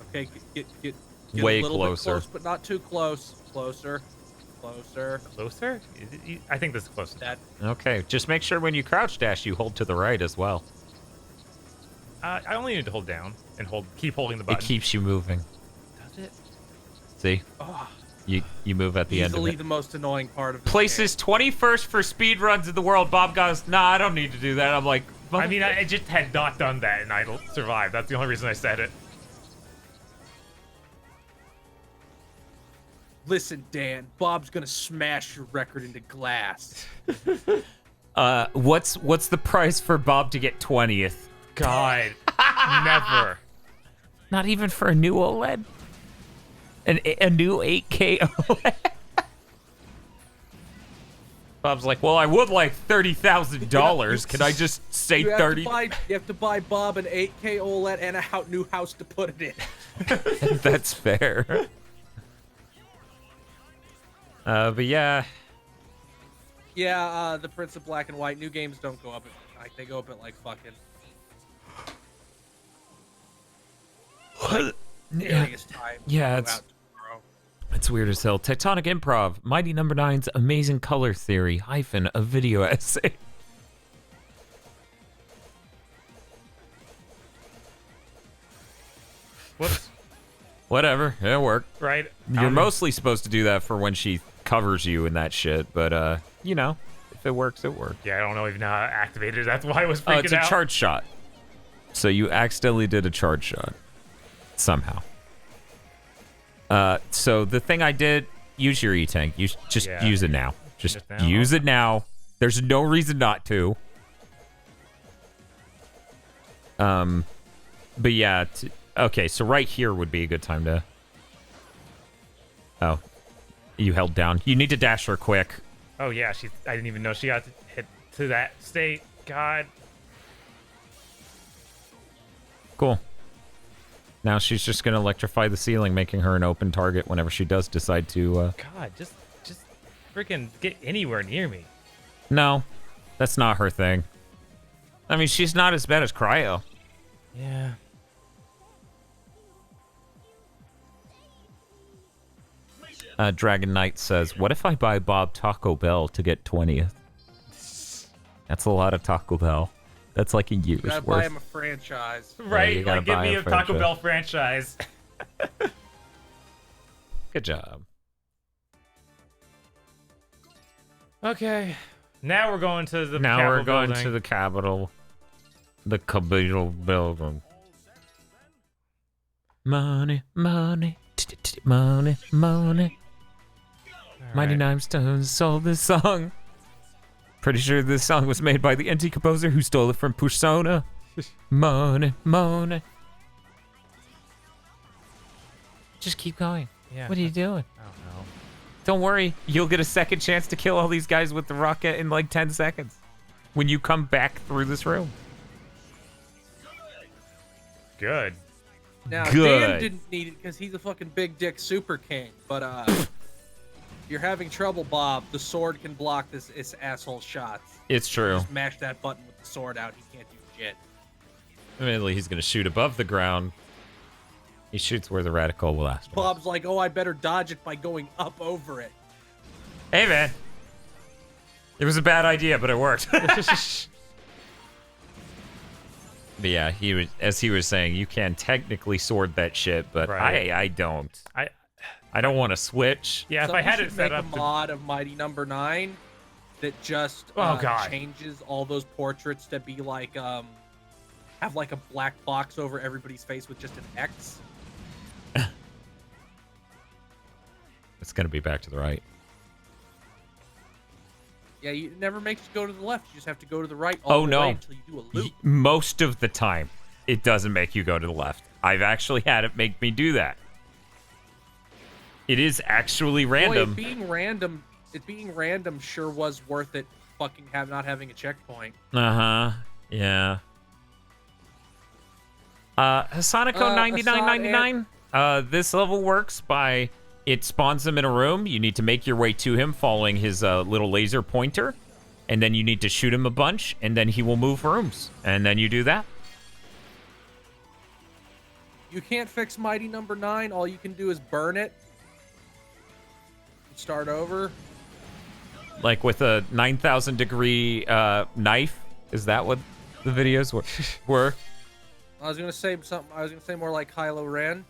Okay, get Way a little closer. bit close, but not too close. Closer. Closer? I think this is closer. That Okay, just make sure when you crouch dash, you hold to the right as well. I only need to hold down and keep holding the button. It keeps you moving. Does it? See? oh, You move at the end of easily it. the most annoying part of this Places 21st for speedruns in the world. Bob goes, nah, I don't need to do that. I'm like, I mean, I just had not done that and I survived. That's the only reason I said it. game. Listen, Dan, Bob's gonna smash your record into glass. What's the price for Bob to get 20th? God, never. Not even for a new OLED? A new 8K OLED? Bob's like, well, I would like $30,000. Can I just say You have 30? you have to buy Bob an 8K OLED and a new house to put it in. That's fair. But yeah. Yeah, the Prince of Black and White. New games don't go up at, like, they go up at like fucking. Various times. Yeah, Go it's out tomorrow. it's weird as hell. Tectonic Improv, Mighty Number 9's Amazing Color Theory - a video essay. Whoops. Whatever, it worked. Right. You're mostly supposed to do that for when she covers you and that shit, but you know, if it works, it works. Yeah, I don't know even how to activate it. That's why I was freaking Oh, it's a out. charge shot. So you accidentally did a charge shot. Somehow. So the thing I did, use your E-Tank. Just Yeah. use it now. Just now? use it now. There's no reason not to. But yeah, okay, so right here would be a good time to... Oh, you held down. You need to dash her quick. Oh yeah, I didn't even know she got to hit to that state. God. Cool. Now she's just going to electrify the ceiling, making her an open target whenever she does decide to... God, just freaking get anywhere near me. No, that's not her thing. I mean, she's not as bad as Cryo. Yeah. Dragon Knight says, what if I buy Bob Taco Bell to get 20th? That's a lot of Taco Bell. That's like a year's You gotta worth. buy him a franchise. Right, you gotta like give buy me a a Taco franchise. Bell franchise. Good job. Okay. Now we're going to the Now Capitol we're going building. to the Capitol. The Capitol building. Money, money, money, money. All Mighty right. Nine Stones sold this song. Pretty sure this song was made by the NT composer who stole it from Persona. Money, money. Just keep going. Yeah. What are you doing? I don't know. Don't worry, you'll get a second chance to kill all these guys with the rocket in like 10 seconds. When you come back through this room. Good. Now Good. Dan didn't need it because he's a fucking big dick super king. But you're having trouble, Bob. The sword can block this asshole shots. It's true. Just mash that button with the sword out. He can't do shit. Admittedly, he's going to shoot above the ground. He shoots where the radical will last. Bob's like, oh, I better dodge it by going up over it. Hey, man. It was a bad idea, but it worked. But yeah, as he was saying, you can technically sword that shit, but Right. I don't. I don't want to switch. Yeah, if Somebody I had should it set make up a to mod of Mighty Number 9 that just Oh, God. changes all those portraits to be like have like a black box over everybody's face with just an X. It's going to be back to the right. Yeah, it never makes you go to the left. You just have to go to the right all Oh, the no. way until you do a loop. Most of the time, it doesn't make you go to the left. I've actually had it make me do that. It is actually random. Boy, it being random sure was worth it. Fucking not having a checkpoint. Uh-huh. Yeah. Hassanako 9999. This level works by it spawns him in a room. You need to make your way to him following his little laser pointer. And then you need to shoot him a bunch, and then he will move rooms. And then you do that. You can't fix Mighty Number 9. All you can do is burn it. Start over. Like with a 9,000 degree knife. Is that what the videos were? I was gonna say something. I was gonna say more like Kylo Ren.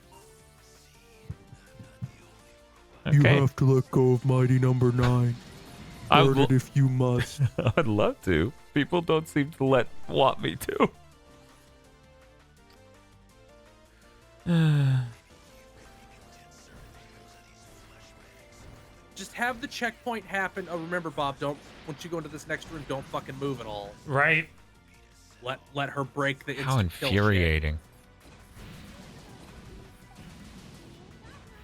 Okay. You have to let go of Mighty Number 9. I Burn will- it if you must. I'd love to. People don't seem to want me to. Just have the checkpoint happen. Oh, remember, Bob, once you go into this next room, don't fucking move at all. Right. Let her break the How instant kill shit. infuriating.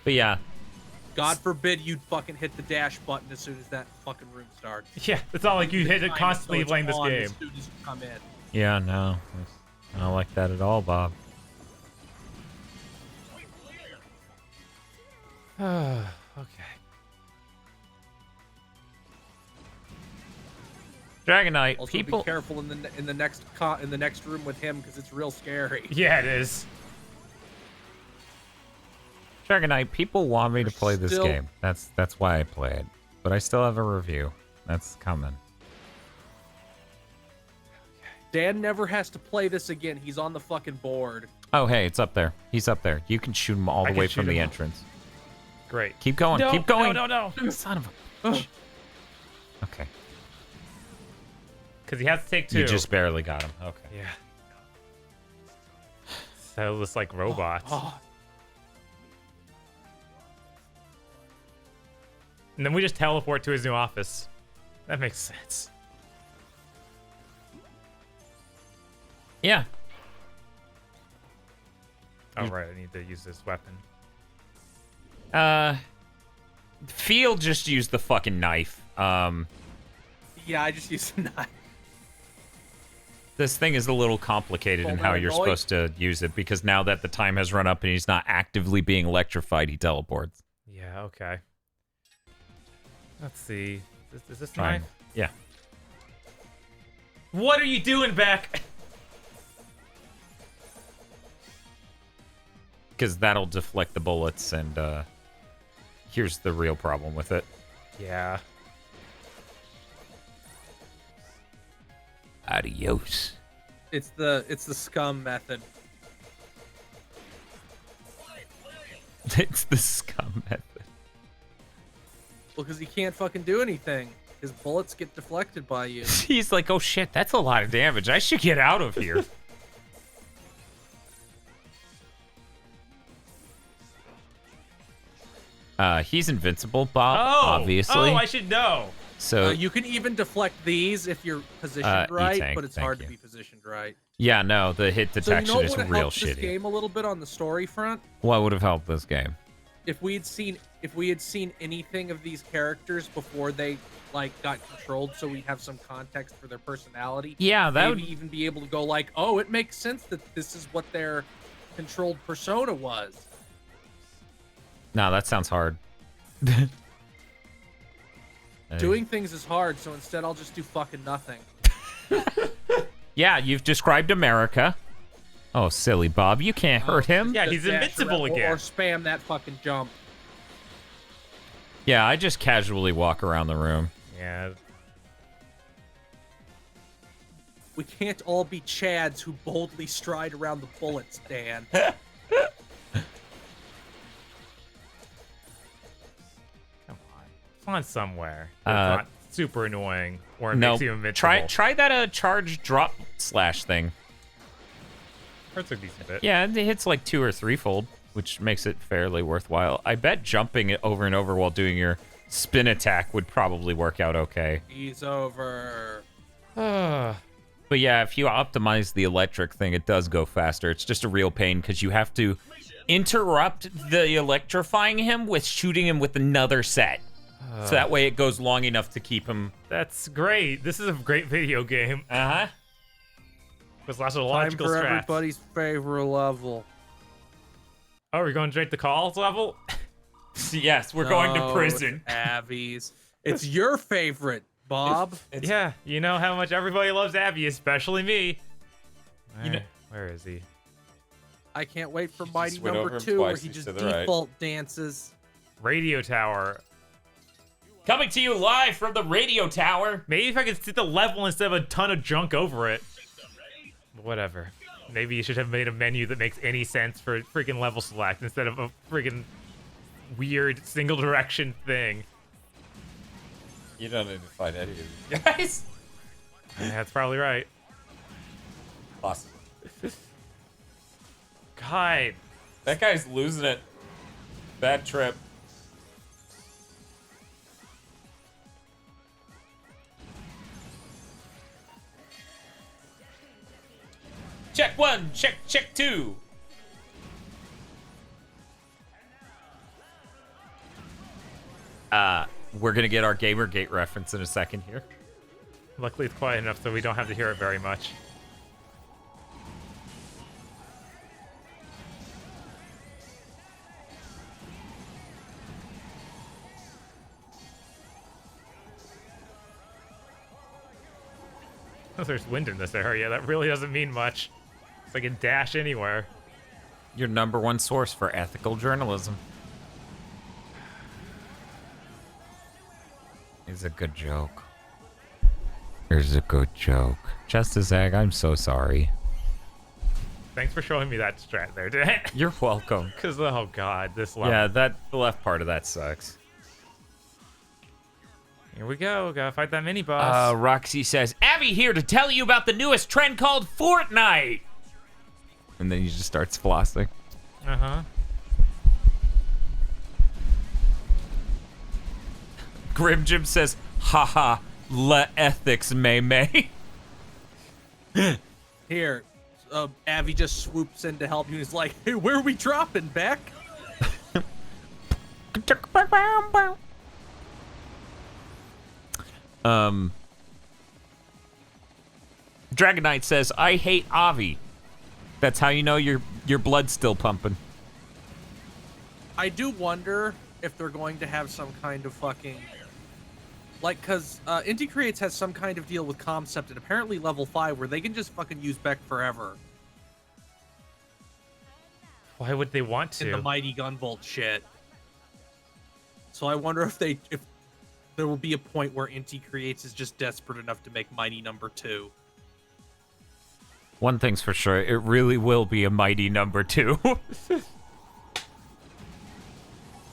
But yeah. God forbid you'd fucking hit the dash button as soon as that fucking room starts. Yeah, it's not like you hit it Time constantly so it's playing this on game. As soon as you come in. Yeah, no. I don't like that at all, Bob. Okay. Dragon Knight, Also, people. be careful in the next room with him because it's real scary. Yeah, it is. Dragon Knight, people want me to play this Still- game. That's why I play it. But I still have a review. That's coming. Dan never has to play this again. He's on the fucking board. Oh, hey, it's up there. He's up there. You can shoot him all I the can way shoot from the him. entrance. Great. Keep going. No, keep going. No. Son of a. Okay. Because he has to take 2. You just barely got him. Okay. Yeah. So it's like robots. And then we just teleport to his new office. That makes sense. Yeah. Oh, right. I need to use this weapon. Field just used the fucking knife. Yeah, I just used a knife. This thing is a little complicated in how you're supposed to use it because now that the time has run up and he's not actively being electrified, he teleports. Yeah, okay. Let's see. Is this Fine. knife? Yeah. What are you doing back? Because that'll deflect the bullets, and here's the real problem with it. Yeah. Adios. It's the scum method. It's the scum method. Well, because he can't fucking do anything. His bullets get deflected by you. He's like, oh shit, that's a lot of damage. I should get out of here. He's invincible, Bob, obviously. Oh, I should know. So You can even deflect these if you're positioned right, E-tank, but it's thank hard you. to be positioned right. yeah, no, the hit So you detection know is what would real help this shitty. game a little bit on the story front? What would have helped this game? If we had seen anything of these characters before they got controlled, so we'd have some context for their personality. Yeah, that maybe would. even be able to go like, oh, it makes sense that this is what their controlled persona was. No, that sounds hard. Doing things is hard, so instead I'll just do fucking nothing. Yeah, you've described America. Oh, silly Bob, you can't hurt him. Yeah, Just he's dash invincible around again. Or spam that fucking jump. Yeah, I just casually walk around the room. Yeah. We can't all be Chads who boldly stride around the bullets, Dan. Come on. Find somewhere. It's not super annoying. Or it No, makes you invincible. try that charge drop slash thing. Hurts a decent bit. Yeah, it hits like 2 or 3-fold, which makes it fairly worthwhile. I bet jumping it over and over while doing your spin attack would probably work out okay. He's over. But yeah, if you optimize the electric thing, it does go faster. It's just a real pain because you have to interrupt the electrifying him with shooting him with another set. So that way it goes long enough to keep him... That's great. This is a great video game. Uh-huh. With lots of Time logical for strats. everybody's favorite level. Oh, we're going straight to calls level? Yes, we're going to No, prison. Abby's. It's your favorite, Bob. Yeah, you know how much everybody loves Abby, especially me. You know- Where is he? I can't wait for Mighty went over number him 2 where twice, he he's just to the right. default dances. Radio tower. Coming to you live from the radio tower. Maybe if I could see the level instead of a ton of junk over it. Whatever. Maybe you should have made a menu that makes any sense for freaking level select instead of a freaking weird single direction thing. You don't need to fight any of these guys. Yeah, that's probably right. Awesome. God. That guy's losing it. Bad trip. Check 1, check 2. We're gonna get our Gamergate reference in a second here. Luckily, it's quiet enough so we don't have to hear it very much. Oh, there's wind in this area. That really doesn't mean much. So I can dash anywhere. Your #1 source for ethical journalism. It's a good joke. Here's a good joke. Justice Egg, I'm so sorry. Thanks for showing me that strat there, Dan. You're welcome. Because, oh god, this level. Yeah, the left part of that sucks. Here we go. Gotta fight that mini boss. Roxy says, Abby here to tell you about the newest trend called Fortnite. And then he just starts flossing. Uh-huh. Grim Jim says, haha, la ethics, May. Here, Avi just swoops in to help you. He's like, hey, where are we dropping, Beck? Dragon Knight says, I hate Avi. That's how you know your blood's still pumping. I do wonder if they're going to have some kind of fucking... Like, because Indie Creates has some kind of deal with Concept and apparently Level 5 where they can just fucking use Beck forever. Why would they want to? In the Mighty Gunvolt shit. So I wonder if there will be a point where Inti Creates is just desperate enough to make Mighty #2. One thing's for sure, it really will be a Mighty #2.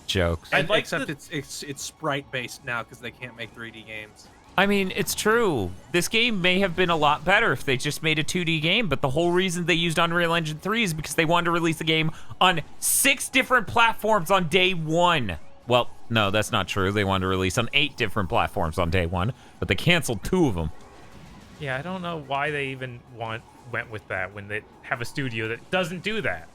Jokes. Except it's sprite based now because they can't make 3D games. I mean, it's true. This game may have been a lot better if they just made a 2D game, but the whole reason they used Unreal Engine 3 is because they wanted to release the game on 6 different platforms on day 1. Well, no, that's not true. They wanted to release on 8 different platforms on day 1, but they canceled 2 of them. Yeah, I don't know why they even went with that when they have a studio that doesn't do that.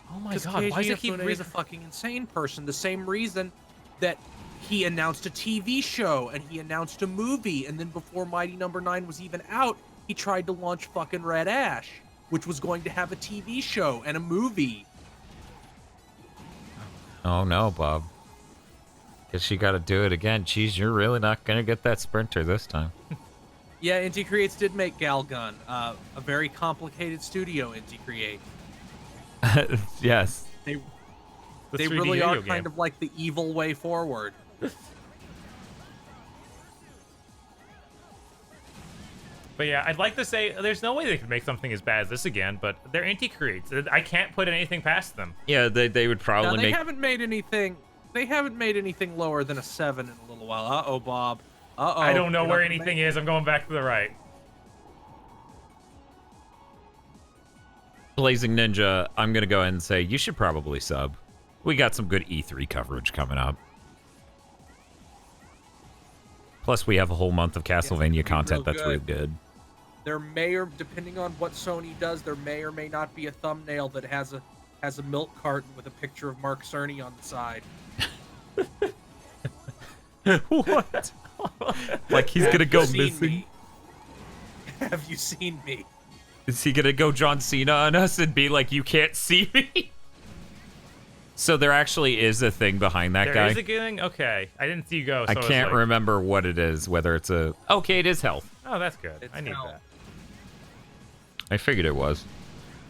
Oh my god, why does it keep He's a fucking insane person. The same reason that he announced a TV show and he announced a movie, and then before Mighty #9 was even out, he tried to launch fucking Red Ash, which was going to have a TV show and a movie. Oh no, Bob. Guess you gotta do it again. Jeez, you're really not gonna get that Sprinter this time. Yeah, Inti Creates did make Galgun, a very complicated studio, Inti Create. Yes. They really are kind of like the evil way forward. But yeah, I'd like to say there's no way they could make something as bad as this again, but they're Inti Creates. I can't put anything past them. Yeah, they would probably they haven't made anything. They haven't made anything lower than a 7 in a little while. Uh-oh, Bob. Uh-oh. I don't know where anything is. I'm going back to the right. Blazing Ninja, I'm gonna go ahead and say you should probably sub. We got some good E3 coverage coming up. Plus, we have a whole month of Castlevania content that's really good. There may, or depending on what Sony does, there may or may not be a thumbnail that has a milk carton with a picture of Mark Cerny on the side. What? Like he's gonna go missing? Have you seen me? Is he gonna go John Cena on us and be like, you can't see me? So there actually is a thing behind that guy. There is a thing? Okay. I didn't see you go. So I can't remember what it is, whether it's a... Okay, it is health. Oh, that's good. I need that. I figured it was.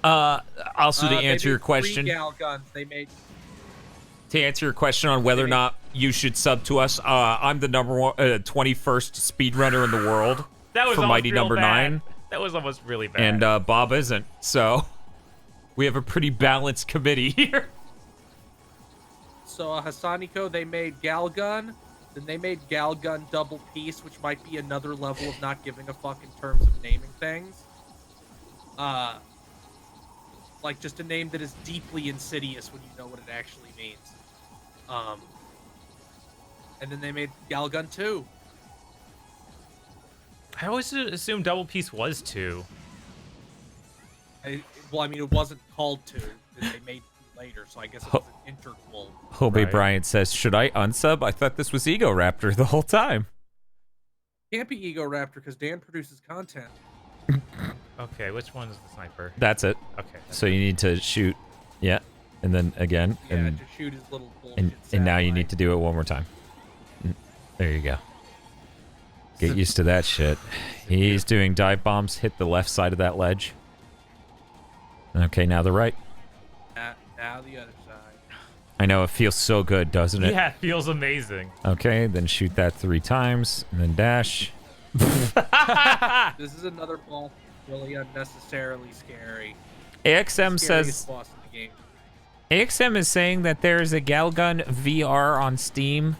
Also, to answer your question... Gal guns. They made... To answer your question on whether or not you should sub to us, I'm the #1, 21st speedrunner in the world. That was for Mighty real bad. #9. That was almost really bad. And Bob isn't, so we have a pretty balanced committee here. So Hasaniko, they made Galgun, then they made Galgun Double Piece, which might be another level of not giving a fuck in terms of naming things. Like just a name that is deeply insidious when you know what it actually means. And then they made Galgun 2. I always assumed Double Piece was 2. Well, I mean, it wasn't called to. They made it later, so I guess it was an integral. Hobe Right. Bryant says, should I unsub? I thought this was Ego Raptor the whole time. Can't be Ego Raptor because Dan produces content. Okay, which one is the sniper? That's it. Okay. So you need to shoot. Yeah. And then again. Yeah, and to shoot his little bullshit and now you need to do it one more time. There you go. Get used to that shit. He's doing dive bombs. Hit the left side of that ledge. Okay, now the right. Now the other side. I know, it feels so good, doesn't it? Yeah, it feels amazing. Okay, then shoot that 3 times, and then dash. This is another ball really unnecessarily scary. AXM Scariest says... boss in the game. AXM is saying that there is a Galgun VR on Steam.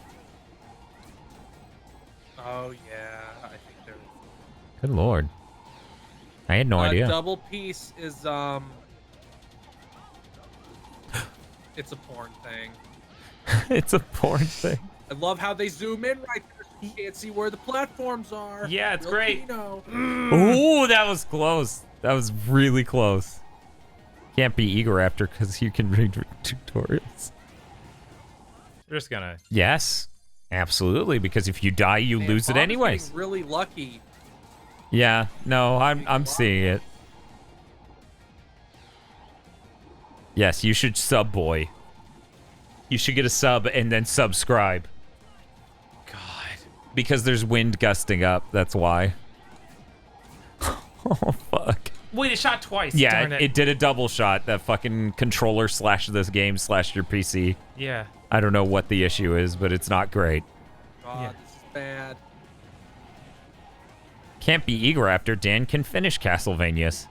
Oh yeah, I think there is. Good lord. I had no idea. Double piece is it's a porn thing. It's a porn thing. I love how they zoom in right there so you can't see where the platforms are. Yeah, it's Real great. Kino. Ooh, that was close. That was really close. Can't be Ego Raptor because you can read tutorials. We're just gonna. Yes, absolutely. Because if you die, you Man, lose it Bob's anyways. getting really lucky. Yeah, no, I'm seeing it. Yes, you should sub, boy. You should get a sub and then subscribe. God. Because there's wind gusting up, that's why. Oh, fuck. Wait, it shot twice. Yeah, Darn it did a double shot. That fucking controller slash this game slash your PC. Yeah. I don't know what the issue is, but it's not great. God, Yeah. this is bad. Can't be Ego Raptor. Dan can finish Castlevanias.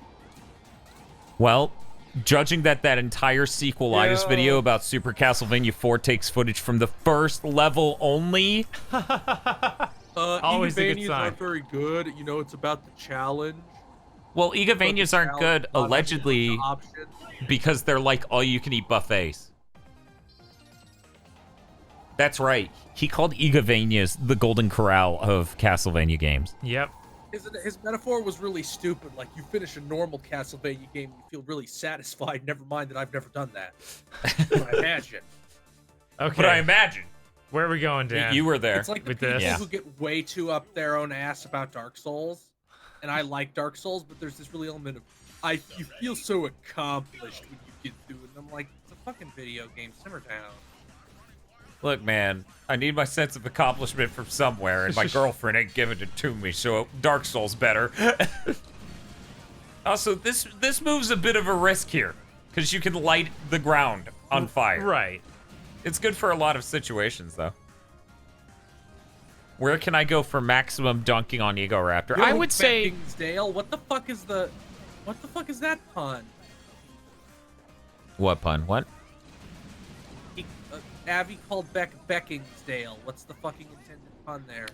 Well, judging that entire sequelitis Yo. video about Super Castlevania 4 takes footage from the first level only. Always a good Igavanias sign. aren't very good. You know, it's about the challenge. Well, Igavanias aren't good, allegedly, Options. because they're like all-you-can-eat buffets. That's right. He called Igavanias the Golden Corral of Castlevania games. Yep. His metaphor was really stupid. Like, you finish a normal Castlevania game, you feel really satisfied. Never mind that I've never done that. I imagine. Okay. But I imagine. Where are we going, Dan? You were there. It's like the With people this. Yeah. who get way too up their own ass about Dark Souls. And I like Dark Souls, but there's this really element of, you feel so accomplished when you get through it. And I'm like, it's a fucking video game. Simmer down. Look, man, I need my sense of accomplishment from somewhere, and my girlfriend ain't giving it to me, so Dark Souls better. Also, this move's a bit of a risk here, because you can light the ground on fire. Right. It's good for a lot of situations, though. Where can I go for maximum dunking on Ego Raptor? I would say... Beckingsdale, what the fuck is that pun? What pun? What? Avi called Beck Beckingsdale. What's the fucking intended pun there?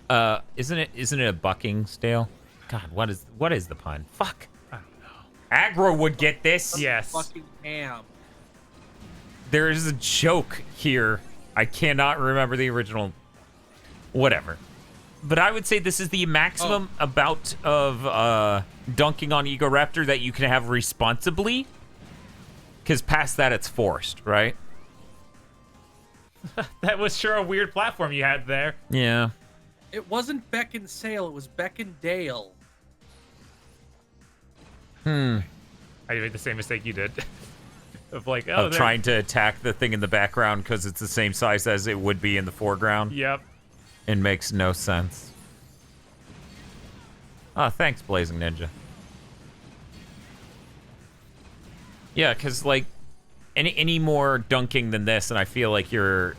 Isn't it a Buckingsdale? God, what is the pun? Fuck. I don't know. Aggro would get this. Yes. Fucking ham. There is a joke here. I cannot remember the original. Whatever. But I would say this is the maximum amount of dunking on Ego Raptor that you can have responsibly. Because past that, it's forced, right? That was sure a weird platform you had there. Yeah. It wasn't Beckinsale, it was Beckindale. I made the same mistake you did. Of like, oh, Of trying to attack the thing in the background because it's the same size as it would be in the foreground. Yep. It makes no sense. Oh, thanks, Blazing Ninja. Yeah, because, like, any more dunking than this, and I feel like you're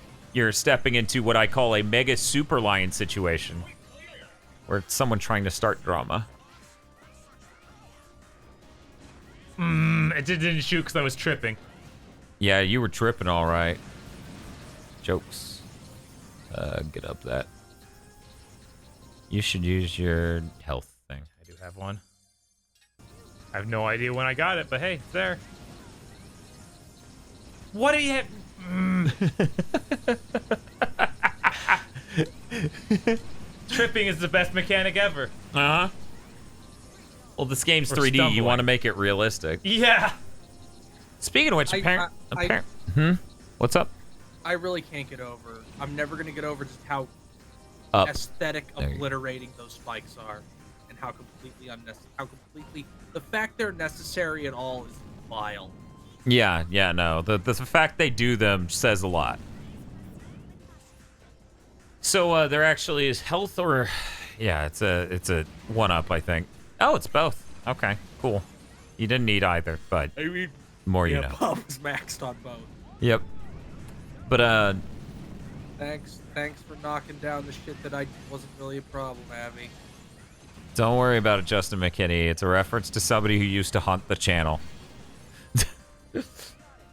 stepping into what I call a mega super lion situation. Where it's someone trying to start drama. It didn't shoot because I was tripping. Yeah, you were tripping all right. Jokes. Get up that. You should use your health thing. I do have one. I have no idea when I got it, but hey, it's there. What do you have? Tripping is the best mechanic ever. Uh-huh. Well, this game's Or 3D. You stumbling. want to make it realistic. Yeah. Speaking of which, I- What's up? I really can't get over. I'm never gonna get over just how Up. aesthetic There you go. obliterating those spikes are, and how completely unnecessary. How completely the fact they're necessary at all is vile. Yeah, no. The fact they do them says a lot. So there actually is health, or yeah, it's a 1-up, I think. Oh, it's both. Okay, cool. You didn't need either, but I mean, the more you yeah, know. Bob was maxed on both. Yep. But Thanks for knocking down the shit that I wasn't really a problem, Abby. don't worry about it, Justin McKinney. It's a reference to somebody who used to haunt the channel.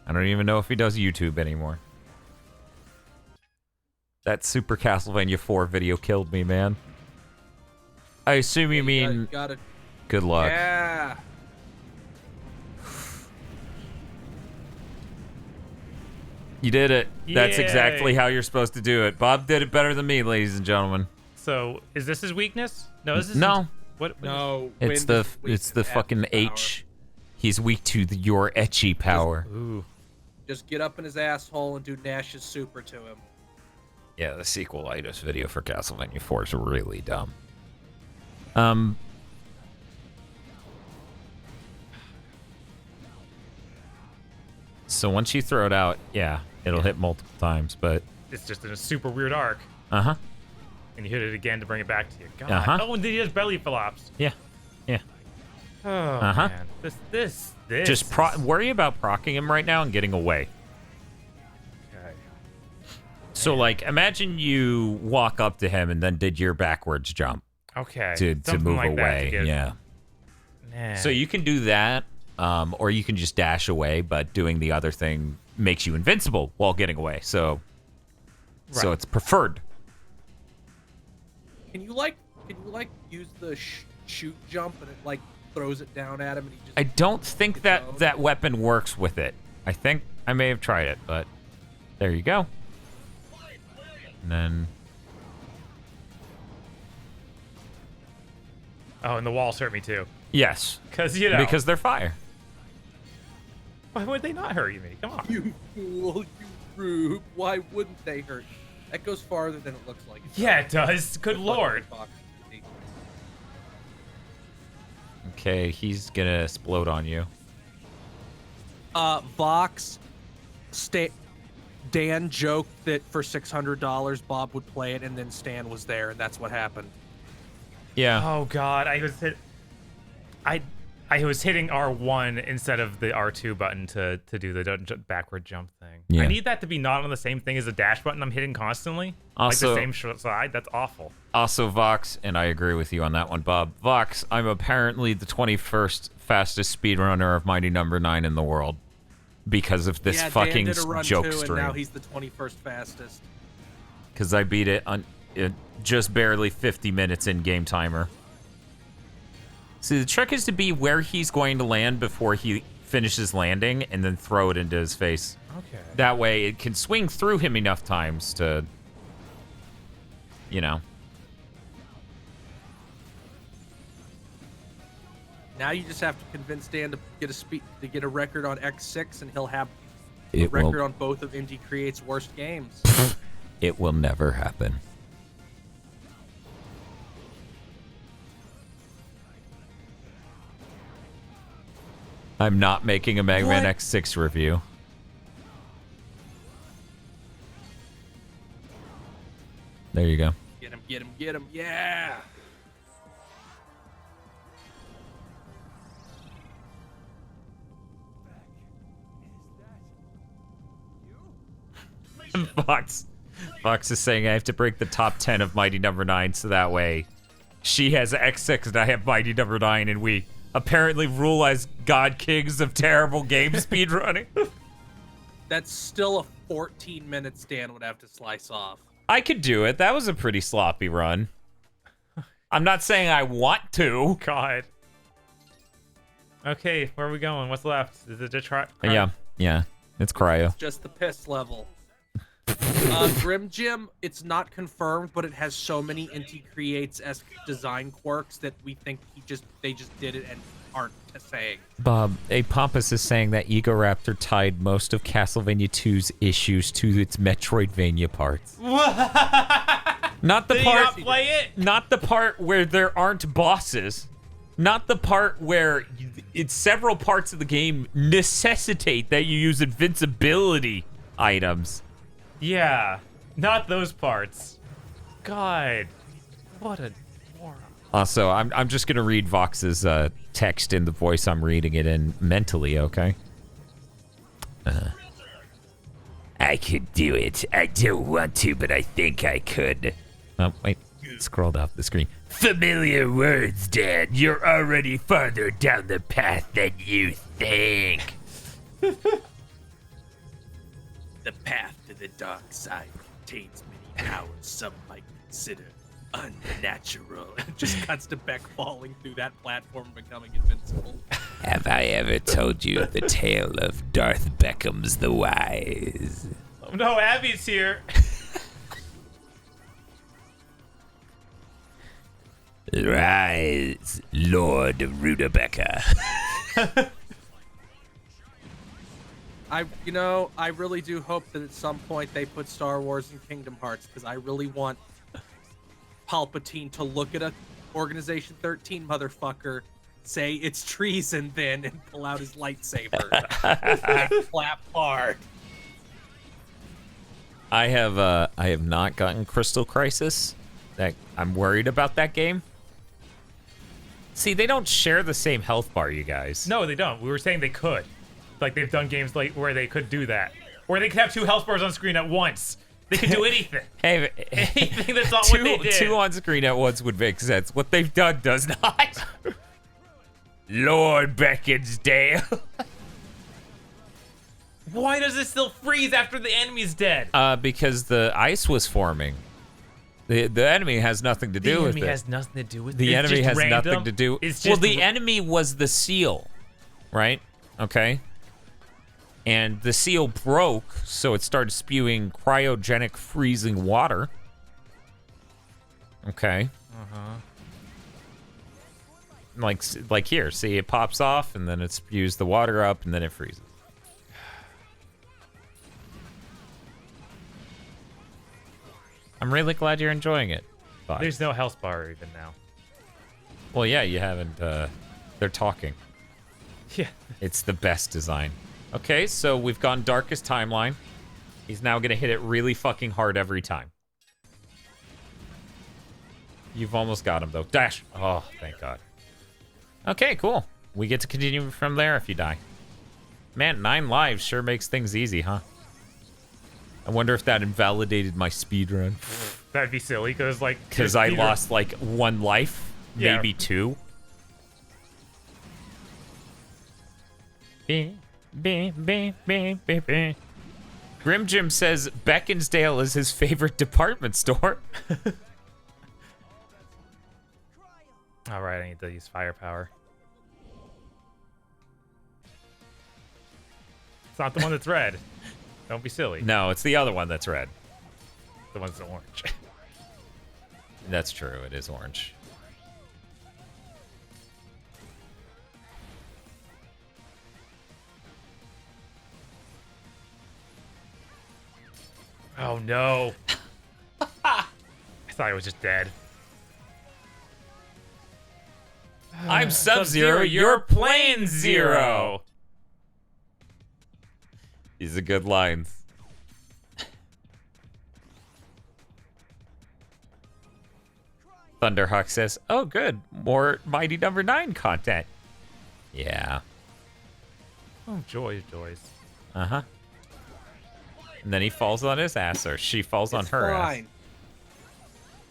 I don't even know if he does YouTube anymore. That Super Castlevania 4 video killed me, man. I assume you mean Got it. good luck. Yeah. You did it. That's Yay. exactly how you're supposed to do it. Bob did it better than me, ladies and gentlemen. So is this his weakness? No, this is No. What? No. It's wind the is weak to fucking Abby's power. H. He's weak to your etchy power. Ooh. Just get up in his asshole and do Nash's super to him. Yeah, the sequelitis video for Castlevania 4 is really dumb. So once you throw it out, yeah, it'll hit multiple times, but It's just in a super weird arc, uh-huh. and you hit it again to bring it back to you. God. Uh-huh. Oh, and then he has belly flops. Yeah. Yeah. Oh Uh-huh. man, this. Just worry about procking him right now and getting away. Okay. So like imagine you walk up to him and then did your backwards jump Okay. to Something move like that to away. get- Yeah. Man. So you can do that, or you can just dash away, but doing the other thing makes you invincible while getting away. So Right. it's preferred. Can you use the shoot jump and it like throws it down at him and he just I don't think Its that own? that weapon works with it. I think I may have tried it, but there you go. And then Oh, and the walls hurt me too. yes, Cause you know. because they're fire. Why would they not hurt me? Come on. You fool, you rube. Why wouldn't they hurt you? That goes farther than it looks like. Yeah, it does. Good lord. Okay, he's gonna explode on you. Vox, Dan joked that for $600 Bob would play it, and then Stan was there, and that's what happened. Yeah. Oh god, I was hitting R1 instead of the R2 button to do the backward jump thing. Yeah. I need that to be not on the same thing as the dash button I'm hitting constantly. Also- like the same side. That's awful. Also, Vox, and I agree with you on that one, Bob. Vox, I'm apparently the 21st fastest speedrunner of Mighty Number 9 in the world because of this yeah, fucking Dan did a run joke too, stream. and now he's the 21st fastest. Because I beat it on just barely 50 minutes in game timer. See, the trick is to be where he's going to land before he finishes landing and then throw it into his face. Okay. That way it can swing through him enough times to, you know. Now you just have to convince Dan to get a record on X6, and he'll have a It record will, on both of Indie Create's worst games. it will never happen. I'm not making a Mega Man What? X6 review. There you go. Get him, yeah! Fox is saying I have to break the top 10 of Mighty Number 9 so that way she has X6 and I have Mighty Number 9 and we apparently rule as God Kings of terrible game speedrunning. That's still a 14-minute Stan would have to slice off. I could do it. That was a pretty sloppy run. I'm not saying I want to. God. Okay, where are we going? What's left? Is it just try? Yeah. It's cryo. Just the piss level. Grim Gym, it's not confirmed, but it has so many Inti Creates-esque design quirks that we think they just did it and aren't saying. Bob, A Pompous is saying that Egoraptor tied most of Castlevania 2's issues to its Metroidvania parts. Not the Did part. you not play it? Not the part where there aren't bosses. Not the part where it's several parts of the game necessitate that you use invincibility items. Yeah, not those parts. God, what a moron. Also, I'm just gonna read Vox's text in the voice I'm reading it in mentally, okay? I could do it. I don't want to, but I think I could. Oh, wait. Scrolled off the screen. Familiar words, Dad. You're already farther down the path than you think. The path to the dark side contains many powers some might consider unnatural. It just cuts to Beck falling through that platform and becoming invincible. Have I ever told you the tale of Darth Beckham's the Wise? Oh, no, Abby's here. Rise, Lord Rudebecker. I really do hope that at some point they put Star Wars in Kingdom Hearts, because I really want Palpatine to look at a Organization 13 motherfucker, say it's treason then, and pull out his lightsaber. I clap hard. I have not gotten Crystal Crisis. That I'm worried about that game. See, they don't share the same health bar, you guys. No, they don't. We were saying they could. Like, they've done games like where they could do that. Or they could have 2 health bars on screen at once. They could do anything. Hey, Anything that's not what they did. 2 on screen at once would make sense. What they've done does not. Lord Beckonsdale. Why does it still freeze after the enemy's dead? Because the ice was forming. The enemy has nothing to do with it. The enemy has nothing to do with it. The It's enemy just has random. nothing to do. It's Well, just the enemy was the seal, right? Okay. And the seal broke, so it started spewing cryogenic freezing water. Okay. Like here, see, it pops off, and then it spews the water up, and then it freezes. I'm really glad you're enjoying it. Bye. There's no health bar even now. Well, yeah, you haven't. They're talking. Yeah. It's the best design. Okay, so we've gone Darkest Timeline. He's now gonna hit it really fucking hard every time. You've almost got him, though. Dash! Oh, thank God. Okay, cool. We get to continue from there if you die. Man, 9 lives sure makes things easy, huh? I wonder if that invalidated my speedrun. That'd be silly, because, like... Because I lost, like, 1 life. Yeah. Maybe 2. Grim Jim says Beaconsdale is his favorite department store. All right, I need to use firepower. It's not the one that's red. Don't be silly. No, it's the other one that's red. The one's orange. That's true. It is orange. Oh, no. I thought I was just dead. I'm Sub-Zero. You're Plane Zero. These are good lines. Thunderhawk says, "Oh, good. More Mighty Number 9 content." Yeah. Oh, joys, joys. Uh-huh. And then he falls on his ass, or she falls on her fine. ass.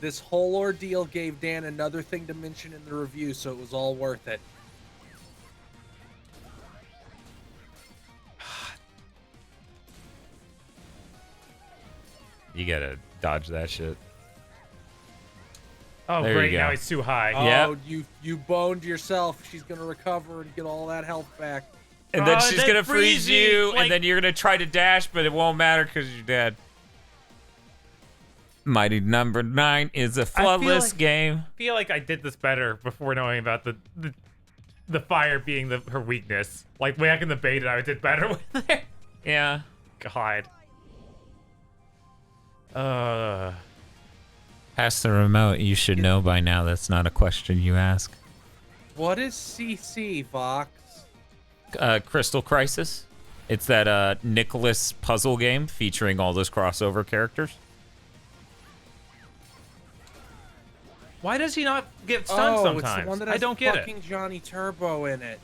This whole ordeal gave Dan another thing to mention in the review, so it was all worth it. You gotta dodge that shit. Oh, There you great. go. Now it's too high. Oh, Yep. you boned yourself. She's gonna recover and get all that health back. And then Oh, she's that gonna freeze freezing, you, like- and then you're gonna try to dash, but it won't matter because you're dead. Mighty number 9 is a flawless game. I feel like I did this better before knowing about the fire being her weakness. Like back in the beta, I did better with it. Yeah. God. Pass the remote. You should know by now. That's not a question you ask. What is CC, Vox? Crystal Crisis. It's that Nicholas puzzle game featuring all those crossover characters. Why does he not get stunned sometimes? It's the one that has I don't get fucking it. Johnny Turbo in it.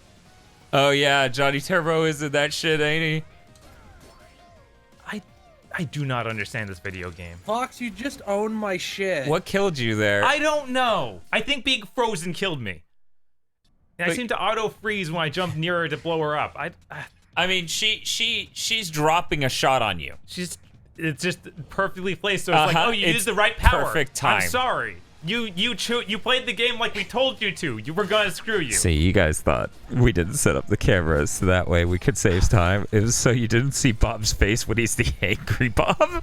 Oh yeah, Johnny Turbo is in that shit, ain't he? I do not understand this video game. Fox, you just own my shit. What killed you there? I don't know. I think being frozen killed me. And I seem to auto freeze when I jump near her to blow her up. I mean, she's dropping a shot on you. It's just perfectly placed. So it's like, oh, you used the right power. Perfect time. I'm sorry. You played the game like we told you to. You were gonna screw you. See, you guys thought we didn't set up the cameras so that way we could save time. It was so you didn't see Bob's face when he's the angry Bob.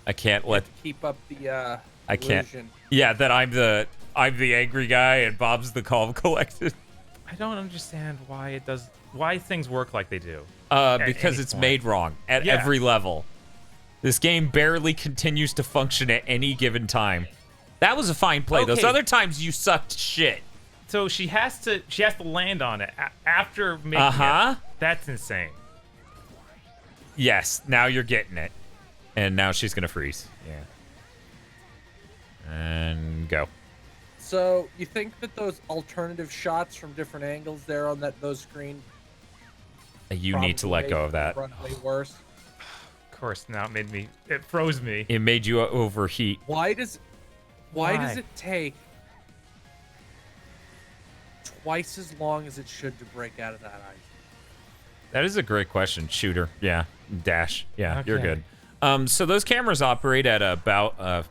I can't let keep up the I can't. illusion. Yeah, that I'm the angry guy and Bob's the calm collected. I don't understand why things work like they do. Because it's made wrong at every level. This game barely continues to function at any given time. That was a fine play. Okay. Those other times you sucked shit. So she has to land on it after making it. That's insane. Yes, now you're getting it. And now she's gonna freeze. Yeah. And go. So you think that those alternative shots from different angles there on those screen? You need to let go of that. Run way worse. Of course, now it froze me. It made you overheat. Why does it take twice as long as it should to break out of that ice? That is a great question. Shooter. Yeah. Dash. Yeah, Okay. you're good. So those cameras operate at about,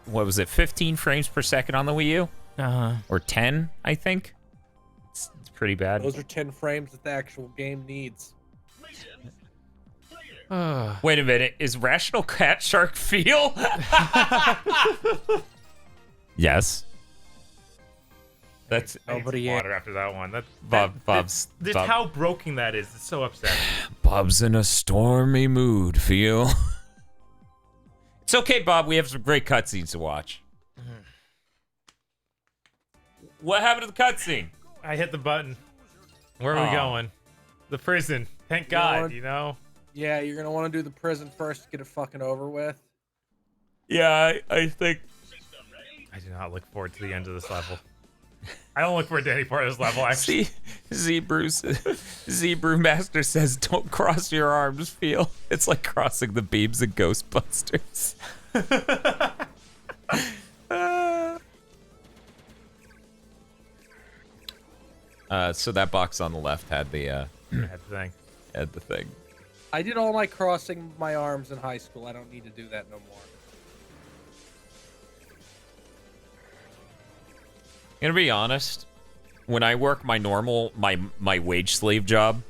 what was it, 15 frames per second on the Wii U? Or 10, I think. It's pretty bad. Those are 10 frames that the actual game needs. Wait a minute. Is Rational Cat Shark feel? Yes. That's Nobody water after that one. Bob's how broken that is. It's so upsetting. Bob's in a stormy mood, feel. It's okay, Bob. We have some great cutscenes to watch. What happened to the cutscene? I hit the button. Where are we going? The prison. Thank God, you know? Yeah, you're going to want to do the prison first to get it fucking over with. Yeah, I think... I do not look forward to the end of this level. I don't look forward to any part of this level, actually. Z-Brew Master says, don't cross your arms, feel. It's like crossing the beams in Ghostbusters. So that box on the left had the thing. I did all my crossing my arms in high school. I don't need to do that no more. I'm gonna be honest. When I work my normal, my wage slave job,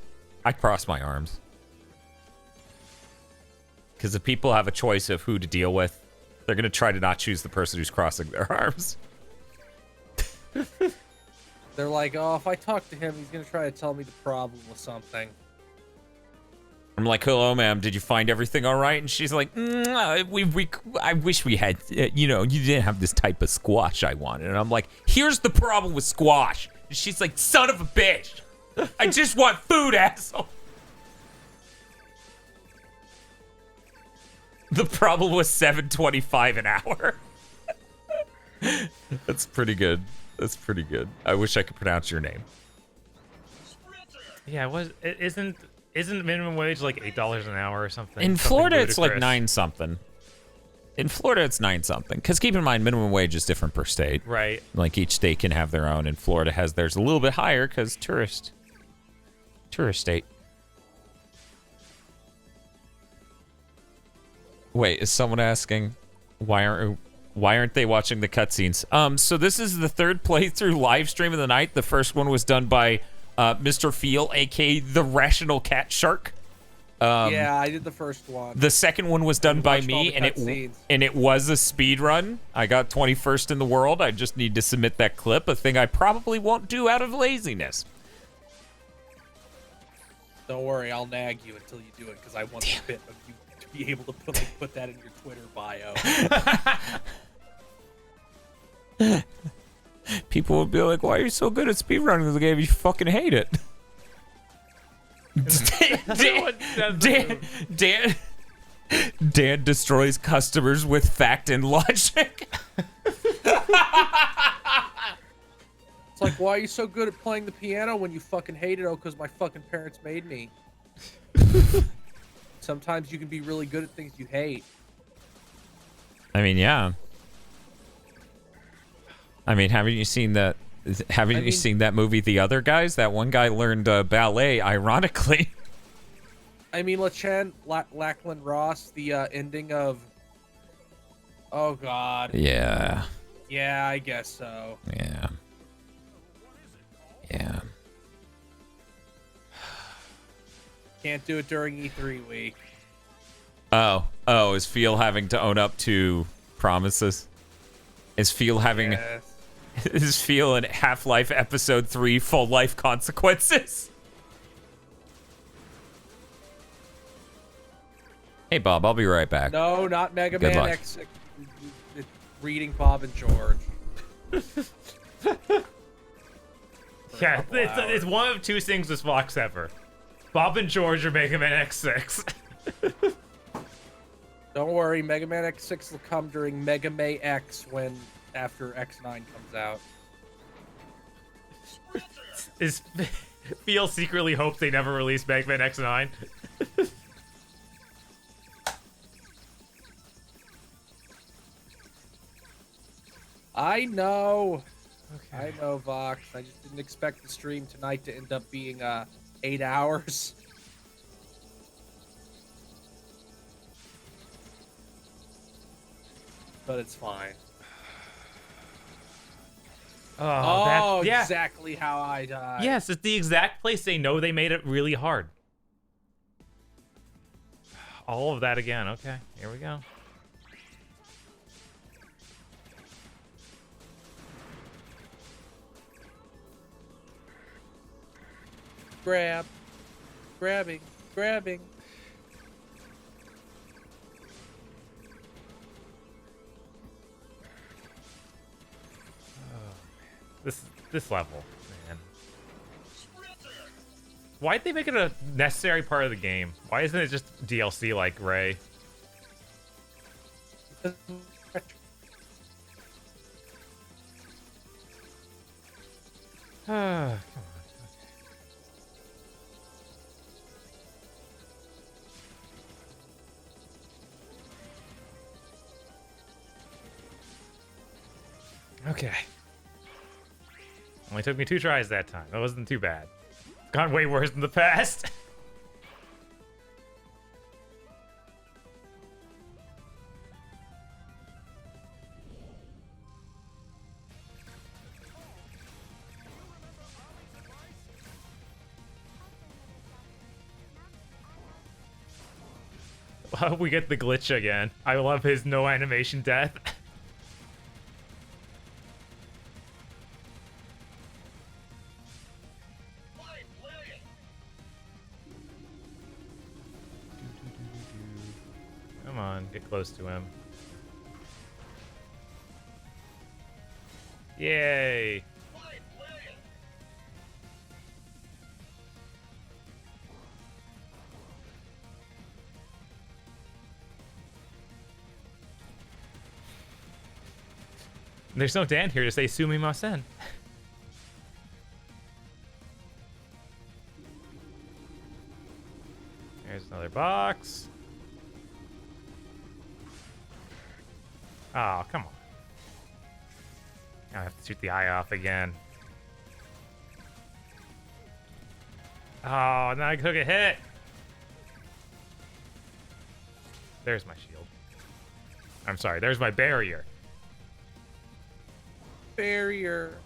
I cross my arms. Because if people have a choice of who to deal with, they're gonna try to not choose the person who's crossing their arms. They're like, oh, if I talk to him, he's gonna try to tell me the problem with something. I'm like, hello, ma'am. Did you find everything all right? And she's like, I wish we had, you didn't have this type of squash I wanted. And I'm like, here's the problem with squash. And she's like, son of a bitch. I just want food, asshole. The problem was $7.25 an hour. That's pretty good. That's pretty good. I wish I could pronounce your name. Yeah, isn't minimum wage like $8 an hour or something? In Florida, it's like 9-something. In Florida, it's 9-something. Because keep in mind, minimum wage is different per state. Right. Like each state can have their own, and Florida has theirs a little bit higher because tourist state. Wait, is someone asking why aren't they watching the cutscenes? So this is the third playthrough live stream of the night. The first one was done by Mr. Feel, aka the Rational Cat Shark. Yeah, I did the first one. The second one was done by watched all me, the and cutscenes. it was a speed run. I got 21st in the world. I just need to submit that clip, a thing I probably won't do out of laziness. Don't worry, I'll nag you until you do it because I want a bit of you to be able to put that in your Twitter bio. People would be like, "Why are you so good at speedrunning the game? You fucking hate it." Dan destroys customers with fact and logic. It's like, why are you so good at playing the piano when you fucking hate it? Oh, because my fucking parents made me. Sometimes you can be really good at things you hate. I mean, yeah. I mean, haven't you seen that? Haven't you seen that movie, The Other Guys? That one guy learned ballet, ironically. I mean, Lachlan Ross, the ending of. Oh God. Yeah. Yeah, I guess so. Yeah. Yeah. Can't do it during E3 week. Oh, is Feel having to own up to promises? Is Feel having... Yes. Is Feel in Half-Life Episode 3 Full Life Consequences? Hey, Bob, I'll be right back. No, not Mega Good Man luck. X6. It's reading Bob and George. Yeah, it's one of two things with Fox ever. Bob and George or Mega Man X6. Don't worry, Mega Man X6 will come during Mega May X after X9 comes out. Is Feel secretly hopes they never release Mega Man X9? I know. Okay. I know, Vox. I just didn't expect the stream tonight to end up being 8 hours. But it's fine. Oh, yeah. Exactly how I died. Yes, it's the exact place they know they made it really hard. All of that again. Okay, here we go. Grabbing. This level, man. Why'd they make it a necessary part of the game? Why isn't it just DLC like Ray? Come on. Okay. Only took me 2 tries that time. That wasn't too bad. It's gone way worse in the past. We get the glitch again. I love his no animation death. Come on, get close to him. Yay! There's no Dan here to say sumimasen. There's another box. Oh, come on. I have to shoot the eye off again. Oh, now I took a hit. There's my shield. I'm sorry, there's my barrier. Barrier.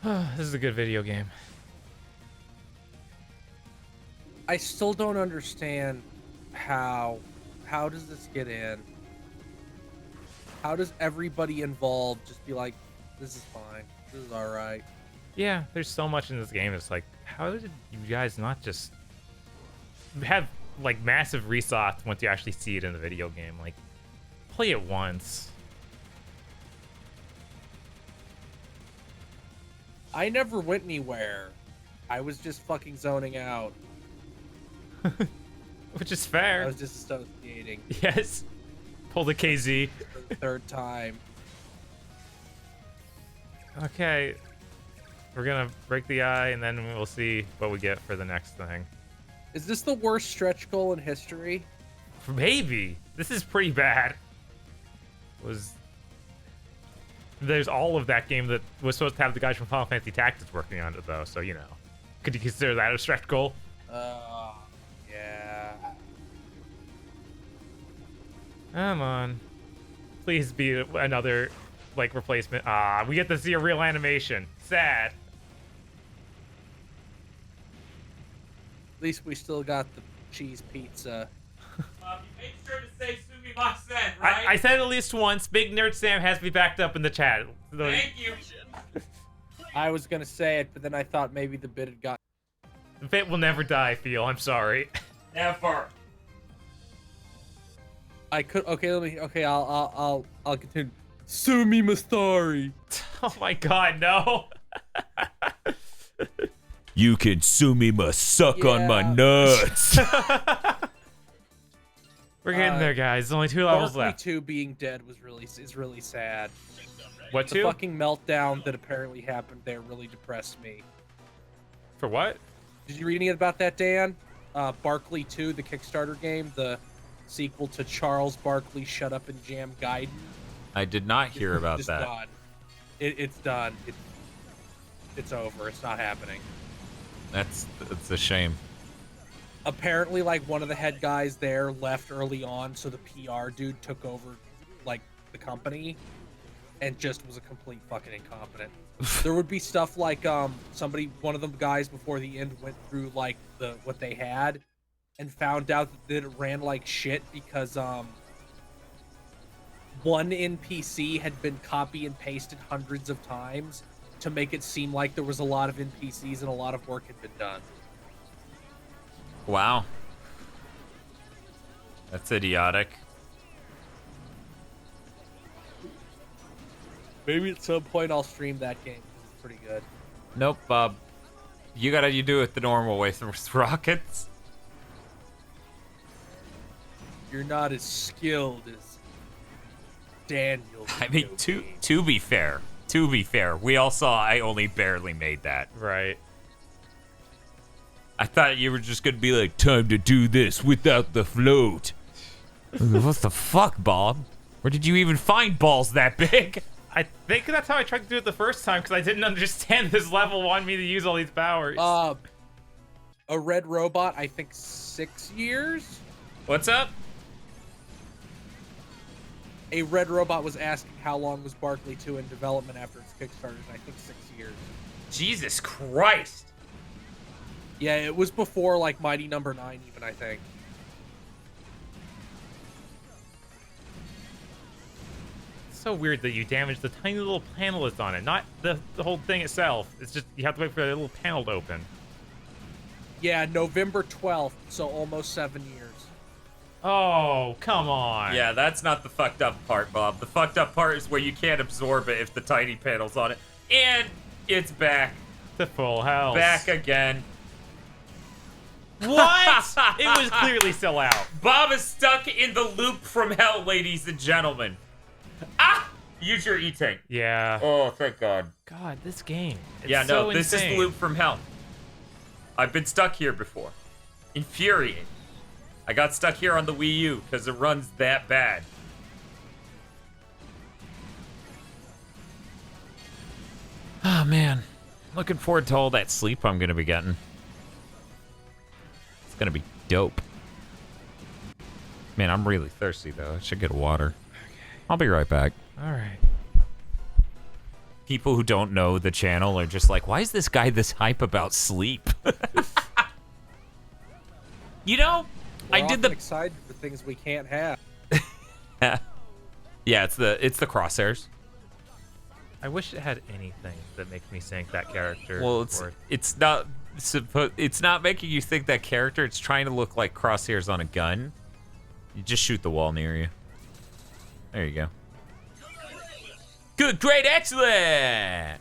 This is a good video game. I still don't understand how does this get in? How does everybody involved just be like, this is fine, this is all right? Yeah, there's so much in this game. It's like, how did you guys not just have like massive resofts once you actually see it in the video game? Like, play it once. I never went anywhere. I was just fucking zoning out. Which is I fair. was disassociating Yes. Pull the KZ. for the third time. Okay. We're gonna break the eye and then we'll see what we get for the next thing. Is this the worst stretch goal in history? Maybe. This is pretty bad. There's all of that game that was supposed to have the guys from Final Fantasy Tactics working on it though, so you know. Could you consider that a stretch goal? Yeah. Come on. Please be another like replacement. We get to see a real animation. Sad. At least we still got the cheese pizza. Make sure to say sumimasen, I said it at least once. Big Nerd Sam has me backed up in the chat. Thank you. I was gonna say it, but then I thought maybe the bit had got. The bit will never die, I feel. I'm sorry. Never. I could. Okay, let me. Okay, I'll continue. Sumi Mastari. Oh my god, no. You can sue me, must suck on my Yeah. nuts. We're getting there, guys. Only 2 levels Barkley left. 2 being dead is really sad. What, The 2? fucking meltdown that apparently happened there really depressed me. For what? Did you read any about that, Dan? Barkley 2, the Kickstarter game, the sequel to Charles Barkley Shut Up and Jam Gaiden. I did not hear about Just that. done. It's done. It's over. It's not happening. That's a shame. Apparently, like, one of the head guys there left early on, so the PR dude took over, like, the company and just was a complete fucking incompetent. There would be stuff like one of the guys before the end went through like what they had and found out that it ran like shit because one NPC had been copy and pasted hundreds of times to make it seem like there was a lot of NPCs and a lot of work had been done. Wow. That's idiotic. Maybe at some point I'll stream that game. It's pretty good. Nope, Bob. You do it the normal way with rockets. You're not as skilled as Daniel. I mean, to be fair, we all saw I only barely made that. Right. I thought you were just gonna be like, time to do this without the float. What the fuck, Bob? Where did you even find balls that big? I think that's how I tried to do it the first time because I didn't understand this level wanted me to use all these powers. A red robot, I think 6 years? What's up? A red robot was asking how long was Barkley 2 in development after its Kickstarter, and I think 6 years. Jesus Christ. Yeah, it was before, like, Mighty Number 9 even, I think. It's so weird that you damage the tiny little panel that's on it, not the whole thing itself. It's just, you have to wait for that little panel to open. Yeah, November 12th, so almost 7 years. Oh, come on. Yeah, that's not the fucked up part, Bob. The fucked up part is where you can't absorb it if the tiny panel's on it. And it's back. The full house. Back again. What? It was clearly still out. Bob is stuck in the loop from hell, ladies and gentlemen. Ah! Use your E-tank. Yeah. Oh, thank God. God, this game. It's Yeah, no, so this is the insane. loop from hell. I've been stuck here before. Infuriating. I got stuck here on the Wii U because it runs that bad. Oh, man. Looking forward to all that sleep I'm going to be getting. It's going to be dope. Man, I'm really thirsty, though. I should get water. I'll be right back. All right. people who don't know the channel are just like, why is this guy this hype about sleep? You know, We're I did often the excited for things we can't have. yeah, it's the crosshairs. I wish it had anything that makes me think that character. Well, or- it's not making you think that character. It's trying to look like crosshairs on a gun. You just shoot the wall near you. There you go. Good, great, excellent.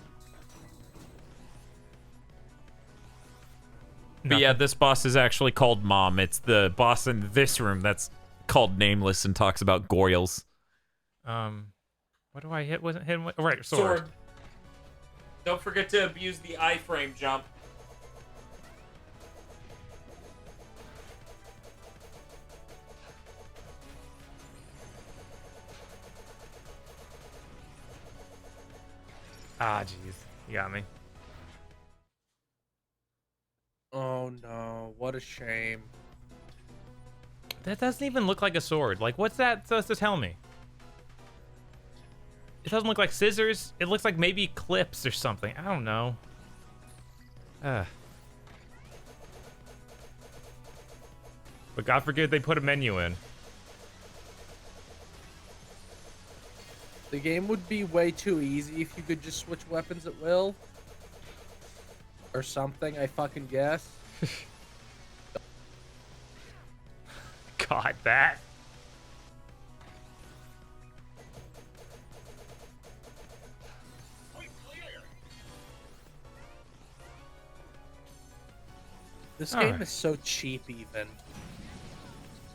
But yeah, this boss is actually called Mom. It's the boss in this room that's called Nameless and talks about Goyles. What do I hit? Wasn't hit? Oh, right, sword. Don't forget to abuse the iframe jump. Ah, jeez, you got me. Oh no, what a shame. That doesn't even look like a sword. Like, what's that supposed to tell me? It doesn't look like scissors. It looks like maybe clips or something. I don't know. But God forbid they put a menu in. The game would be way too easy if you could just switch weapons at will. Or something, I fucking guess. God, that. This All game right. is so cheap, even.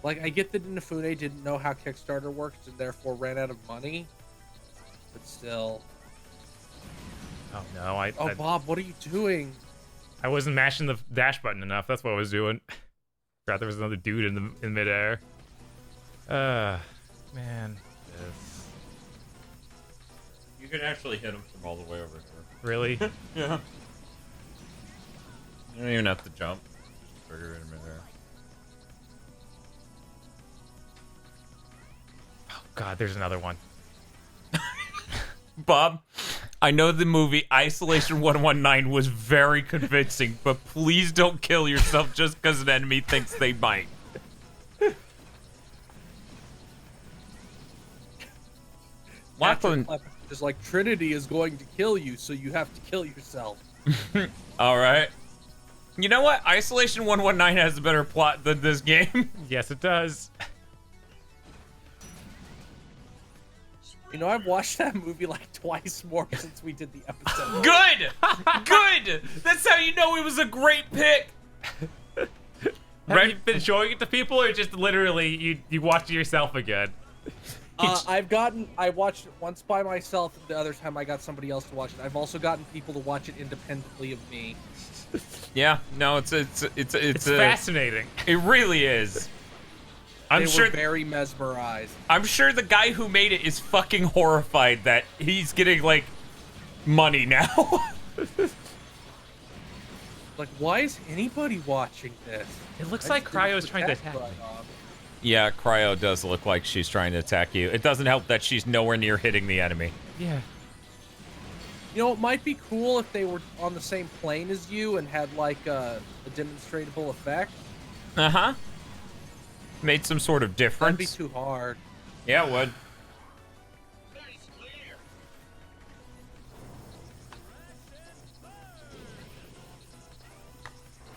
Like, I get that Inafune didn't know how Kickstarter works and therefore ran out of money. But still. Oh no, I Bob, what are you doing? I wasn't mashing the dash button enough. That's what I was doing. Forgot there was another dude in midair. Man, this. You can actually hit him from all the way over here. Really? Yeah. You don't even have to jump. Just trigger it in midair. Oh God, there's another one. Bob, I know the movie Isolation 119 was very convincing, but please don't kill yourself just because an enemy thinks they might. Lachlan, Just like Trinity is going to kill you, so you have to kill yourself. all right. You know what? Isolation 119 has a better plot than this game. Yes, it does. You know, I've watched that movie like twice more since we did the episode. Good! Good! That's how you know it was a great pick. Have you been showing it to people, or just literally you watched it yourself again? I watched it once by myself, and the other time I got somebody else to watch it. I've also gotten people to watch it independently of me. Yeah, no, it's Fascinating. It really is. They were very mesmerized. I'm sure the guy who made it is fucking horrified that he's getting like money now. Like, why is anybody watching this? It looks like Cryo's trying to attack me. Yeah, Cryo does look like she's trying to attack you. It doesn't help that she's nowhere near hitting the enemy. Yeah. You know, it might be cool if they were on the same plane as you and had like a demonstratable effect. Uh-huh. Made some sort of difference. That'd be too hard. Yeah, it would.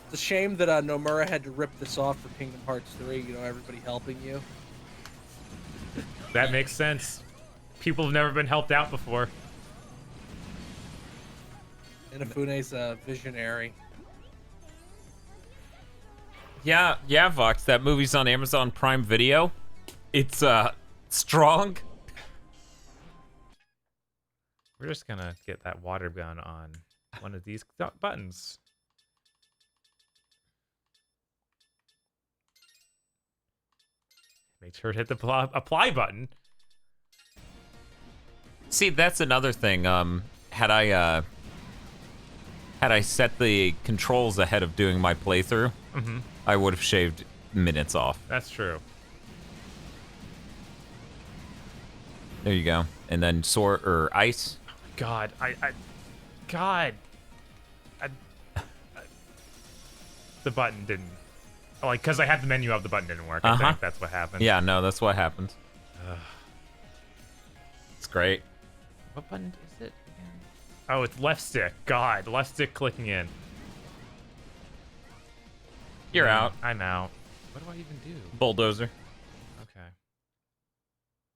It's a shame that Nomura had to rip this off for Kingdom Hearts 3. You know, everybody helping you. That makes sense. People have never been helped out before. Inafune's a visionary. Yeah, Vox, that movie's on Amazon Prime Video. It's strong. We're just gonna get that water gun on one of these buttons. Make sure to hit the apply button. See, that's another thing. Had I set the controls ahead of doing my playthrough, I would have shaved minutes off. That's true. There you go. And then sword or ice. Oh my God, the button didn't. Like, because I had the menu up, the button didn't work. I think that's what happened. Yeah, no, that's what happened. It's great. What button is it again? Oh, it's left stick. God, left stick clicking in. You're out. I'm out. What do I even do? Bulldozer. Okay.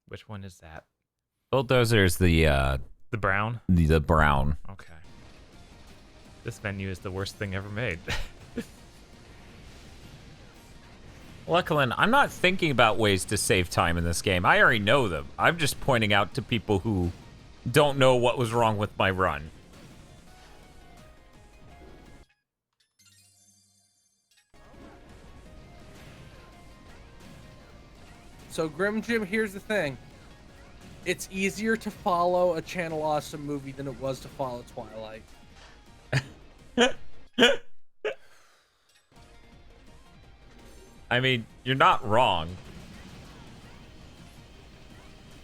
Which one is that? Bulldozer is the brown? The brown. Okay. This menu is the worst thing ever made. Luckily, I'm not thinking about ways to save time in this game. I already know them. I'm just pointing out to people who don't know what was wrong with my run. So, Grim Jim, here's the thing. It's easier to follow a Channel Awesome movie than it was to follow Twilight. I mean, you're not wrong.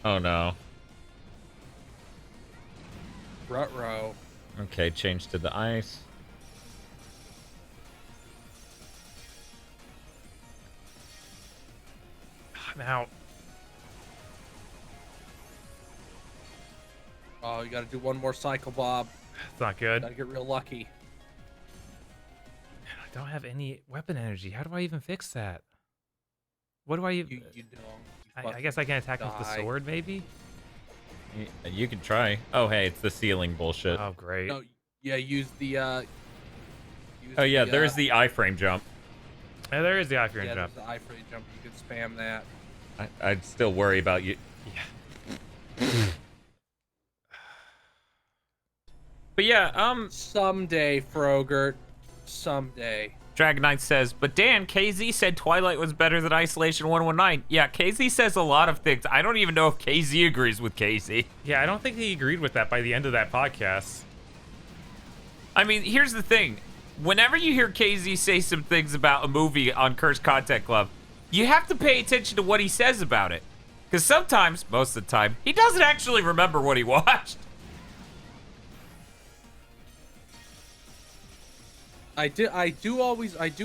Oh no. Ruh-roh. Okay, change to the ice. I'm out. Oh, you gotta do one more cycle, Bob. It's not good. Gotta get real lucky. I don't have any weapon energy. How do I even fix that? What do I even... You don't. I guess I can attack with the sword, maybe? You can try. Oh, hey, it's the ceiling bullshit. Oh, great. No, yeah, use the, Oh, yeah, there's the iframe jump. Yeah, there is the iframe yeah, jump. there's the iframe jump. You can spam that. I'd still worry about you. Yeah. But yeah, Someday, Frogert. Someday. Dragon Knight says, but Dan, KZ said Twilight was better than Isolation 119. Yeah, KZ says a lot of things. I don't even know if KZ agrees with KZ. Yeah, I don't think he agreed with that by the end of that podcast. I mean, here's the thing. Whenever you hear KZ say some things about a movie on Cursed Content Club, you have to pay attention to what he says about it. Because sometimes, most of the time, he doesn't actually remember what he watched. I do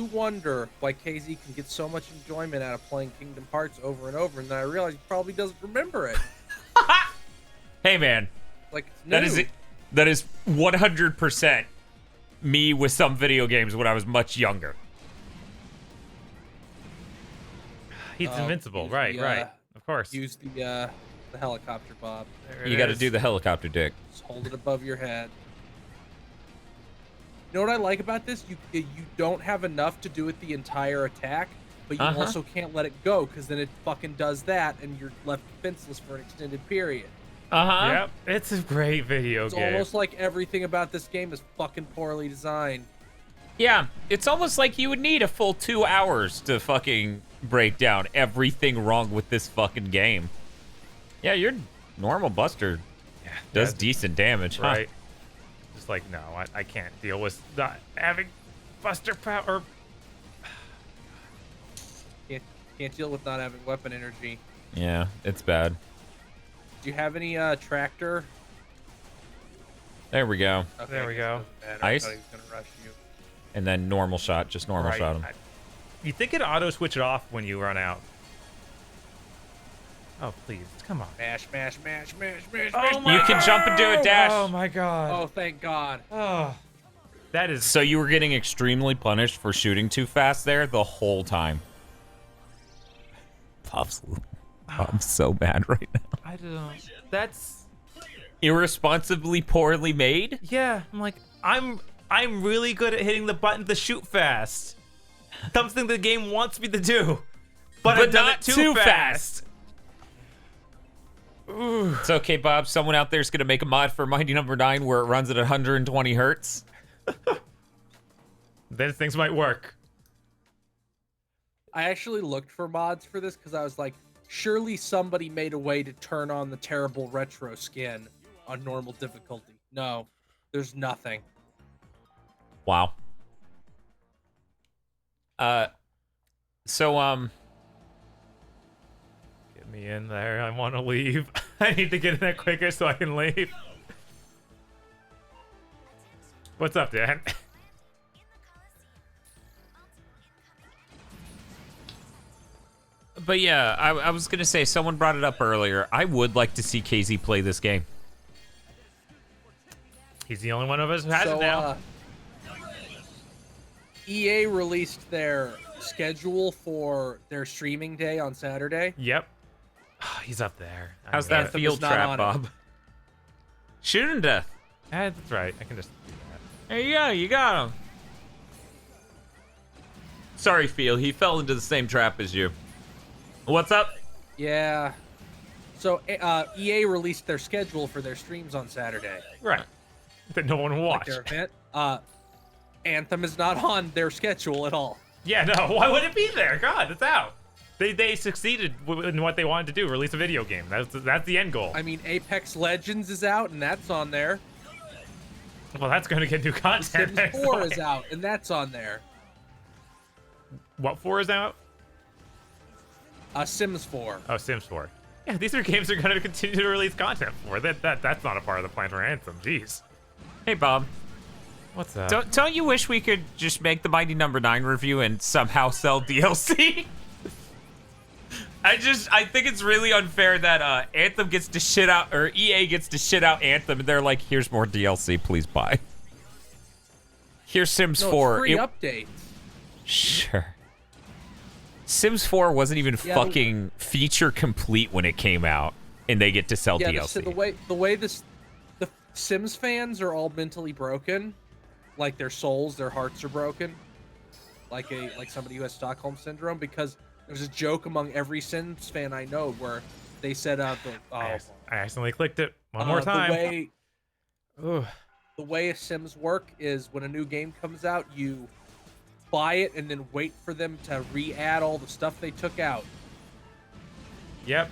wonder why KZ can get so much enjoyment out of playing Kingdom Hearts over and over, and then I realize he probably doesn't remember it. Hey, man. Like, it's new. That is 100% me with some video games when I was much younger. He's invincible, right, right. Of course. Use the helicopter, Bob. You got to do the helicopter dick. Just hold it above your head. You know what I like about this? You don't have enough to do with the entire attack, but you also can't let it go, because then it fucking does that, and you're left defenseless for an extended period. Yep, it's a great video game. It's almost like everything about this game is fucking poorly designed. Yeah, it's almost like you would need a full 2 hours to fucking break down everything wrong with this fucking game. Yeah, your normal Buster does decent damage, huh? Right. Just like, no, I can't deal with not having Buster power. Can't deal with not having weapon energy. Yeah, it's bad. Do you have any tractor? There we go. Okay, There we go. Ice? I thought he was gonna rush you. And then normal shot, just normal Right. shot him. You think it auto switch it off when you run out? Oh, please, come on. Mash, mash, mash, mash, mash, Oh mash. You can jump and do a dash. Oh my god. Oh, thank God. Oh, that is So you were getting extremely punished for shooting too fast there the whole time. I'm so mad right now. I don't. That's Irresponsibly poorly made? yeah. I'm like I'm really good at hitting the button to shoot fast. Something the game wants me to do, but I've done not it too fast. It's okay, Bob. Someone out there is going to make a mod for Mighty Number 9 where it runs at 120 hertz. Then things might work. I actually looked for mods for this because I was like, surely somebody made a way to turn on the terrible retro skin on normal difficulty. No, there's nothing. Wow. Get me in there. I want to leave. I need to get in there quicker so I can leave. What's up, Dan? But yeah, I was gonna say, someone brought it up earlier. I would like to see KZ play this game. He's the only one of us who has it now. EA released their schedule for their streaming day on Saturday. Yep. He's up there. How's I that knew Anthem field is not trap, on it. Bob? Shoot him to death. That's right. I can just do that. There you go. You got him. Sorry, Phil. He fell into the same trap as you. What's up? Yeah. So EA released their schedule for their streams on Saturday. Right. That no one will Like watch. their event. Anthem is not on their schedule at all. Yeah, no. Why would it be there? God, it's out. They succeeded in what they wanted to do, release a video game. That's the end goal. I mean, Apex Legends is out, and that's on there. Well, that's going to get new content. Sims 4 is out, and that's on there. What 4 is out? Sims 4. Oh, Sims 4. Yeah, these are games they're going to continue to release content for. That's not a part of the plan for Anthem. Jeez. Hey, Bob. What's up? Don't you wish we could just make the Mighty Number 9 review and somehow sell DLC? I think it's really unfair that Anthem gets to shit out, or EA gets to shit out Anthem, and they're like, here's more DLC, please buy. Here's Sims 4. It's free updates. Sure. Sims 4 wasn't even fucking feature complete when it came out, and they get to sell DLC. So the way the Sims fans are all mentally broken, like their souls, their hearts are broken, like somebody who has Stockholm syndrome, because there's a joke among every Sims fan I know where they said I accidentally clicked it one more time. The way Sims work is when a new game comes out, you buy it and then wait for them to re-add all the stuff they took out. Yep.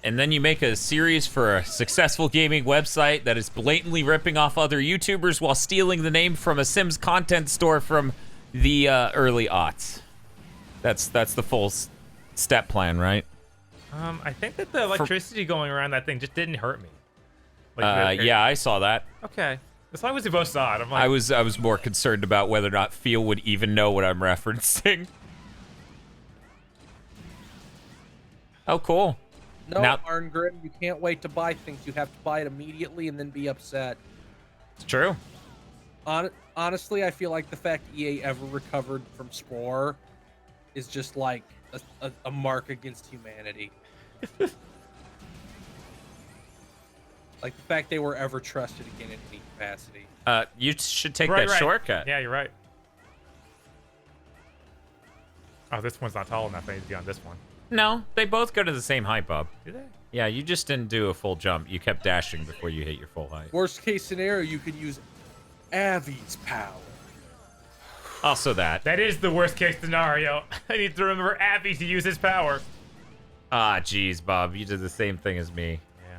And then you make a series for a successful gaming website that is blatantly ripping off other YouTubers while stealing the name from a Sims content store from the early aughts. That's the full step plan, right? I think that the electricity going around that thing just didn't hurt me. Yeah, I saw that. Okay. As long as we both saw it, I'm like... I was more concerned about whether or not Phil would even know what I'm referencing. Oh, cool. No, Now, Arngrim, you can't wait to buy things. You have to buy it immediately and then be upset. it's true. Honestly, I feel like the fact EA ever recovered from Spore is just like a mark against humanity. Like the fact they were ever trusted again in any capacity. You should take Right. shortcut. Yeah, you're right. Oh, this one's not tall enough. I need to be on this one. No, they both go to the same height, Bob. Do they? Yeah, you just didn't do a full jump. You kept dashing before you hit your full height. Worst case scenario, you could use Avi's power. Also that. That is the worst case scenario. I need to remember Abby to use his power. Ah, jeez, Bob. You did the same thing as me. Yeah.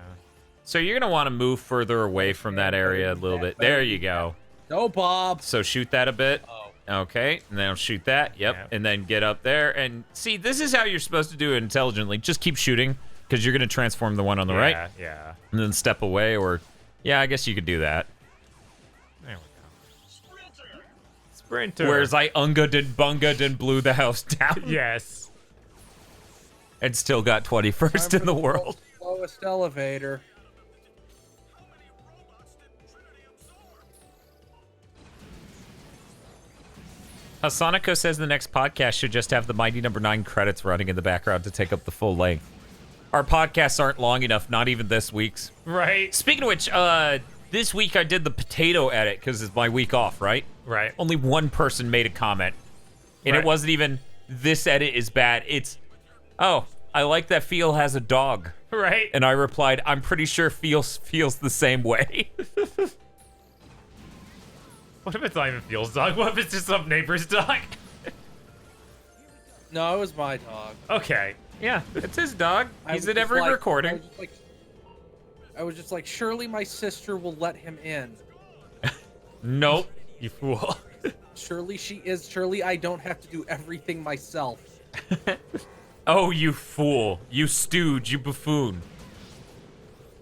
So you're going to want to move further away from that area a little bit. There you go. No, Bob. So shoot that a bit. Oh. Okay, and then I'll shoot that. Yep. Yep. And then get up there. And see, this is how you're supposed to do it intelligently. Just keep shooting, because you're going to transform the one on the right. Yeah. And then step away, or... Yeah, I guess you could do that. There we go. Sprinter. Whereas I unga and bunga and blew the house down. Yes. And still got 21st in the world. Lowest elevator. Hasanico says the next podcast should just have the Mighty Number 9 credits running in the background to take up the full length. Our podcasts aren't long enough, not even this week's. Right. Speaking of which, this week I did the potato edit because it's my week off, right? Right. Only one person made a comment. And Right. it wasn't even, this edit is bad. It's, oh, I like that Phil has a dog. Right. And I replied, I'm pretty sure Phil feels the same way. What if it's not even Phil's dog? What if it's just some neighbor's dog? No, it was my dog. Okay. Yeah, it's his dog. I He's was at just every like- recording. I was just like, surely my sister will let him in. Nope. You fool. Surely she is. Surely I don't have to do everything myself. Oh, you fool. You stooge. You buffoon.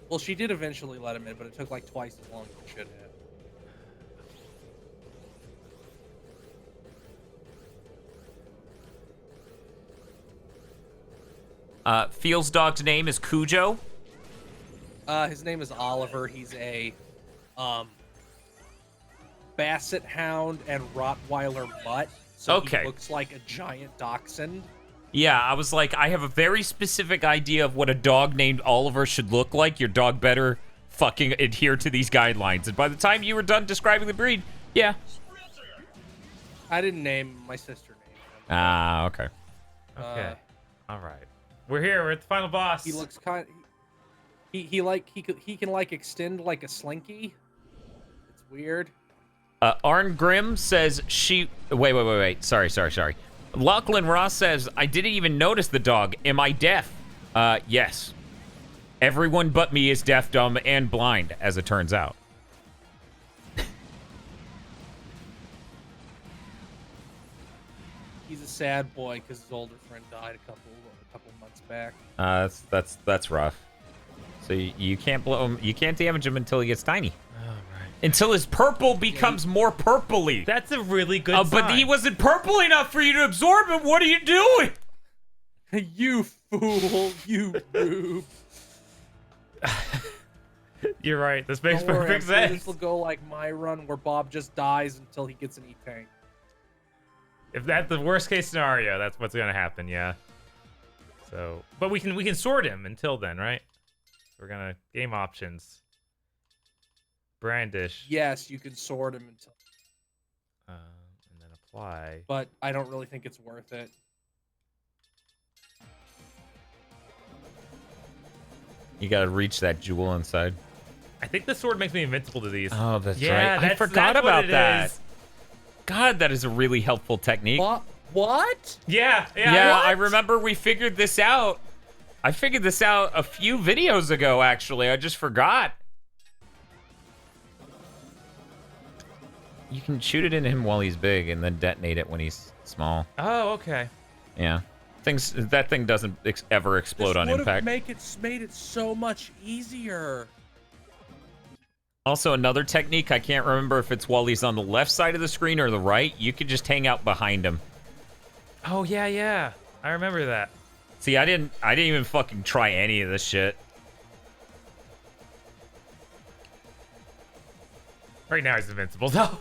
Well, she did eventually let him in, but it took like twice as long as it should have. Feels dog's name is Cujo. His name is Oliver. He's a Basset Hound and Rottweiler mutt. So Okay. he looks like a giant dachshund. Yeah, I was like, I have a very specific idea of what a dog named Oliver should look like. Your dog better fucking adhere to these guidelines. And by the time you were done describing the breed, yeah. I didn't name my sister name. Ah, okay. Okay. All right. We're here. We're at the final boss. He looks kind. He can like extend like a slinky. It's weird. Arn Grimm says she... Wait. Sorry. Lachlan Ross says, I didn't even notice the dog. Am I deaf? Yes. Everyone but me is deaf, dumb, and blind, as it turns out. He's a sad boy because his older friend died a couple months back. That's rough. So you can't blow him. You can't damage him until he gets tiny. All right. Until his purple becomes more purpley. That's a really good sign. But he wasn't purple enough for you to absorb him. What are you doing? You fool! You boob! You're right. This makes Don't worry, perfect I'm sure sense. This will go like my run, where Bob just dies until he gets an E-Tank. If that's the worst case scenario, that's what's gonna happen. Yeah. So, but we can sort him until then, right? We're gonna game options. Brandish. Yes, you can sort him until, And then apply. but I don't really think it's worth it. You gotta reach that jewel inside. I think the sword makes me invincible to these. Oh, that's yeah, right. That's, I forgot that's what about it that. is. God, that is a really helpful technique. What? Yeah. Yeah, what? I remember we figured this out. I figured this out a few videos ago, actually. I just forgot. You can shoot it into him while he's big and then detonate it when he's small. Oh, okay. Yeah. That thing doesn't ever explode on impact. Made it so much easier. Also, another technique, I can't remember if it's while he's on the left side of the screen or the right. You could just hang out behind him. Oh yeah. I remember that. See, I didn't even fucking try any of this shit. Right now he's invincible though.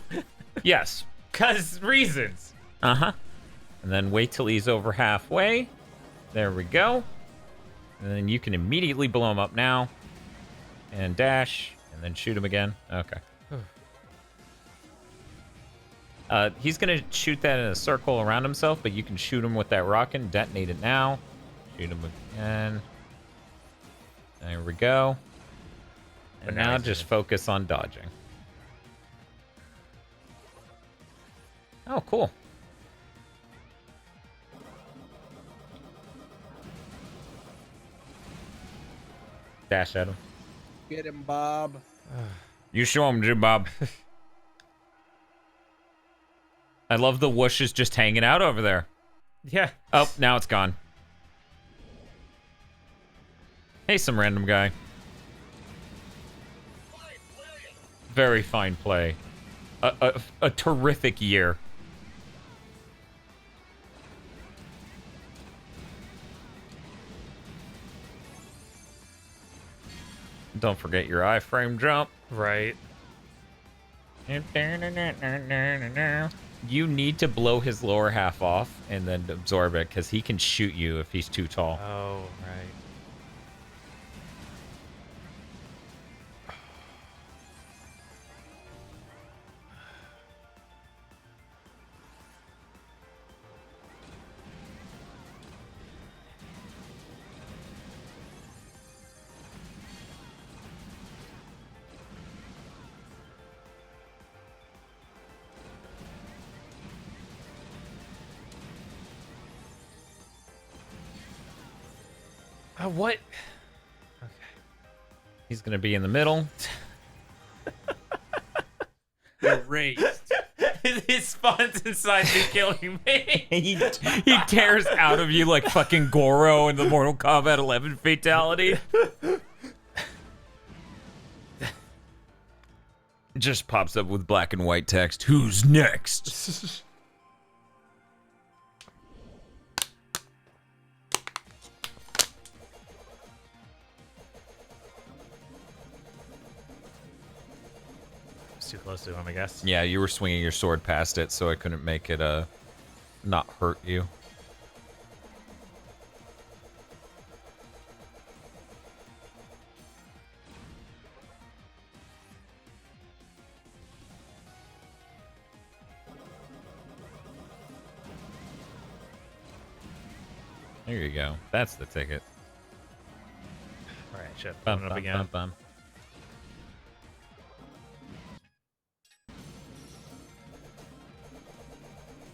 Yes. 'Cause reasons. Uh-huh. And then wait till he's over halfway. There we go. And then you can immediately blow him up now. And dash. And then shoot him again. Okay. He's going to shoot that in a circle around himself, but you can shoot him with that rocket and detonate it now. Shoot him again. There we go. And now just focus on dodging. Oh, cool. Dash at him. Get him, Bob. You show him, Jim Bob. I love the whoosh is just hanging out over there. Yeah. Oh, now it's gone. Hey, some random guy. Very fine play. A terrific year. Don't forget your iframe jump. Right. You need to blow his lower half off and then absorb it because he can shoot you if he's too tall. Oh, right. What? Okay. He's gonna be in the middle. Erased. His spawns inside me, killing me. he tears out of you like fucking Goro in the Mortal Kombat 11 fatality. Just pops up with black and white text. Who's next? too close to him, I guess. Yeah, you were swinging your sword past it, so I couldn't make it not hurt you. There you go. That's the ticket. All right, shit. Bum, Coming up bum, again. bum, bum.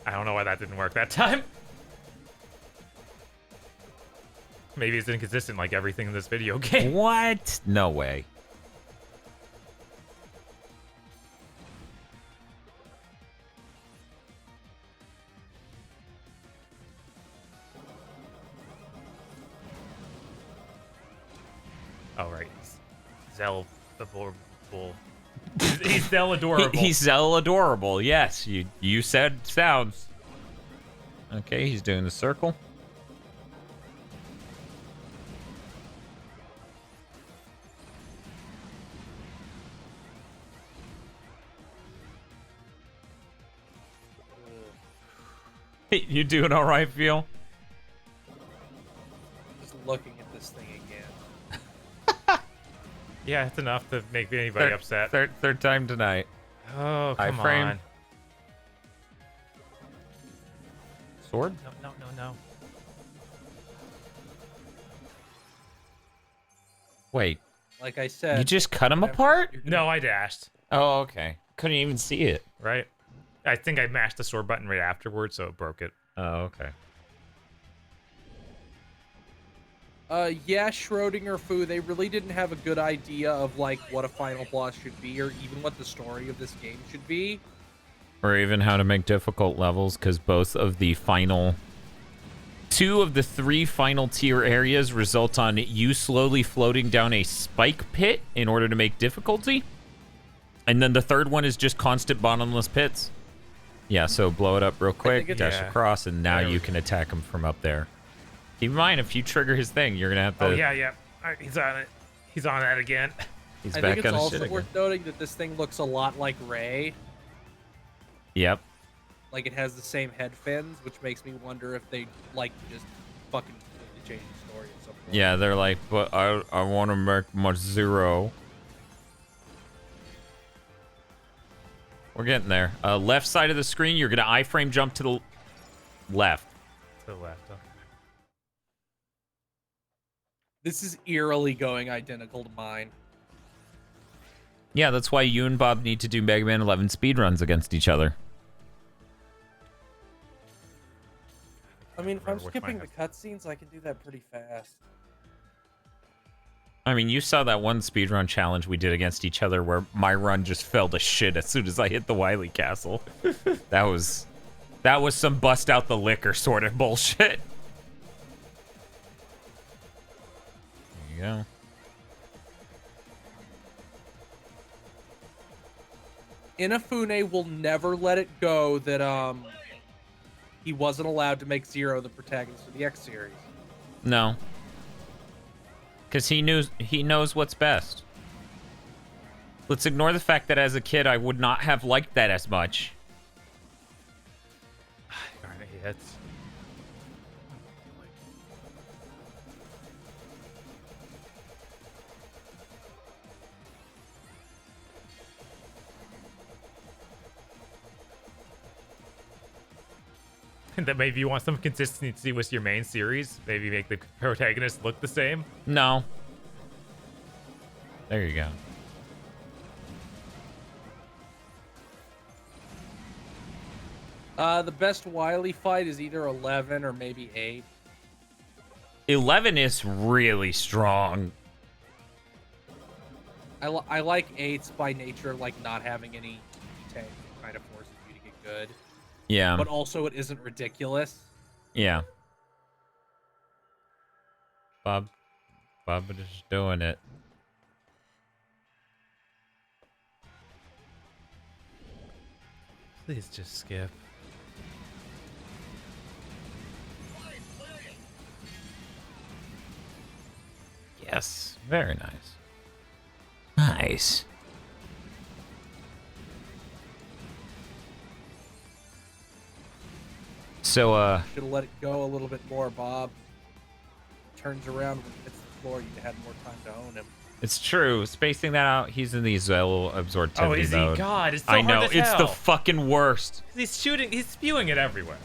I don't know why that didn't work that time. Maybe it's inconsistent like everything in this video game. What? No way. Oh, right. Zell adorable. He's Zell adorable. He's Zell adorable. Yes, you said sounds. Okay, he's doing the circle. Hey, you doing all right, Phil? Just looking at this thing again. Yeah, it's enough to make anybody upset. Third time tonight. Oh, come Iframe. on. Sword? No. Wait, Like I said, you just cut him apart? No, I dashed. Oh, okay. Couldn't even see it. Right? I think I mashed the sword button right afterwards, so it broke it. Oh, okay. Yeah, Schrodinger Fu, they really didn't have a good idea of like what a final boss should be, or even what the story of this game should be. Or even how to make difficult levels, because both of the final... 2 of the 3 final tier areas result on you slowly floating down a spike pit in order to make difficulty. And then the third one is just constant bottomless pits. Yeah, so blow it up real quick, dash across, and now you can attack him from up there. Keep in mind, if you trigger his thing, you're going to have to... Oh, yeah. All right, he's on it. He's on that again. He's I back think it's on his also shit worth again. noting that this thing looks a lot like Ray. Yep. Like it has the same head fins, which makes me wonder if they like just fucking completely change the story at some point. Yeah, they're like, but I want to make my Zero. We're getting there. Left side of the screen, you're going to iframe jump to the left. To the left. Okay. This is eerily going identical to mine. Yeah, that's why you and Bob need to do Mega Man 11 speedruns against each other. I mean, if I'm Which skipping mine the cutscenes, I can do that pretty fast. I mean, you saw that one speedrun challenge we did against each other where my run just fell to shit as soon as I hit the Wily Castle. That was some bust out the liquor sort of bullshit. There you go. Inafune will never let it go that he wasn't allowed to make Zero the protagonist of the X series. No. Because he knows what's best. Let's ignore the fact that as a kid I would not have liked that as much. Darn it, he hits. That maybe you want some consistency with your main series. Maybe make the protagonist look the same. No. There you go. The best Wily fight is either 11 or maybe 8. 11 is really strong. I like 8s by nature, like not having any tank kind of forces you to get good. Yeah. But also it isn't ridiculous. Yeah. Bob is just doing it. Please just skip. Yes. Very nice. Nice. So, Should have let it go a little bit more, Bob. Turns around when he hits the floor, you'd had more time to own him. it's true. Spacing that out, he's in the Zell absorptivity Oh, is he? mode. God, it's so I hard know, to it's the tell. fucking worst. He's spewing it everywhere.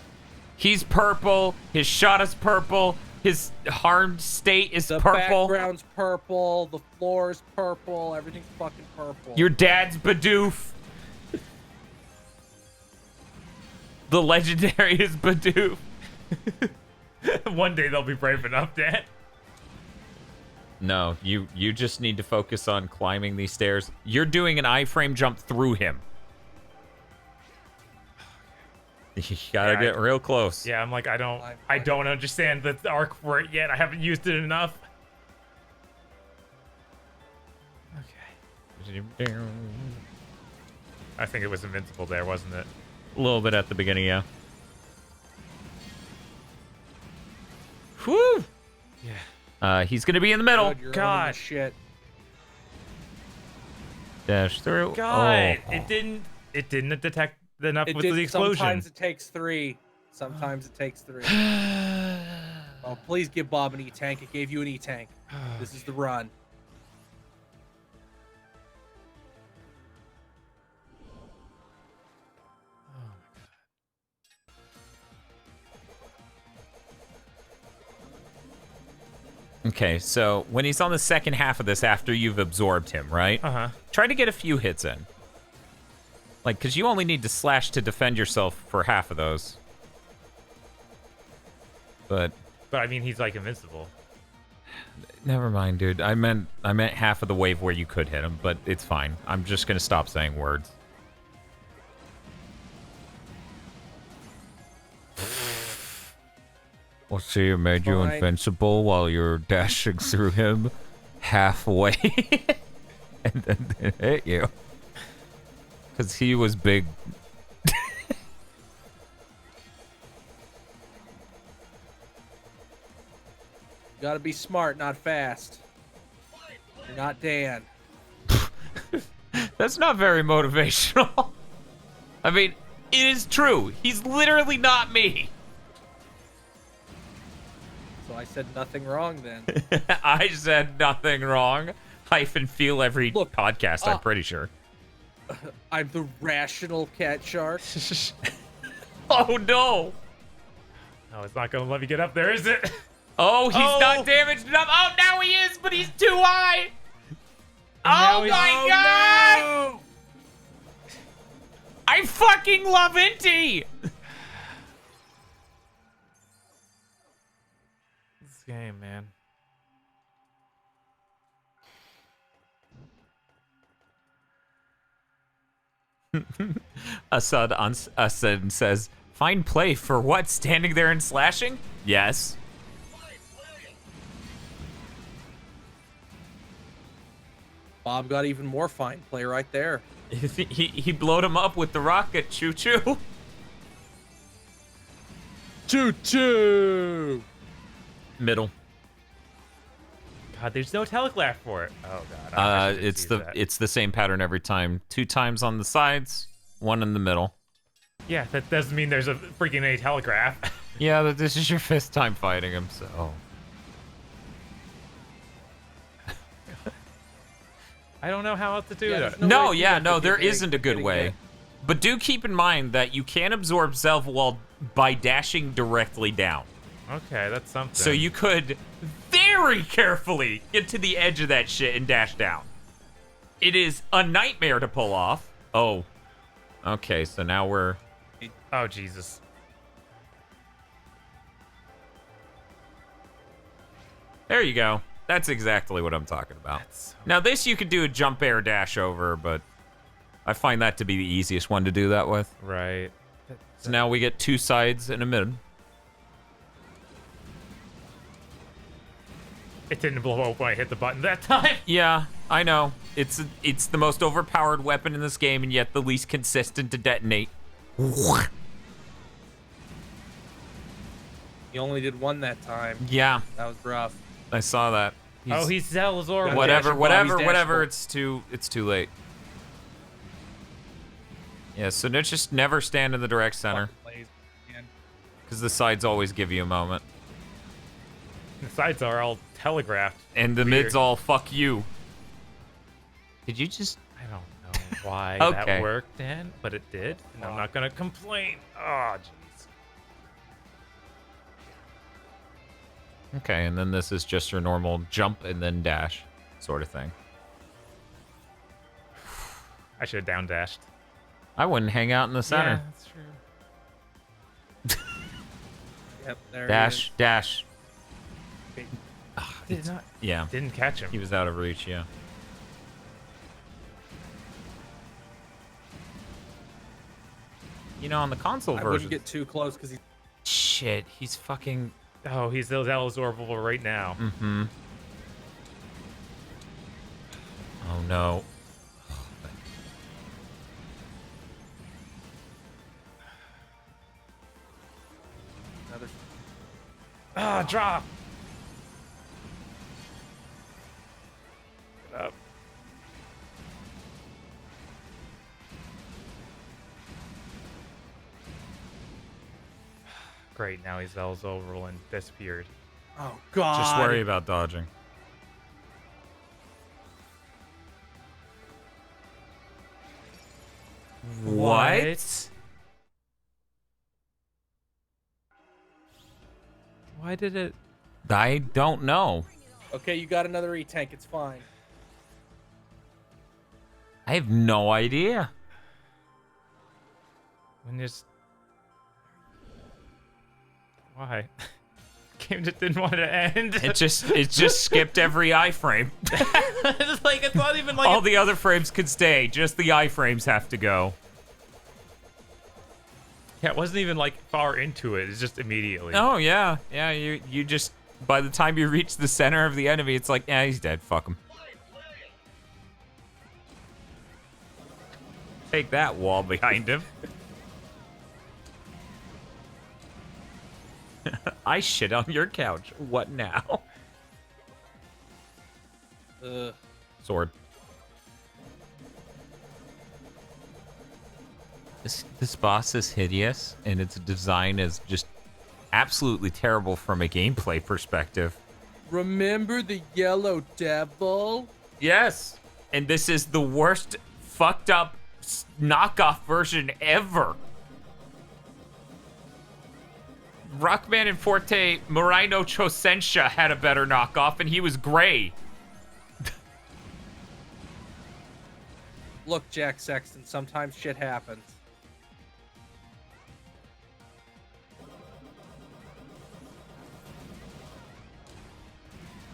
He's purple. His shot is purple. His harmed state is The purple. background's purple, the floor's purple, everything's fucking purple. Your dad's Bidoof. The legendary is Bidoof. One day they'll be brave enough, Dad. No, you just need to focus on climbing these stairs. You're doing an iframe jump through him. You gotta get real close. Yeah, I'm like, I don't understand the arc for it yet. I haven't used it enough. Okay. I think it was invincible there, wasn't it? A little bit at the beginning, yeah. Whew! Yeah. He's gonna be in the middle. Good, you're God. owning the shit. Dash through. God, Oh. it didn't detect enough It with did, the explosion. Sometimes it takes 3. Sometimes it takes 3. Oh, please give Bob an E-tank. It gave you an E-tank. This is the run. Okay, so when he's on the second half of this after you've absorbed him, right? Uh-huh. Try to get a few hits in. Like, because you only need to slash to defend yourself for half of those. But I mean, he's like invincible. never mind, dude. I meant half of the wave where you could hit him, but it's fine. I'm just gonna stop saying words. Well, see, it made you Fine. invincible while you're dashing through him halfway, and then it hit you. Because he was big. You gotta be smart, not fast. You're not Dan. That's not very motivational. I mean, it is true. He's literally not me. So I said nothing wrong then. I said nothing wrong. Hyphen feel every Look, podcast, I'm pretty sure. I'm the rational cat shark. Oh, no. No, it's not gonna let me get up there, is it? Oh, he's Oh. not damaged enough. Oh, now he is, but he's too high. now Oh, he's- my God. No! I fucking love Inti. This game, man. Assad says, fine play for what? Standing there and slashing? Yes. Bob got even more fine play right there. He blowed him up with the rocket. Choo choo. Choo choo! Middle. God, there's no telegraph for it. Oh God. I wish I did see that. It's the same pattern every time. 2 times on the sides, 1 in the middle. Yeah, that doesn't mean there's a freaking a telegraph. Yeah, this is your 5th time fighting him, so. I don't know how else to do Yeah, that. there's No, way yeah, you no, have to there get isn't a good getting way. hit. But do keep in mind that you can absorb Zelv while by dashing directly down. Okay, that's something. So you could very carefully get to the edge of that shit and dash down. It is a nightmare to pull off. Oh. Okay, so now we're... Oh Jesus. There you go. That's exactly what I'm talking about. That's so- Now this you could do a jump air dash over, but I find that to be the easiest one to do that with. Right. So now we get 2 sides and a mid. It didn't blow up when I hit the button that time. Yeah, I know. It's the most overpowered weapon in this game and yet the least consistent to detonate. He only did 1 that time. Yeah, That was rough. I saw that. He's Zelazor. What? whatever, dashing whatever, Bobby's whatever. dashboard. It's too late. Yeah, so just never stand in the direct center. Fucking plays, man. Because the sides always give you a moment. The sides are all telegraphed. And the Weird. mid's all fuck you. Did you just... I don't know why Okay. that worked, Dan, but it did, and I'm not gonna complain. Oh, jeez. Okay, and then this is just your normal jump and then dash sort of thing. I should have down dashed. I wouldn't hang out in the center. Yeah, that's true. Yep, there Dash, dash. Did not. Yeah, Didn't catch him. he was out of reach, yeah. You know, on the console I version... wouldn't get too close because he's Shit, he's fucking... Oh, he's absorbable right now. Mm-hmm. Oh, no. another. Ah, drop. Get up. Great, now he's over and disappeared. Oh God! Just worry about dodging. What? Why did it? I don't know. Okay, you got another E-tank. It's fine. I have no idea. When just why? Game just didn't want to end. It just skipped every iframe. It's like it's not even like All the other frames could stay. Just the iframes have to go. yeah, it wasn't even like far into it. It's just immediately. Oh yeah, yeah. You just by the time you reach the center of the enemy, it's like yeah, he's dead. Fuck him. Take that wall behind him. I shit on your couch. What now? Sword. This boss is hideous, and its design is just absolutely terrible from a gameplay perspective. Remember the yellow devil? Yes, and this is the worst fucked up knockoff version ever. Rockman and Forte Morino Chosensha had a better knockoff, and he was gray. Look, Jack Sexton, sometimes shit happens.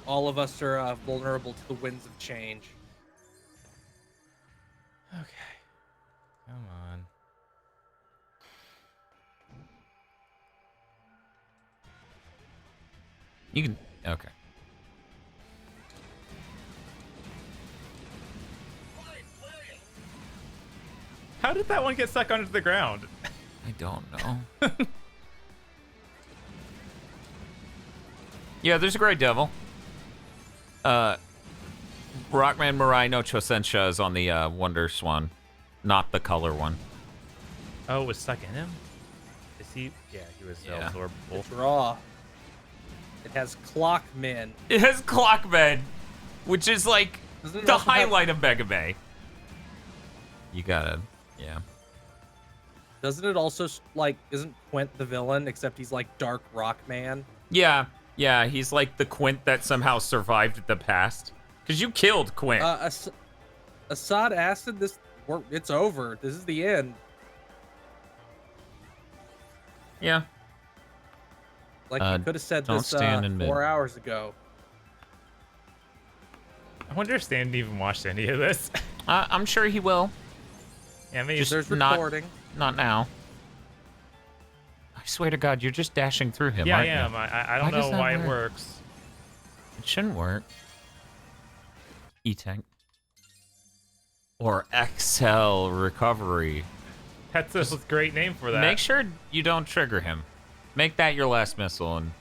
All of us are vulnerable to the winds of change. Okay. Come on. You can... Okay. How did that one get stuck under the ground? I don't know. Yeah, there's a Great Devil. Rockman Mirai no Chosensha is on the Wonder Swan, not the color one. Oh, it was stuck in him? Is he? Yeah, he was Yeah. absorbable. It's raw. It has Clockmen. It has Clockman, which is like Doesn't it the also have- highlight of Mega Bay. You gotta, yeah. Doesn't it also, like, isn't Quint the villain, except he's like Dark Rock Man? Yeah, yeah, he's like the Quint that somehow survived the past. Because you killed Quint. Assad Acid, it's over. This is the end. Yeah. Like, you could have said don't this stand in mid. 4 hours ago. I wonder if Stan even watched any of this. I'm sure he will. Yeah, maybe Just There's not- recording. Not now. I swear to God, you're just dashing through him, yeah, I aren't am. you? I Why don't does know that why it work? works. It shouldn't work. E-Tank. Or XL Recovery. That's a great name for that. Make sure you don't trigger him. Make that your last missile, and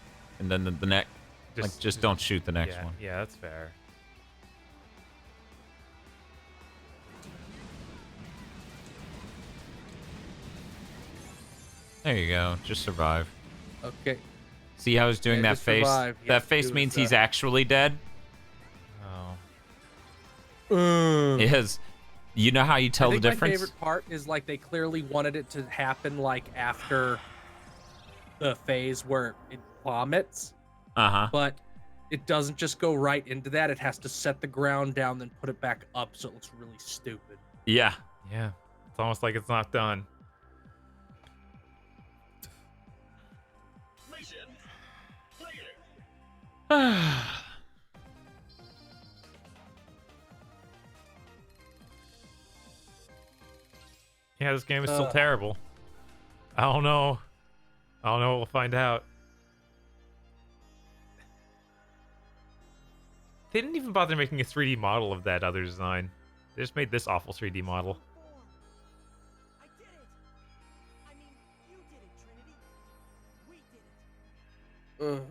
then the next... Just don't shoot the next yeah, one. Yeah, that's fair. There you go. Just survive. Okay. See how he's doing Yeah, that just face? survive. Yeah, That face do means is, he's actually dead. Oh. It has. You know how you tell I the think difference? my favorite part is like they clearly wanted it to happen like after the phase where it vomits, Uh-huh. but it doesn't just go right into that. It has to set the ground down, then put it back up, so it looks really stupid. Yeah. Yeah. It's almost like it's not done. Yeah, this game is still terrible. I don't know. I don't know. We'll find out. They didn't even bother making a 3D model of that other design. They just made this awful 3D model. I did it. I mean, you did it, Trinity. We did it.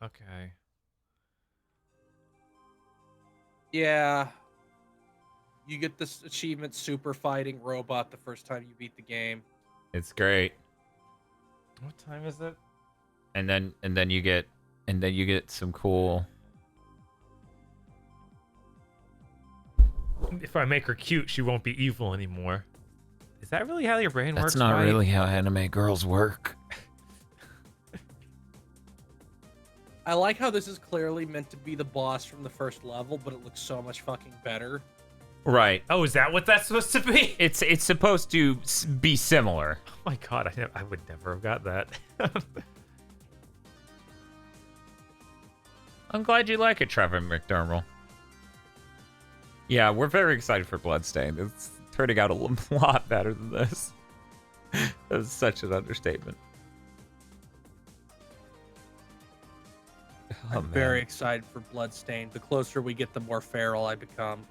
Okay. Yeah. You get this achievement super fighting robot the first time you beat the game. It's great. What time is it? And then you get some cool. If I make her cute, she won't be evil anymore. Is that really how your brain works? That's not Ryan? really how anime girls work. I like how this is clearly meant to be the boss from the first level, but it looks so much fucking better. Right. Oh, is that what that's supposed to be? It's supposed to be similar. Oh my god, I would never have got that. I'm glad you like it, Trevor McDermott. Yeah, we're very excited for Bloodstained. It's turning out a lot better than this. That's such an understatement. Oh, I'm very excited for Bloodstained. The closer we get, the more feral I become.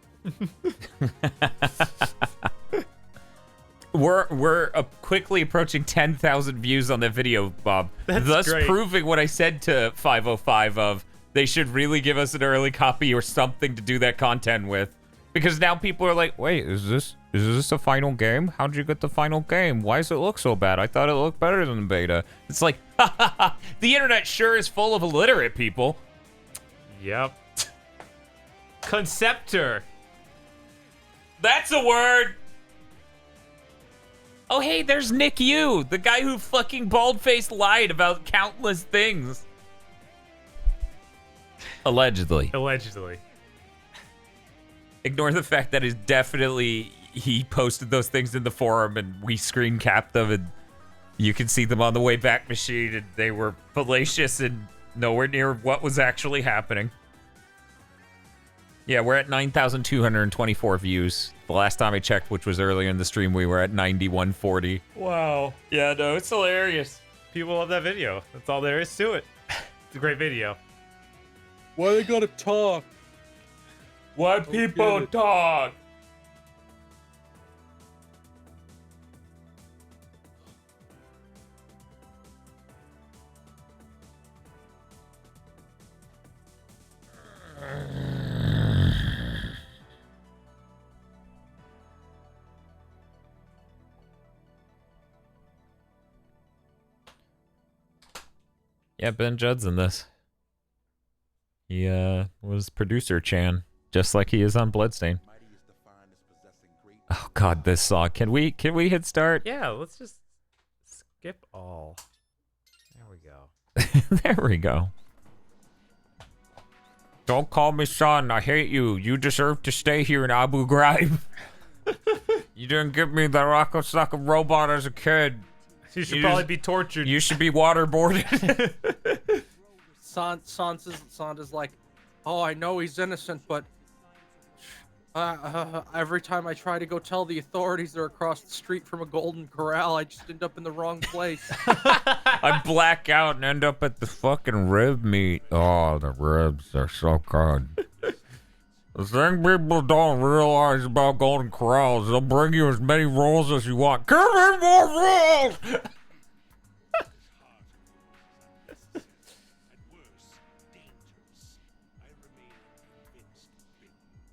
We're quickly approaching 10,000 views on the video, Bob. That's thus great. proving what I said to 505 of they should really give us an early copy or something to do that content with. Because now people are like, wait, is this a final game? How'd you get the final game? Why does it look so bad? I thought it looked better than the beta. It's like, ha ha ha, the internet sure is full of illiterate people. Yep. Conceptor. That's a word. Oh, hey, there's Nick Yu, the guy who fucking bald-faced lied about countless things. Allegedly. Allegedly. Ignore the fact that he posted those things in the forum and we screen capped them and you can see them on the Wayback Machine and they were fallacious and nowhere near what was actually happening. Yeah, we're at 9,224 views. The last time I checked, which was earlier in the stream, we were at 9,140. Wow. Yeah, no, it's hilarious. People love that video. That's all there is to it. It's a great video. Why they gotta talk? Why people talk? Yeah, Ben Judd's in this. He was producer Chan, just like he is on Bloodstain. Oh God, this song. Can we hit start? Yeah, let's just skip all. There we go. There we go. Don't call me son. I hate you. You deserve to stay here in Abu Ghraib. You didn't give me the rocket sucker robot as a kid. You should probably be tortured. You should be waterboarded. Sanda's like, oh, I know he's innocent, but every time I try to go tell the authorities they're across the street from a Golden Corral, I just end up in the wrong place. I black out and end up at the fucking rib meat. Oh, the ribs are so good. The thing people don't realize about Golden Corral is they'll bring you as many rolls as you want. Give me more rolls!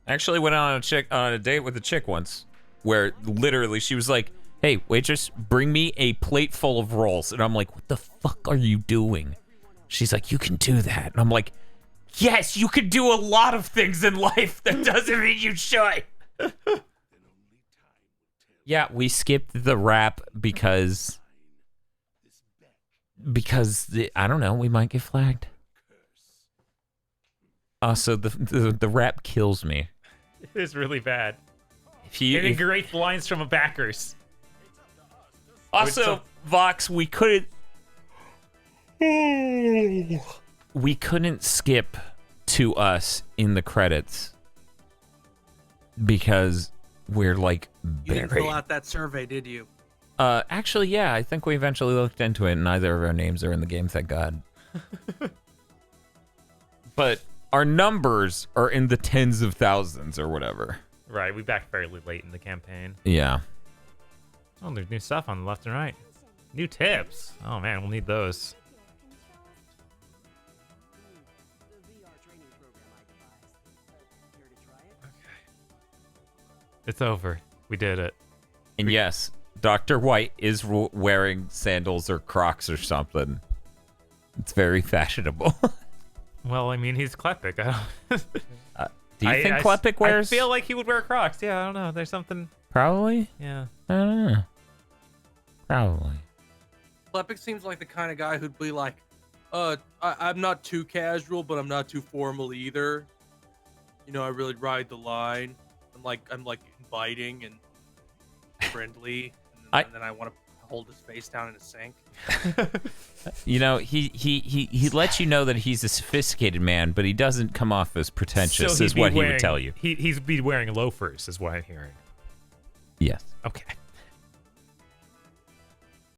I actually went on a date with a chick once, where literally she was like, hey, waitress, bring me a plate full of rolls. And I'm like, what the fuck are you doing? She's like, you can do that. And I'm like, yes, you can do a lot of things in life. That doesn't mean you should. Yeah, we skipped the rap because I don't know, we might get flagged. Also, the rap kills me. It is really bad. It integrates lines from a backers. Also, Vox, we couldn't skip to us in the credits because we're like You didn't buried. fill out that survey, did you? Actually, yeah, I think we eventually looked into it, and neither of our names are in the game, thank God. But our numbers are in the tens of thousands or whatever. Right, we backed fairly late in the campaign. Yeah. Oh, there's new stuff on the left and right. New tips. Oh man, we'll need those. It's over. We did it. And yes, Dr. White is wearing sandals or Crocs or something. It's very fashionable. Well, I mean, he's Klepik. Do you think Klepik wears? I feel like he would wear Crocs. Yeah, I don't know. There's something. Probably. Yeah. I don't know. Probably. Klepik seems like the kind of guy who'd be like, I'm not too casual, but I'm not too formal either. You know, I really ride the line. I'm like inviting and friendly, and then I want to hold his face down in a sink. You know, he lets you know that he's a sophisticated man, but he doesn't come off as pretentious, is what he would tell you. He'd be wearing loafers, is what I'm hearing. Yes. Okay.